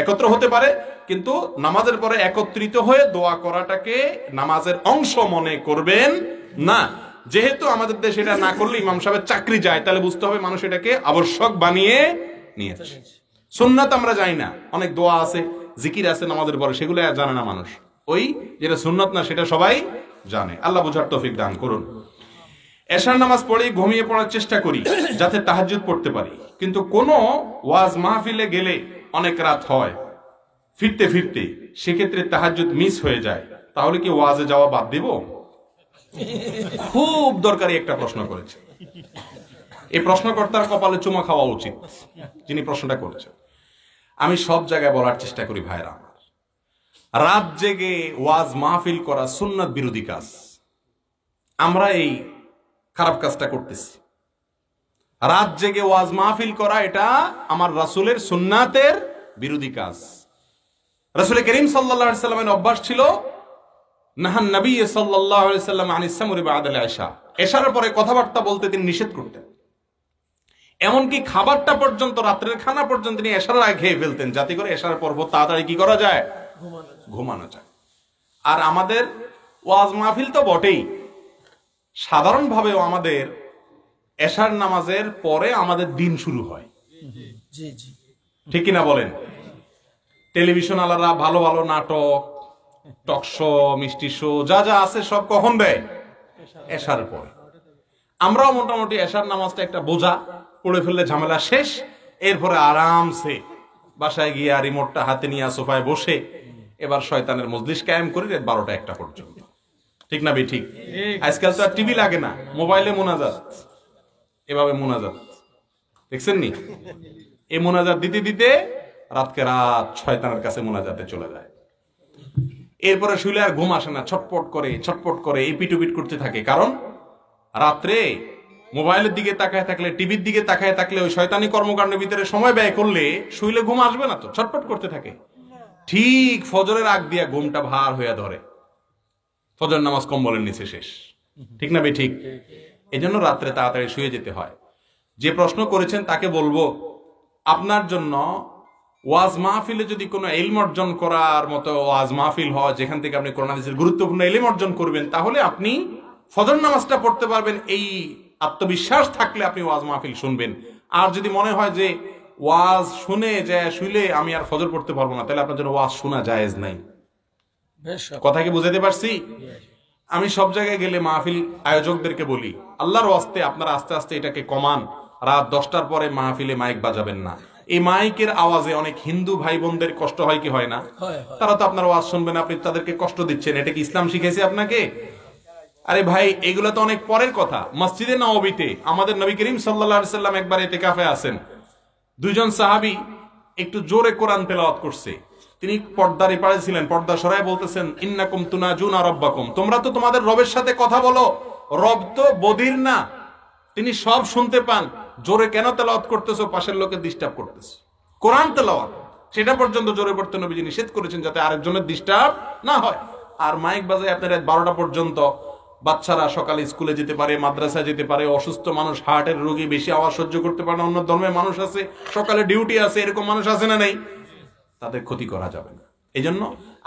একত্র হতে পারে, কিন্তু নামাজের পরে একত্রিত হয়ে দোয়া করাটাকে নামাজের অংশ মনে করবেন না। যেহেতু আমাদের দেশে এটা না করলে ইমাম সাহেবের চাকরি যায়, তাহলে বুঝতে হবে মানুষ এটাকে আবশ্যক বানিয়ে নিয়েছে। সুন্নাত আমরা জানি না, অনেক দোয়া আছে, জিকির আছে নামাজের পরে, সেগুলো জানে না মানুষ। ওই যেটা সুন্নাত না সেটা সবাই জানে। আল্লাহ বোঝার তৌফিক দান করুন। এশার নামাজ পড়ে ঘুমিয়ে পড়ার চেষ্টা করি যাতে তাহাজ্জুদ পড়তে পারি, কিন্তু কোনো ওয়াজ মাহফিলে গেলে অনেক রাত হয়, ফিরতে ফিরতে সেক্ষেত্রে তাহাজ্জুদ মিস হয়ে যায়, তাহলে কি ওয়াজে যাওয়া বাদ দিব? খুব দরকারি একটা প্রশ্ন করেছে। এই প্রশ্নকর্তার কপালে চুমা খাওয়া উচিত যিনি প্রশ্নটা করেছেন। আমি সব জায়গায় বলার চেষ্টা করি, ভাইরা আমার, রাত জেগে ওয়াজ মাহফিল করা সুন্নাত বিরোধী কাজ। আমরা এই খারাপ কাজটা করতেছি। রাত জেগে ওয়াজ মাহফিল করা এটা আমার রাসূলের সুন্নাতের বিরোধী কাজ। রাসূল করিম সাল্লাল্লাহু আলাইহি সাল্লামের অভ্যাস ছিল, নাহান নবী সাল্লাল্লাহু আলাইহি সাল্লাম আনিস সামরি বাদাল ইশা, এশার পরে কথাবার্তা বলতে তিনি নিষেধ করতেন। এমনকি খাবারটা পর্যন্ত, রাত্রের খানা পর্যন্ত তিনি এশার আগে খেয়ে ফেলতেন, যাতে করে এশার পর্ব তাড়াতাড়ি কি করা যায়, ঘুমানো যায়। আর আমাদের ওয়াজ মাহফিল তো বটেই, সাধারণভাবেও আমাদের এশার নামাজের পরে আমাদের দিন শুরু হয়, জি জি, ঠিক কিনা বলেন? টেলিভিশন আলাদা ভালো ভালো নাটক, টক শো, মিষ্টি শো, যা যা আছে সব কখন দেয়? এশার পরে। আমরাও মোটামুটি এশার নামাজটা একটা বোঝা, পড়ে ফেললে ঝামেলা শেষ, এরপরে আরামসে বাসায় গিয়ে রিমোটটা হাতে নিয়ে সোফায় বসে এবার শয়তানের মজলিস কায়েম করি রাত 12টা-1টা পর্যন্ত, ঠিক না ঠিক? আজকাল তো আর টিভি লাগে না, মোবাইলে মোনাজাত, এভাবে মোনাজাত দেখছেন নি? এই মোনাজাত দিতে দিতে রাতকে রাত শয়তানের কাছে মোনাজাতে চলে যায়। এরপরে শুলে আর ঘুম আসে না, ছটপট করে এপিট করতে থাকে। কারণ রাত্রে মোবাইলের দিকে তাকায় থাকলে, টিভির দিকে তাকায় থাকলে, ওই শয়তানি কর্মকাণ্ডের ভিতরে সময় ব্যয় করলে শুইলে ঘুম আসবে না, তো ছটপট করতে থাকে। ঠিক ফজরের আগ দিয়া ঘুমটা ভার হইয়া ধরে, ফজর নামাজ কম্বলের নিচে শেষ, ঠিক না ঠিক? এই জন্য রাত্রে তাড়াতাড়ি শুয়ে যেতে হয়। যে প্রশ্ন করেছেন তাকে বলবো, আপনার জন্য ওয়াজ মাহফিলে যদি কোনো ইলম অর্জন করার মতো ওয়াজ মাহফিল হয়, যেখান থেকে আপনি কোরআন হাদিসের গুরুত্বপূর্ণ ইলম অর্জন করবেন, তাহলে আপনি ফজর নামাজটা পড়তে পারবেন। এই আত্মবিশ্বাস থাকলে আপনি ওয়াজ মাহফিল শুনবেন। আর যদি মনে হয় যে ওয়াজ শুনে যায় শুইলে আমি আর ফজর পড়তে পারবো না, তাহলে আপনার জন্য ওয়াজ শোনা জায়েজ নাই। কথা কি বুঝাতে পারছি? আমি সব জায়গায় গেলে মাহফিল আয়োজকদেরকে বলি, আল্লাহর ওয়াস্তে আপনারা আস্তে আস্তে এটাকে কমান, রাত 10টার পরে মাহফিলে মাইক বাজাবেন না। এই মাইকের আওয়াজে অনেক হিন্দু ভাই বোনদের কষ্ট হয় কি হয় না? তারা তো আপনার ওয়াজ শুনবেন, আপনি তাদেরকে কষ্ট দিচ্ছেন। এটা কি ইসলাম শিখেছে আপনাকে? আরে ভাই, এগুলো তো অনেক পরের কথা। মসজিদে নববীতে আমাদের নবী করিম সাল্লাল্লাহু আলাইহি সাল্লাম একবার ইতিকাফে আছেন, দুইজন সাহাবী একটু জোরে কোরআন তেলাওয়াত করছে। তিনি পর্দার এপারে ছিলেন, পর্দা সরায় বলতেছেন, ইন্নাকুম তুনাজুনা রাব্বাকুম, তোমরা তো তোমাদের রবের সাথে কথা বলো, রব তো বধির না, তিনি সব শুনতে পান, জোরে কেন তেলাওয়াত করতেছো? পাশের লোকে ডিস্টার্ব করতেছো। কোরআন তেলাওয়াত সেটা পর্যন্ত জোরে পড়তে নবীজি নিষেধ করেছেন, যাতে আরেকজনের ডিস্টার্ব না হয়। আর মাইক বাজায় আপনার রাত 12টা পর্যন্ত, বাচ্চারা সকালে স্কুলে যেতে পারে, মাদ্রাসায় যেতে পারে, অসুস্থ মানুষ, হার্টের রোগী বেশি আওয়াজ সহ্য করতে পারে না, অন্য ধর্মের মানুষ আছে, সকালে ডিউটি আছে, এরকম মানুষ আছে না নেই? তাদের ক্ষতি করা যাবে না। এই জন্য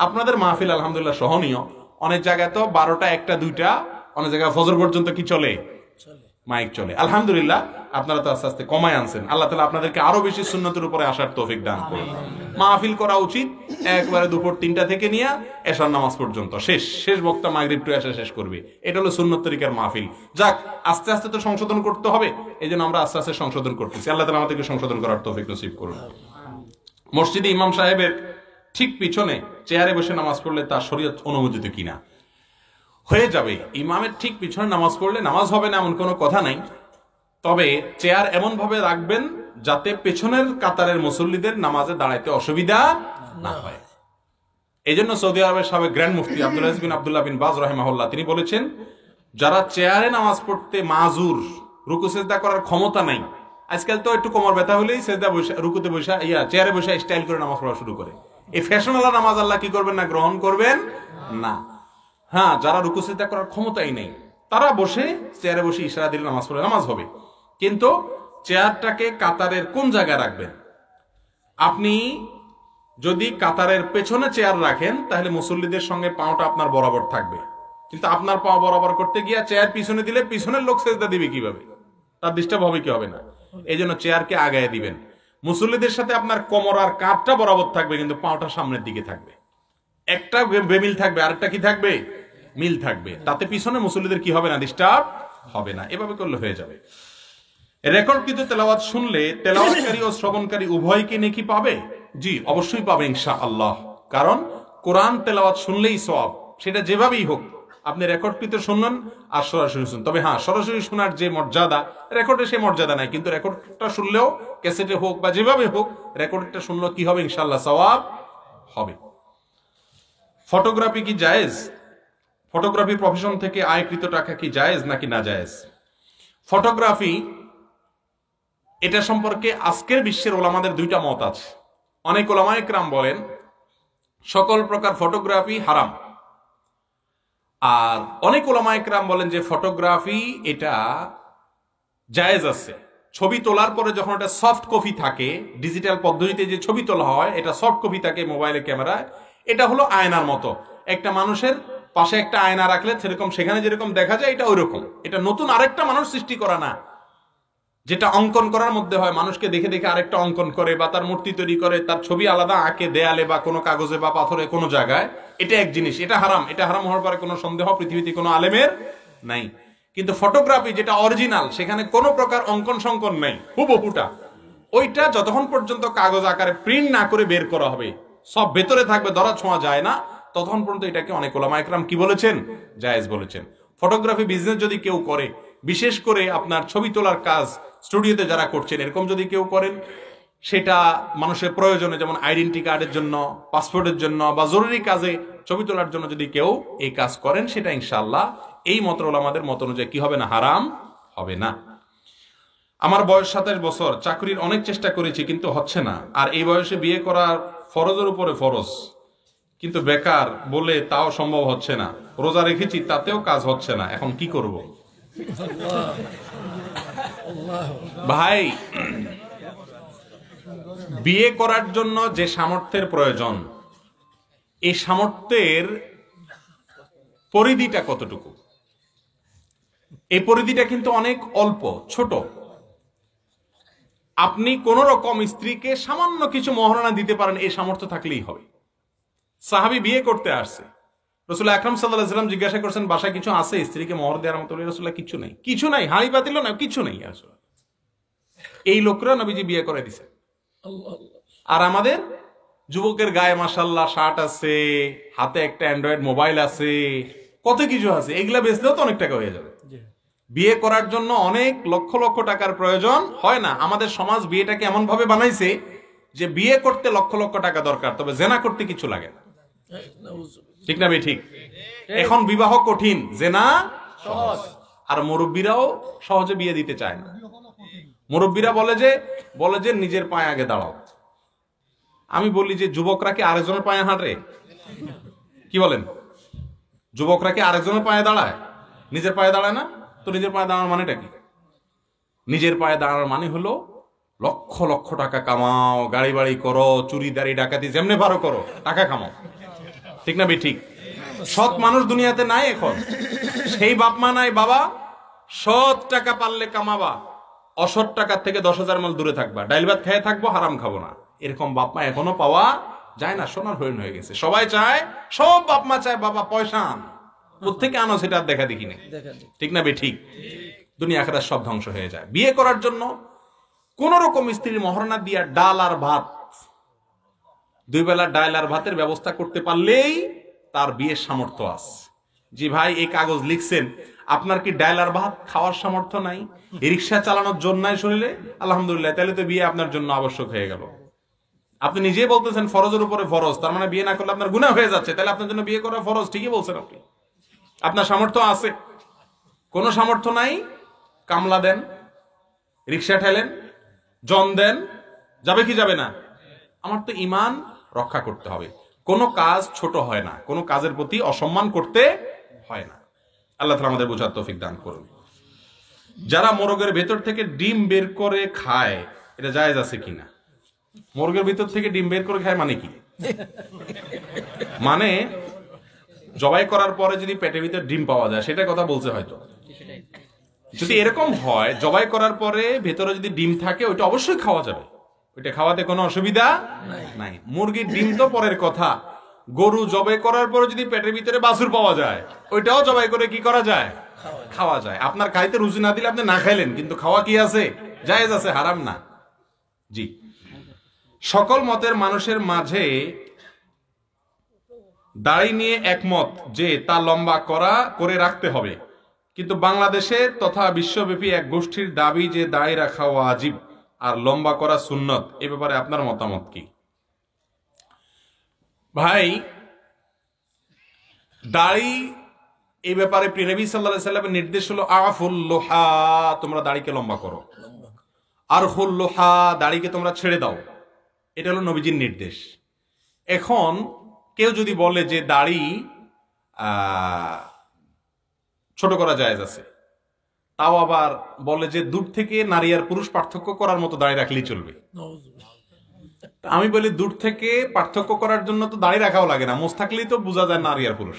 আপনাদের মাহফিল আলহামদুলিল্লাহ সহনীয়। অনেক জায়গায় তো 12টা, 1টা, 2টা, অনেক জায়গায় ফজর পর্যন্ত কি চলে? মাইক চলে। আলহামদুলিল্লাহ আপনারা তো আস্তে আস্তে কমায় আনছেন। আল্লাহ তাআলা আপনাদেরকে আরো বেশি সুন্নতের উপরে আসার তৌফিক দান করুন। মাহফিল করা উচিত একবারে দুপুর 3টা থেকে নিয়ে এশার নামাজ পর্যন্ত, শেষ বক্তা মাগরিব টু এশা শেষ করবে। এটা হলো সুন্নত তরিকার মাহফিল। যাক, আস্তে আস্তে তো সংশোধন করতে হবে, এই জন্য আমরা আস্তে আস্তে সংশোধন করতেছি। আল্লাহ তাআলা আমাদেরকে সংশোধন করার তৌফিক নসিব করুন। মসজিদে ইমাম সাহেবের ঠিক পিছনে চেয়ারে বসে নামাজ পড়লে তার শরীয়ত অনুমোদিত কিনা? হয়ে যাবে। ইমামের ঠিক পিছনে নামাজ পড়লে নামাজ হবে না এমন কোনো কথা নাই, তবে চেয়ার এমন ভাবে রাখবেন যাতে পেছনের কাতারের মুসল্লিদের নামাজে দাঁড়াইতে অসুবিধা না হয়। এই জন্য সৌদি আরবের সাবেক গ্র্যান্ড মুফতি আব্দুল আজিজ বিন আব্দুল্লাহ বিন বাজ রাহিমাহুল্লাহ তিনি বলেছেন, যারা চেয়ারে নামাজ পড়তে মাজুর, রুকু সেজদা করার ক্ষমতা নাই, আজকাল তো একটু কোমর ব্যথা হলেই সেজদা বসে, রুকুতে বসে, চেয়ারে বসে স্টাইল করে নামাজ পড়া শুরু করে। এই ফ্যাশনালা নামাজ আল্লাহ কি করবেন না? গ্রহণ করবেন না। হ্যাঁ, যারা রুকু সেজদা করার ক্ষমতাই নেই তারা বসে চেয়ারে বসে ইশারা দিলে নামাজ পড়ে নামাজ হবে। কিন্তু চেয়ারটাকে কাতারের কোন জায়গায় রাখবেন? আপনি যদি কাতারের পেছনে চেয়ার রাখেন তাহলে মুসল্লিদের সঙ্গে পাওটা আপনার বরাবর থাকবে, কিন্তু আপনার পা বরাবর করতে গিয়ে চেয়ার পিছনে দিলে পিছনের লোক সেজদা দিবে কিভাবে? তার ডিস্টার্ব হবে কি হবে না? এই জন্য চেয়ারকে আগায় দিবেন। মুসল্লিদের সাথে আপনার কোমর আর কাঁধটা বরাবর থাকবে, কিন্তু পাওটা সামনের দিকে থাকবে। একটা বেমিল থাকবে, আরেকটা কি থাকবে? মিল থাকবে, তাতে পিছনে মুসল্লিদের কি হবে না, ডিস্টার্ব হবে না। এভাবে করলে হয়ে যাবে। রেকর্ডকৃত তেলাওয়াত শুনলে তেলাওয়াতকারী ও শ্রবণকারী উভয়কে নেকি পাবে? জি, অবশ্যই পাবে ইনশাআল্লাহ। কারণ কোরআন তেলাওয়াত শুনলেই সওয়াব, সেটা যেভাবেই হোক। আপনি রেকর্ডকৃত শুনলেন আর সরাসরি শুনুন, তবে হ্যাঁ, সরাসরি শোনার যে মর্যাদা, রেকর্ডে সে মর্যাদা নাই, কিন্তু রেকর্ডটা শুনলেও ক্যাসেটে হোক বা যেভাবে হোক, রেকর্ডটা শুনলেও কি হবে ইনশাআল্লাহ, সওয়াব হবে। ফটোগ্রাফি কি জায়েজ? ফটোগ্রাফি প্রফেশন থেকে আয়কৃত টাকা কি জায়েজ নাকি না জায়েজ? ফটোগ্রাফি, এটা সম্পর্কে আজকের বিশ্বের ওলামাদের দুইটা মত আছে। অনেক ওলামায়ে কেরাম বলেন সকল প্রকার ফটোগ্রাফি হারাম, আর অনেক ওলামায়ে কেরাম বলেন যে ফটোগ্রাফি এটা জায়েজ আছে। ছবি তোলার পরে যখন এটা সফট কপি থাকে, ডিজিটাল পদ্ধতিতে যে ছবি তোলা হয়, এটা সফট কপি থাকে মোবাইলে, ক্যামেরায়, এটা হলো আয়নার মতো। একটা মানুষের পাশে একটা আয়না রাখলে সেরকম সেখানে যেরকম দেখা যায়, এটা ওইরকম। এটা নতুন আরেকটা মানুষ সৃষ্টি করা না, যেটা অঙ্কন করার মধ্যে হয়, মানুষকে দেখে দেখে আরেকটা অঙ্কন করে বা তার মূর্তি তৈরি করে, তার ছবি আলাদা আঁকে দেয়ালে বা কোনো কাগজে বা পাথরে কোনো জায়গায়, এটা এক জিনিস, এটা হারাম। এটা হারাম হওয়ার পরে কোনো সন্দেহ পৃথিবীতে কোনো আলেমের নাই। কিন্তু ফটোগ্রাফি যেটা অরিজিনাল, সেখানে কোনো প্রকার অঙ্কন সংকন নেই, হুবহুটা, ওইটা যতক্ষণ পর্যন্ত কাগজ আকারে প্রিন্ট না করে বের করা হবে, সব ভেতরে থাকবে, ধরা ছোঁয়া যায় না, ততক্ষণ পর্যন্ত এটাকে অনেক ওলামায়ে কেরাম কি বলেছেন, জায়েজ বলেছেন। ফটোগ্রাফি বিজনেস যদি কেউ করে, বিশেষ করে আপনার ছবি তোলার কাজ স্টুডিওতে যারা করছেন, এরকম যদি কেউ করেন, সেটা মানুষের প্রয়োজনে, যেমন আইডেন্টি কার্ডের জন্য, পাসপোর্টের জন্য বা জরুরি কাজে ছবি তোলার জন্য যদি কেউ এই কাজ করেন, সেটা ইনশাআল্লাহ এই মত ওলামাদের মত অনুযায়ী কি হবে না, হারাম হবে না। আমার বয়স 27 বছর, চাকরির অনেক চেষ্টা করেছি কিন্তু হচ্ছে না, আর এই বয়সে বিয়ে করার ফরজের উপরে ফরজ, কিন্তু বেকার বলে তাও সম্ভব হচ্ছে না, রোজা রেখেছি তাতেও কাজ হচ্ছে না, এখন কি করব? ভাই, বিয়ে করার জন্য যে সামর্থ্যের প্রয়োজন, এই সামর্থ্যের পরিধিটা কতটুকু, এই পরিধিটা কিন্তু অনেক অল্প, ছোট। আপনি কোন রকম স্ত্রীকে সামান্য কিছু মহারণা দিতে পারেন, এই সামর্থ্য থাকলেই হবে। সাহাবী বিয়ে করতে আসছে, রাসূল আকরাম সাল্লাল্লাহু আলাইহি ওয়াসাল্লাম জিজ্ঞাসা করছেন, বাসায় কিছু আছে স্ত্রীকে মোহর দেওয়ার মতো? রাসূলুল্লাহ কিছু নাই, কিছু নাই, হাঁড়ি পাতিল না, কিছু নাই। আসলে এই লোকরা নবীজি বিয়ে করে দিছে। আর আমাদের যুবকের গায়ে মাশাআল্লাহ শার্ট আছে, হাতে একটা অ্যান্ড্রয়েড মোবাইল আছে, কত কিছু আছে, এগুলা বেচলেও তো অনেক টাকা হয়ে যাবে। বিয়ে করার জন্য অনেক লক্ষ লক্ষ টাকার প্রয়োজন হয় না। আমাদের সমাজ বিয়েটাকে এমন ভাবে বানাইছে যে বিয়ে করতে লক্ষ লক্ষ টাকা দরকার, তবে জেনা করতে কিছু লাগে না। ঠিক না ভাই? ঠিক। এখন বিবাহ কঠিন, জেনা সহজ। আর মুরব্বীরাও সহজে বিয়ে দিতে চায় না। মুরব্বীরা বলে যে নিজের পায়ে আগে দাঁড়াও। আমি বলি যে যুবকরা কি আরেকজনের পায়ে হাঁটে? কি বলেন? যুবকরা কি আরেকজনের পায়ে দাঁড়ায়? নিজের পায়ে দাঁড়ায় না তো। নিজের পায়ে দাঁড়ানোর মানেটা কি? নিজের পায়ে দাঁড়ানোর মানে হলো লক্ষ লক্ষ টাকা কামাও, গাড়ি বাড়ি করো, চুরি দাড়ি ডাকাতি যেমনে পারো করো, টাকা কামাও। ঠিক না ভাই? ঠিক। সৎ মানুষ দুনিয়াতে নাই এখন। সেই বাপ মা নাই বাবা, সৎ টাকা পারলে কামাবা, অসৎ টাকার থেকে 10,000 মাইল দূরে থাকবা, ডাইল ভাত খেয়ে থাকবো, হারাম খাবো না। এরকম বাপ মা এখনো পাওয়া যায় না। সোনার হরিণ হয়ে গেছে। সবাই চায়, সব বাপ মা চায় বাবা পয়সা আন, কোত্থেকে আনো সেটা দেখা দেখি নেই। ঠিক না ভাই? ঠিক। দুনিয়া আখিরাত সব ধ্বংস হয়ে যায়। বিয়ে করার জন্য কোন রকম স্ত্রীর মহারণা দিয়া ডাল আর ভাত, 2 বেলা ডাল আর ভাতের ব্যবস্থা করতে পারলেই তার বিয়ের সামর্থ্য আছে। জি ভাই, এই কাগজ লিখছেন, আপনার কি ডাল আর ভাত খাওয়ার সামর্থ্য নাই, রিক্সা চালানোর জন্য নাই শরীরে, আলহামদুলিল্লাহ, তাহলে তো বিয়ে আপনার জন্য আবশ্যক হয়ে গেল। আপনি নিজেই বলতেছেন ফরজের উপরে ফরজ, তার মানে বিয়ে না করলে আপনার গুনাহ হয়ে যাচ্ছে, তাহলে আপনার জন্য বিয়ে করা ফরজ। ঠিকই বলছেন আপনি। আপনার সামর্থ্য আছে। কোন সামর্থ্য নাই, কামলা দেন, রিক্সা ঠেলেন, জন দেন, যাবে কি যাবে না? আমার তো ঈমান রক্ষা করতে হবে। কোনো কাজ ছোট হয় না, কোনো কাজের প্রতি অসম্মান করতে হয় না। আল্লাহ তাআলা আমাদের বোঝার তৌফিক দান করুন। যারা মোরগের ভেতর থেকে ডিম বের করে খায়, এটা জায়েজ আছে কিনা? মোরগের ভিতর থেকে ডিম বের করে খায় মানে কি? মানে জবাই করার পরে যদি পেটের ভিতর ডিম পাওয়া যায়, সেটা কথা বলছে হয়তো। যদি এরকম হয়, জবাই করার পরে ভেতরে যদি ডিম থাকে, ওইটা অবশ্যই খাওয়া যাবে, ওইটা খাওয়াতে কোনো অসুবিধা নাই। মুরগির ডিম তো পরের কথা, গরু জবাই করার পরে যদি পেটের ভিতরে বাছুর পাওয়া যায়, ওইটাও জবাই করে কি করা যায়? খাওয়া যায়। আপনার খাইতে রুচি না দিলে আপনি না খাইলেন, কিন্তু খাওয়া কি আছে? জায়েজ আছে, হারাম না। জি, সকল মতের মানুষের মাঝে দাড়ি নিয়ে একমত যে তা লম্বা করে রাখতে হবে, কিন্তু বাংলাদেশে তথা বিশ্বব্যাপী এক গোষ্ঠীর দাবি যে দাড়ি রাখা ওয়াজিব আর লম্বা করা সুন্নত। এ ব্যাপারে আপনার মতামত কি? ভাই, দাড়ি এই ব্যাপারে প্রিয় নবী সাল্লাল্লাহু আলাইহি সাল্লামের নির্দেশ হলো আফুল লোহা, তোমরা দাড়িকে লম্বা করো, আর হুল লোহা, দাড়িকে তোমরা ছেড়ে দাও। এটা হলো নবীজির নির্দেশ। এখন কেউ যদি বলে যে দাড়ি ছোট করা জায়েজ আছে, তাও আবার বলে যে দূর থেকে নারী আর পুরুষ পার্থক্য করার মতো দাড়ি রাখলেই চলবে। আমি বলি দূর থেকে পার্থক্য করার জন্য তো দাড়ি রাখাও লাগে না, মোছ থাকলেই তো বোঝা যায় নারী আর পুরুষ,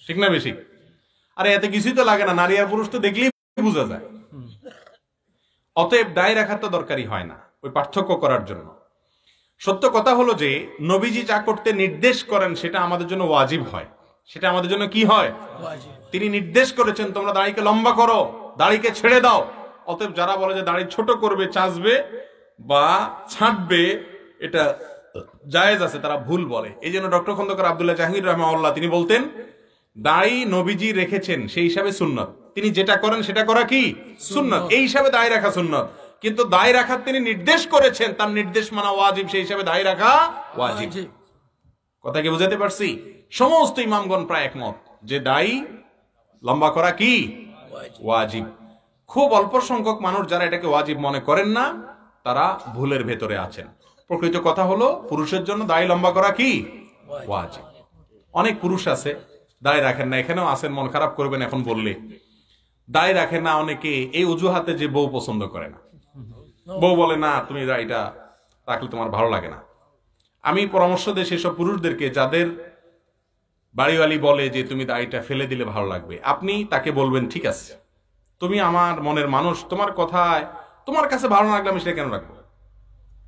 ঠিক না বেশি? আরে এতে কিছুই তো লাগে না, নারী আর পুরুষ তো দেখলেই বোঝা যায়। অতএব দাড়ি রাখার তো দরকারই হয় না ওই পার্থক্য করার জন্য। সত্য কথা হলো যে নবীজি যা করতে নির্দেশ করেন সেটা আমাদের জন্য ওয়াজিব হয়, সেটা আমাদের জন্য কি হয়? তিনি নির্দেশ করেছেন তোমরা দাড়িকে লম্বা করো, দাড়িকে ছেড়ে দাও। অতএব যারা বলে যে দাড়ি ছোট করবে, চাঁচবে বা ছাঁটবে, এটা জায়েজ আছে, তারা ভুল বলে। এই জন্য ডক্টর খন্দকার আব্দুল্লাহ জাহাঙ্গীর রাহমাহুল্লাহ তিনি বলতেন দাড়ি নবীজি রেখেছেন, সেই হিসাবে সুন্নত। তিনি যেটা করেন সেটা করা কি সুন্নত, এই হিসাবে দাড়ি রাখা সুন্নত। কিন্তু দাড়ি রাখার তিনি নির্দেশ করেছেন, তার নির্দেশ মানা ওয়াজিব, সেই হিসাবে দাড়ি রাখা ওয়াজিব। কথা কি বুঝাতে পারছি? সমস্ত ইমামগণ প্রায় একমত যে দাড়ি লম্বা করা কি ওয়াজিব। খুব অল্প সংখ্যক মানুষ যারা এটাকে ওয়াজিব মনে করেন না, তারা ভুলের ভেতরে আছেন। প্রকৃত কথা হলো পুরুষের জন্য দাড়ি লম্বা করা কি ওয়াজিব। অনেক পুরুষ আছে দাড়ি রাখেন না, এখানেও আছেন, মন খারাপ করবেন এখন বললে। দাড়ি রাখেন না অনেকে এই অজুহাতে যে বউ পছন্দ করে না, বউ বলে না তুমি দাড়িটা রাখলে তোমার ভালো লাগে না। আমি পরামর্শ দিই সেসব পুরুষদেরকে যাদের বাড়িওয়ালি বলে যে তুমি দাড়িটা ফেলে দিলে ভালো লাগবে, আপনি তাকে বলবেন ঠিক আছে, তুমি আমার মনের মানুষ, তোমার কথায় তোমার কাছে ভালো না লাগলে আমি সেটা কেন রাখবো,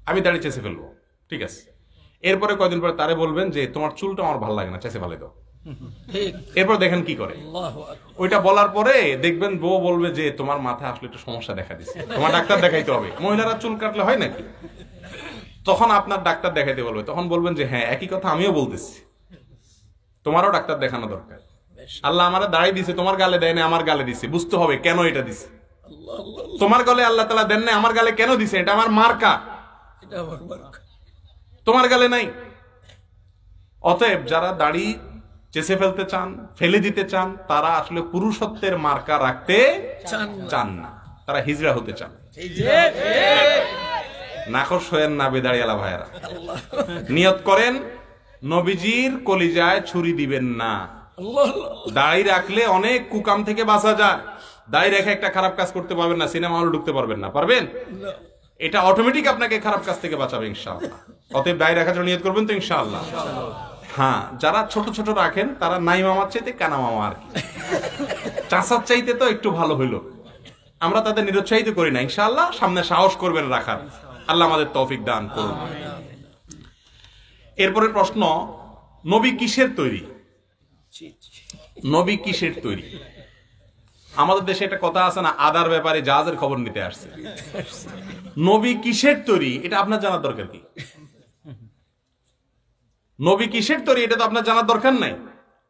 আমি দাড়ি চেঁচে ফেলবো, ঠিক আছে। এরপরে কয়দিন পরে তারে বলবেন যে তোমার চুলটা আমার ভালো লাগে না, চেঁচে ফেলে দাও। এরপর দেখেন কি করে। ওইটা বলার পরে দেখবেন বউ বলবে যে তোমার মাথায় আসলে একটু সমস্যা দেখা দিচ্ছে, তোমার ডাক্তার দেখাইতে হবে। মহিলারা চুল কাটলে হয় নাকি? তখন আপনার ডাক্তার দেখাইতে বলবে, তখন বলবেন যে হ্যাঁ একই কথা আমিও বলতেছি, তোমারও ডাক্তার দেখানো দরকার। আল্লাহ আমার দাড়ি দিছে, তোমার গালে দেয় না, আমার গালে দিছে, বুঝতে হবে কেন এটা দিছে। তোমার গালে আল্লাহ তাআলা দেন না, আমার গালে কেন দিছে? এটা আমার মার্কা, তোমার গালে নাই। অতএব যারা দাড়ি চেঁচে ফেলতে চান, ফেলে দিতে চান, তারা আসলে পুরুষত্বের মার্কা রাখতে চান না, তারা হিজড়া হতে চান। নাখোশ হয়েন না বেদাড়িয়ালা ভাইয়েরা, নিয়ত করেন নবীজির কলিজায় ছুরি দিবেন না। দাড়ি রাখলে অনেক কুকাম থেকে বাঁচা যায়। দাড়ি রেখে একটা খারাপ কাজ করতে পারবেন না, সিনেমা হলে ঢুকতে পারবেন না, পারবেন? এটা অটোমেটিক আপনাকে খারাপ কাজ থেকে বাঁচাবে ইনশাআল্লাহ। অতএব দাড়ি রাখার জন্য নিয়ত করবেন তো ইনশাআল্লাহ। হ্যাঁ, যারা ছোট ছোট রাখেন তারা নাই মামার চাইতে কানা মামা আর কি, চাচার চাইতে তো একটু ভালো হইলো। আমরা তাদের নিরুৎসাহিত করি না, ইনশাআল্লাহ সামনে সাহস করবেন রাখার। আল্লাহ আমাদের তৌফিক দান করুন। এরপরে প্রশ্ন, নবী কিসের তৈরি? নবী কিসের তৈরি? আমাদের দেশে একটা কথা আছে না, আদার ব্যাপারে জাহাজের খবর নিতে আসছে। নবী কিসের তৈরি এটা আপনার জানার দরকার কি? নবী কিসের তৈরি এটা তো আপনার জানার দরকার নাই।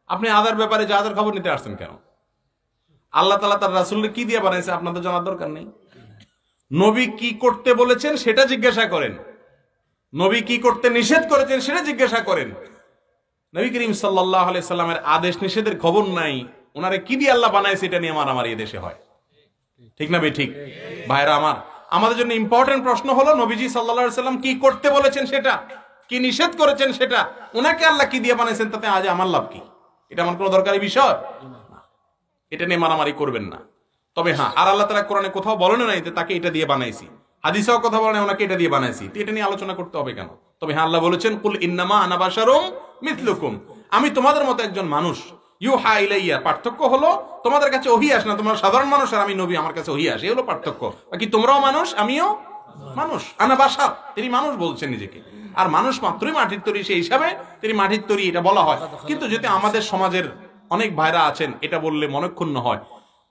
আপনি আদার ব্যাপারে জাহাজের খবর নিতে আসছেন কেন? আল্লাহ তাআলা তার রাসূলকে কি দিয়ে বানাইছে আপনাদের জানার দরকার নেই। নবী কি করতে বলেছেন সেটা জিজ্ঞাসা করেন, নবী কি করতে নিষেধ করেছেন সেটা জিজ্ঞাসা করেন। নবী করিম সাল্লাল্লাহু আলাইহি সাল্লামের আদেশ নিষেধের খবর নাই, ওনারে কি দিয়ে আল্লাহ বানাইছে এটা নিয়ে মারামারি এই দেশে হয়, ঠিক না ভাই? ঠিক ভাইরা আমার, আমাদের জন্য ইম্পর্টেন্ট প্রশ্ন হলো নবীজি সাল্লাল্লাহু আলাইহি সাল্লাম কি করতে বলেছেন সেটা, কি নিষেধ করেছেন সেটা, ওনাকে আল্লাহ কি দিয়ে বানাইছেন তাতে আজ আমার লাভ কি? এটা আমার কোনো দরকারি বিষয়, এটা নিয়ে মারামারি করবেন না। তবে হ্যাঁ, আর আল্লাহ তাআলা কোরআনে কোথাও বলেন নাই যে তাকে এটা দিয়ে বানাইছি, হাদিসেও কথা বলেন ওনাকে এটা দিয়ে বানাইছি, এটা নিয়ে আলোচনা করতে হবে কেন? তবে হ্যাঁ, আল্লাহ বলেছেন কুল ইন্নামা আনা বাশারুম মিথলুকুম, আমি তোমাদের মতো একজন মানুষ। ইউহা ইলাইয়া, পার্থক্য হলো তোমাদের কাছে ওহী আসে না, তোমরা সাধারণ মানুষ আর আমি নবী, আমার কাছে ওহী আসে, এই হলো পার্থক্য। বাকি তোমরাও মানুষ আমিও মানুষ। আনা বাশার, তিনি মানুষ বলছেন নিজেকে। আর মানুষ মাত্রই মাটির তৈরি, সেই হিসাবে তিনি মাটির তৈরি এটা বলা হয়। কিন্তু যদি আমাদের সমাজের অনেক ভাইরা আছেন এটা বললে মনক্ষুণ্ণ হয়,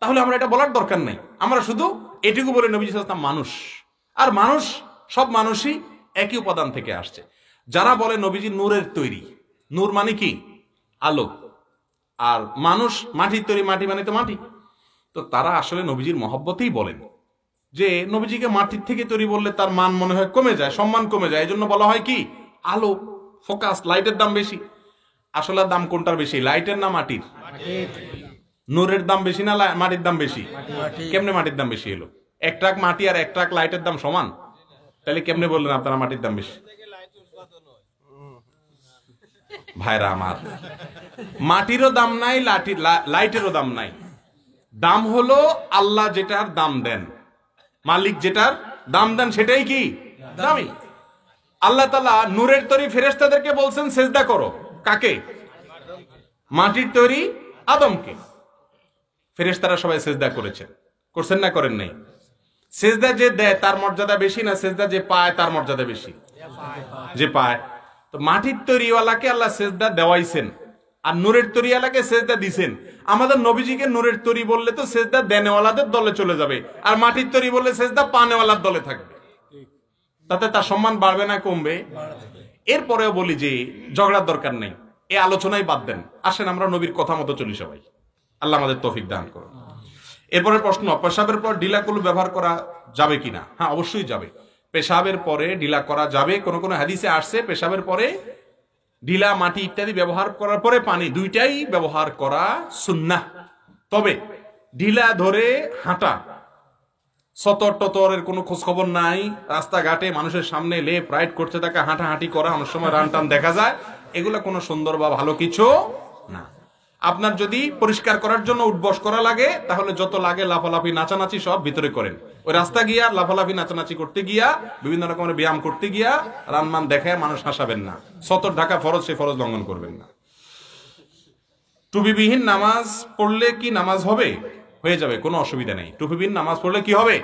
তাহলে আমরা এটা বলার দরকার নেই। আমরা শুধু এটুকু বলে নবী সাল্লাল্লাহু আলাইহি ওয়াসাল্লাম মানুষ, আর মানুষ সব মানুষই একই উপাদান থেকে আসছে। যারা বলে নবীজি নূরের তৈরি, নূর মানে কি? আলো, আর মানুষ মাটির তৈরি, মাটি মানে তো মাটি, তো তারা আসলে নবীজির মহব্বতেই বলেন যে নবীজিকে মাটির থেকে তৈরি বললে তার মান মনে হয় কমে যায়, সম্মান কমে যায়, এই জন্য বলা হয় কি আলো, ফোকাস, লাইটের দাম বেশি। আসলে দাম কোনটার বেশি, লাইটের না মাটির? নূরের দাম বেশি না মাটির দাম বেশি? কেমনে মাটির দাম বেশি এলো? এক ট্রাক মাটি আর এক ট্রাক লাইটের দাম সমান, তাহলে কেমনে বললেন আপনারা মাটির দাম বেশি? ভাইরা আমার, মাটিরও দাম নাই, লাইটেরও দাম নাই। দাম হলো আল্লাহ যেটার দাম দেন, মালিক যেটার দাম দেন সেটাই কি দামি। আল্লাহ তাআলা নূরের তৈরি ফেরেশতাদেরকে বলছেন সেজদা করো, কাকে? মাটির তৈরি আদমকে। ফেরেশতারা সবাই সেজদা করেছেন, করছেন না করেন নাই? সেজদা যে দেয় তার মর্যাদা বেশি না সেজদা যে পায় তার মর্যাদা বেশি? যে পায়। তো মাটির তৈরিওয়ালাকে আল্লাহ সেজদা দেওয়াইছেন, আর নূরের তৈরিওয়ালাকে সেজদা দিছেন। আমাদের নবীজিকে নূরের তৈরি বললে তো সেজদা দেনেওয়ালাদের দলে চলে যাবে, আর মাটির তৈরি বললে সেজদা পানেওয়ালার দলে থাকবে। তাতে তার সম্মান বাড়বে না কমবে? এরপরেও বলি যে ঝগড়ার দরকার নেই, এই আলোচনাই বাদ দেন, আসেন আমরা নবীর কথা মতো চলি সবাই। আল্লাহ আমাদের তৌফিক দান করুন। এরপরে প্রশ্ন, পেশাবের পর ঢিলা কলু ব্যবহার করা যাবে কিনা? হ্যাঁ, অবশ্যই যাবে। পেশাবের পরে ঢিলা করা যাবে। কোন কোন হাদিসে আসছে পেশাবের পরে ঢিলা, মাটি ইত্যাদি ব্যবহার করার পরে পানি, দুইটাই ব্যবহার করা সুন্নাহ। তবে ঢিলা ধরে হাঁটা, সতর টতরের কোনো খোঁজ খবর নাই, রাস্তাঘাটে মানুষের সামনে লেফট রাইট করতে থাকা, হাঁটাহাঁটি করা, অনেক সময় রান টান দেখা যায়, এগুলা কোনো সুন্দর বা ভালো কিছু না। আপনার যদি পরিষ্কার করার জন্য উঠবস করা লাগে, তাহলে যত লাগে লাফালাফি নাচানাচি সব ভিতরে করেন। ওই রাস্তা গিয়া লাফালাফি নাচানাচি করতে গিয়া, বিভিন্ন রকমের ব্যায়াম করতে গিয়া রানমান দেখায় মানুষ হাসাবেন না। সতর ঢাকা ফরজ, সে ফরজ লঙ্ঘন করবেন না। টুপিবিহীন নামাজ পড়লে কি নামাজ হবে? হয়ে যাবে, কোনো অসুবিধা নেই। টুপিবিহীন নামাজ পড়লে কি হবে?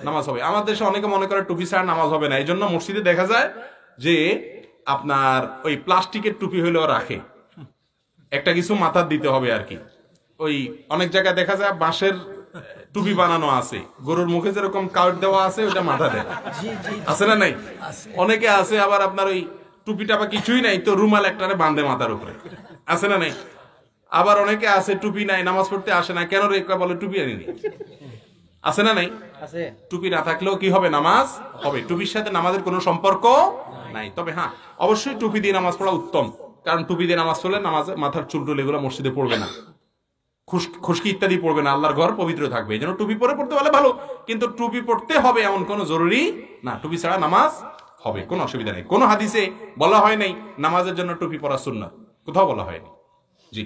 নামাজ হবে। আমাদের দেশে অনেকে মনে করে টুপি ছাড়া নামাজ হবে না, এই জন্য মসজিদে দেখা যায় যে আপনার ওই প্লাস্টিকের টুপি হইলেও রাখে, একটা কিছু মাথার দিতে হবে আর কি। ওই অনেক জায়গায় দেখা যায় বাঁশের টুপি বানানো আছে, গরুর মুখে যেরকম কাউট দেওয়া আছে ওটা মাথা দেয়, আছে না নাই? অনেকে আছে আবার আপনার ওই টুপিটা বা কিছুই নাই তো রুমাল একটারে বাঁধে মাথার উপরে, আছে না নাই? আবার অনেকে আছে টুপি নাই, নামাজ পড়তে আসে না, কেন রে বলে টুপি আনিনি, আছে না নাই? টুপি না থাকলেও কি হবে? নামাজ হবে। টুপির সাথে নামাজের কোনো সম্পর্ক নাই। তবে হ্যাঁ, অবশ্যই টুপি দিয়ে নামাজ পড়া উত্তম, কারণ টুপি দিয়ে নামাজ পড়লে নামাজে মাথার চুলটুল এগুলো মসজিদে পড়বে না, খুশকি ইত্যাদি পড়বে না, আল্লাহর ঘর পবিত্র থাকবে। এই জন্য টুপি পরে পড়তে পারলে ভালো, কিন্তু টুপি পড়তে হবে এমন কোনো জরুরি না। টুপি ছাড়া নামাজ হবে, কোনো অসুবিধা নেই। কোনো হাদিসে বলা হয় নাই নামাজের জন্য টুপি পরা সুন্নাত, কোথাও বলা হয়নি। জি।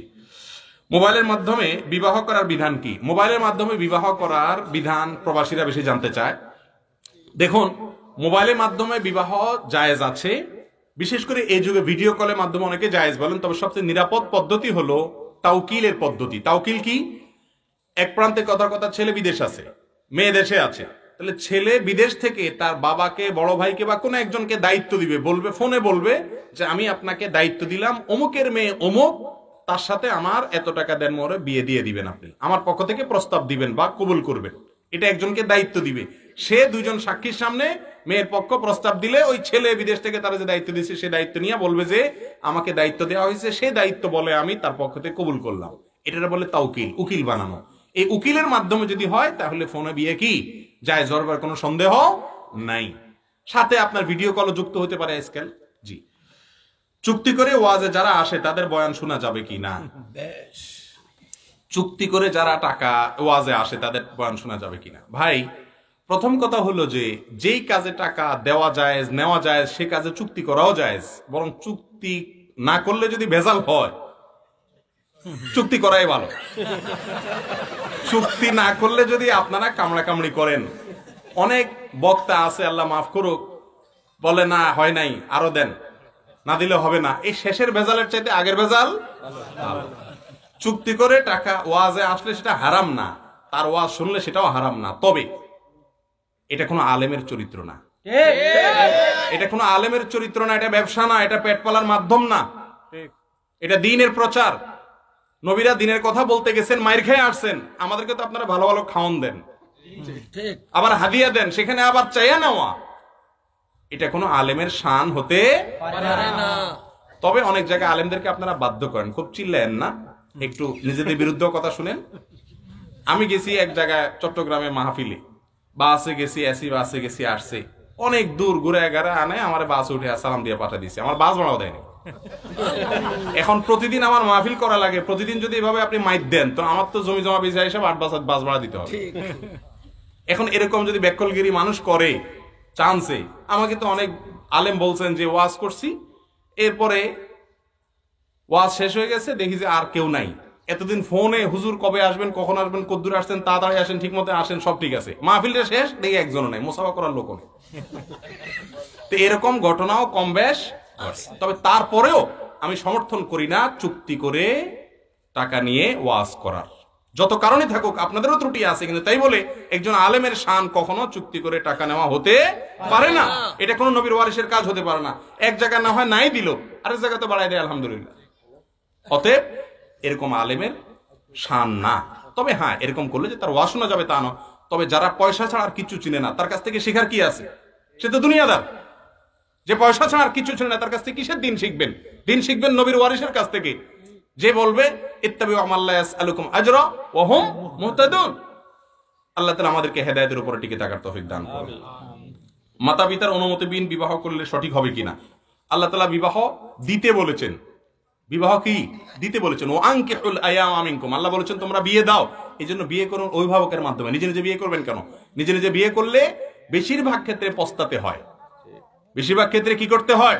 মোবাইলের মাধ্যমে বিবাহ করার বিধান কি? মোবাইলের মাধ্যমে বিবাহ করার বিধান প্রবাসীরা বেশি জানতে চায়। দেখুন, মোবাইলের মাধ্যমে বিবাহ জায়েজ আছে, বিশেষ করে এই যুগে ভিডিও কলের মাধ্যমে অনেকে জায়েজ বলেন, তবে সবচেয়ে নিরাপদ পদ্ধতি হলো তাওকিলের পদ্ধতি। তাওকিল কি? এক প্রান্তে কথা ছেলে বিদেশ আছে, মেয়ে দেশে আছে, তাহলে ছেলে বিদেশ থেকে তার বাবাকে, বড় ভাইকে বা কোনো একজনকে দায়িত্ব দিবে, বলবে, ফোনে বলবে যে আমি আপনাকে দায়িত্ব দিলাম অমুকের মেয়ে অমুক, তার সাথে আমার এত টাকা দেন, মোরে বিয়ে দিয়ে দিবেন, আপনি আমার পক্ষ থেকে প্রস্তাব দিবেন বা কবুল করবেন। এটা একজনকে দায়িত্ব দিবে, সে দুইজন সাক্ষীর সামনে মেয়ের পক্ষ প্রস্তাব দিলে ওই ছেলে বিদেশ থেকে তারা যে দায়িত্ব দিচ্ছে সে দায়িত্ব নিয়ে বলবে যে আমাকে দায়িত্ব দেওয়া হয়েছে, সে দায়িত্ব বলে আমি তার পক্ষ থেকে কবুল করলাম। এটা বলে তাওকিল, উকিল বানানো। এই উকিলের মাধ্যমে যদি হয় তাহলে ফোনে বিয়ে কি জায়েজ হওয়ার কোনো সন্দেহ নাই। সাথে আপনার ভিডিও কলও যুক্ত হতে পারে আজকাল। জি। চুক্তি করে ওয়াজে যারা আসে তাদের বয়ান শোনা যাবে কি না? চুক্তি করে যারা টাকা ওয়াজে আসে তাদের বয়ান শোনা যাবে কিনা? ভাই, প্রথম কথা হলো যে যেই কাজে টাকা দেওয়া যায়, নেওয়া যায়, সে কাজে চুক্তি করাও যায়। বরং চুক্তি না করলে যদি ভেজাল হয়, চুক্তি করাই ভালো। চুক্তি না করলে যদি আপনারা কামড়াকামড়ি করেন, অনেক বক্তা আছে, আল্লাহ মাফ করুক, বলে না হয় নাই, আরো দেন, না দিলে হবে না। এই শেষের ভেজালের চাইতে আগের ভেজাল ভালো। চুক্তি করে টাকা ওয়াজে আসলে সেটা হারাম না, তার ওয়াজ শুনলে সেটাও হারাম না। তবে এটা কোনো আলেমের চরিত্র না, এটা কোনো আলেমের চরিত্র না, এটা ব্যবসা না, এটা পেট পালার মাধ্যম না, এটা দ্বীনের প্রচার। নবীরা দ্বীনের কথা বলতে গেছেন, মাইর খেয়ে আসছেন, আমাদেরকে তো আপনারা ভালো ভালো খাওয়ান দেন, আবার হাদিয়া দেন, সেখানে আবার চাইয়া নেওয়া, এটা কোনো আলেমের শান হতে পারে না। তবে অনেক জায়গায় আলেমদেরকে আপনারা বাধ্য করেন, খুব চিল্লেন না, একটু নিজেদের বিরুদ্ধে কথা শুনেন। আমি গেছি এক জায়গায় চট্টগ্রামে মাহফিলে, বাসে গেছি, এসি বাসে গেছি, আসছে অনেক দূর ঘুরে এগারে আনে, আমার বাস উঠে সালাম দিয়ে পাঠা দিছে, আমার বাস ভাড়াও দেয়নি। এখন প্রতিদিন আমার মাহফিল করা লাগে, প্রতিদিন যদি এভাবে আপনি মাইট দেন তো আমার তো জমি জমা বিষয় হিসাব 8 বাস ভাড়া দিতে হবে। এখন এরকম যদি ব্যাকলগিরি মানুষ করে চান্সে, আমাকে তো অনেক আলেম বলছেন যে ওয়াজ করছি, এরপরে ওয়াজ শেষ হয়ে গেছে, দেখি যে আর কেউ নাই। এতদিন ফোনে হুজুর কবে আসবেন, কখন আসবেন, কদ্দুর আসছেন, তাড়াতাড়ি আসেন, ঠিক মতো আসেন, সব ঠিক আছে, মাহফিলটা শেষ, দেখি একজনও নাই, মোসাফা করার লোক নেই। তো এরকম ঘটনাও কম বেশ, তবে তারপরেও আমি সমর্থন করি না চুক্তি করে টাকা নিয়ে ওয়াজ করার। যত কারণে থাকুক, আপনাদেরও ত্রুটি আছে, কিন্তু তাই বলে একজন আলেমের শান কখনো চুক্তি করে টাকা নেওয়া হতে পারে না। এটা কোনো নবীর ওয়ারিসের কাজ হতে পারে না। এক জায়গা না হয় নাই দিল, আরেক জায়গা তো বাড়াই দেয়, আলহামদুলিল্লাহ। অতএব এরকম আলেমের শান না। তবে হ্যাঁ, এরকম করলে যে তার ওয়াজ শোনা যাবে তা নয়। তবে যারা পয়সা ছাড়া আর কিছু চিনে না, তার কাছ থেকে শেখার কি আছে? সে তো দুনিয়াদার। যে পয়সা ছাড়া আর কিছু চিনে না, তার কাছ থেকে কিসের দিন শিখবেন? দিন শিখবেন নবীর ওয়ারিসের কাছ থেকে, যে বলবে ইত্তাবিউ মা লা ইয়াসআলুকুম আজরা ওয়া হুম মুহতাদুন। আল্লাহ তাআলা আমাদেরকে হেদায়েতের উপরে টিকে থাকার তৌফিক দান করুন। মাতা পিতার অনুমতিবিহীন বিবাহ করলে সঠিক হবে কিনা? আল্লাহ তাআলা বিবাহ দিতে বলেছেন। বিবাহ কি দিতে বলেছেন? ও আনকিহুল আয়ামা মিনকুম, আল্লাহ বলেছেন তোমরা বিয়ে দাও। এই জন্য বিয়ে করুন অভিভাবকের মাধ্যমে। নিজে নিজে বিয়ে করবেন কেন? নিজে নিজে বিয়ে করলে বেশিরভাগ ক্ষেত্রে পস্তাতে হয়। বেশিরভাগ ক্ষেত্রে কি করতে হয়?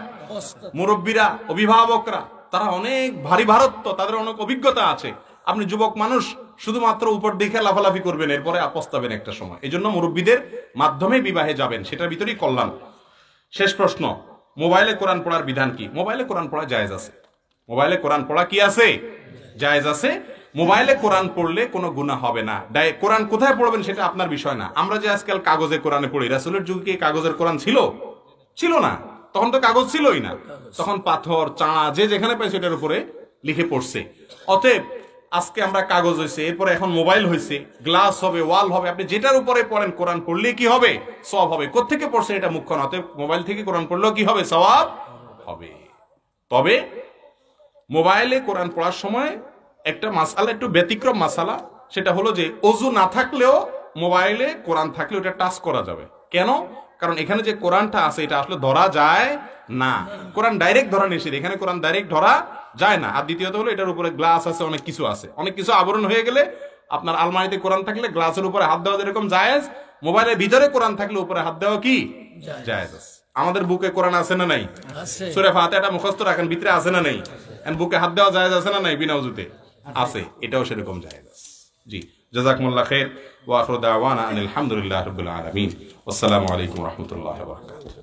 মুরব্বীরা, অভিভাবকরা, তারা অনেক ভারী ভারত্ব, তাদের অনেক অভিজ্ঞতা আছে। আপনি যুবক মানুষ, শুধুমাত্র উপর দিকে লাফালাফি করবেন, এরপরে পস্তাবেন একটা সময়। এই জন্য মুরব্বীদের মাধ্যমে বিবাহে যাবেন, সেটার ভিতরেই কল্যাণ। শেষ প্রশ্ন, মোবাইলে কোরআন পড়ার বিধান কি? মোবাইলে কোরআন পড়া জায়েজ আছে। মোবাইলে কোরআন পড়া কি আছে? জায়েজ আছে। মোবাইলে কোরআন পড়লে কোনো গুনাহ হবে না। কোরআন কোথায় পড়বেন সেটা আপনার বিষয় না। আমরা যে আজকাল কাগজে কোরআনে পড়ি, রাসূলের যুগে কি কাগজের কোরআন ছিল? ছিল না। তখন তো কাগজ ছিলই না, তখন পাথর, চাঁড়া, যে যেখানে পাইছে এটার উপরে লিখে পড়ছে। অতএব আজকে আমরা কাগজ হয়েছে, এরপরে এখন মোবাইল হয়েছে, গ্লাস হবে, ওয়াল হবে, আপনি যেটার উপরে পড়েন কোরআন পড়লে কি হবে? সওয়াব হবে। কোত্থেকে পড়ছেন এটা মুখ্য না। অতএব মোবাইল থেকে কোরআন পড়লেও কি হবে? সওয়াব হবে। তবে মোবাইলে কোরআন পড়ার সময় একটা মাসালা, একটু ব্যতিক্রম মাসালা, সেটা হলো যে ওযু না থাকলেও মোবাইলে কোরআন থাকলে ওটা টাচ করা যাবে। কেন? কারণ এখানে যে কোরআনটা আছে এটা আসলে ধরা যায় না। কোরআন ডাইরেক্ট ধরা নিষেধ, এখানে কোরআন ডাইরেক্ট ধরা যায় না। আর দ্বিতীয়ত হলো এটার উপরে গ্লাস আছে, অনেক কিছু আছে, অনেক কিছু আবরণ হয়ে গেলে আপনার আলমারিতে কোরআন থাকলে গ্লাসের উপরে হাত দেওয়া যেরকম জায়েজ, মোবাইলের ভিতরে কোরআন থাকলে উপরে হাত দেওয়া কি জায়েজ আছে। আমাদের বুকে কোরআন আছে না নাই? সূরা ফাতিহাটা মুখস্থ রাখেন, ভিতরে আছে না নাই? বুকে হাত দেওয়া জায়েজ আছে না নাই? বিনা ওযুতে আছে, এটাও সেরকম জায়েজ আছে। জি, জাযাকুমুল্লাহ খাইর ওয়া আখিরু দাওয়ানা আলহামদুলিল্লাহি রাব্বিল আলামিন। আসসালামু আলাইকুম ওয়া রাহমাতুল্লাহি ওয়া বারাকাতুহু।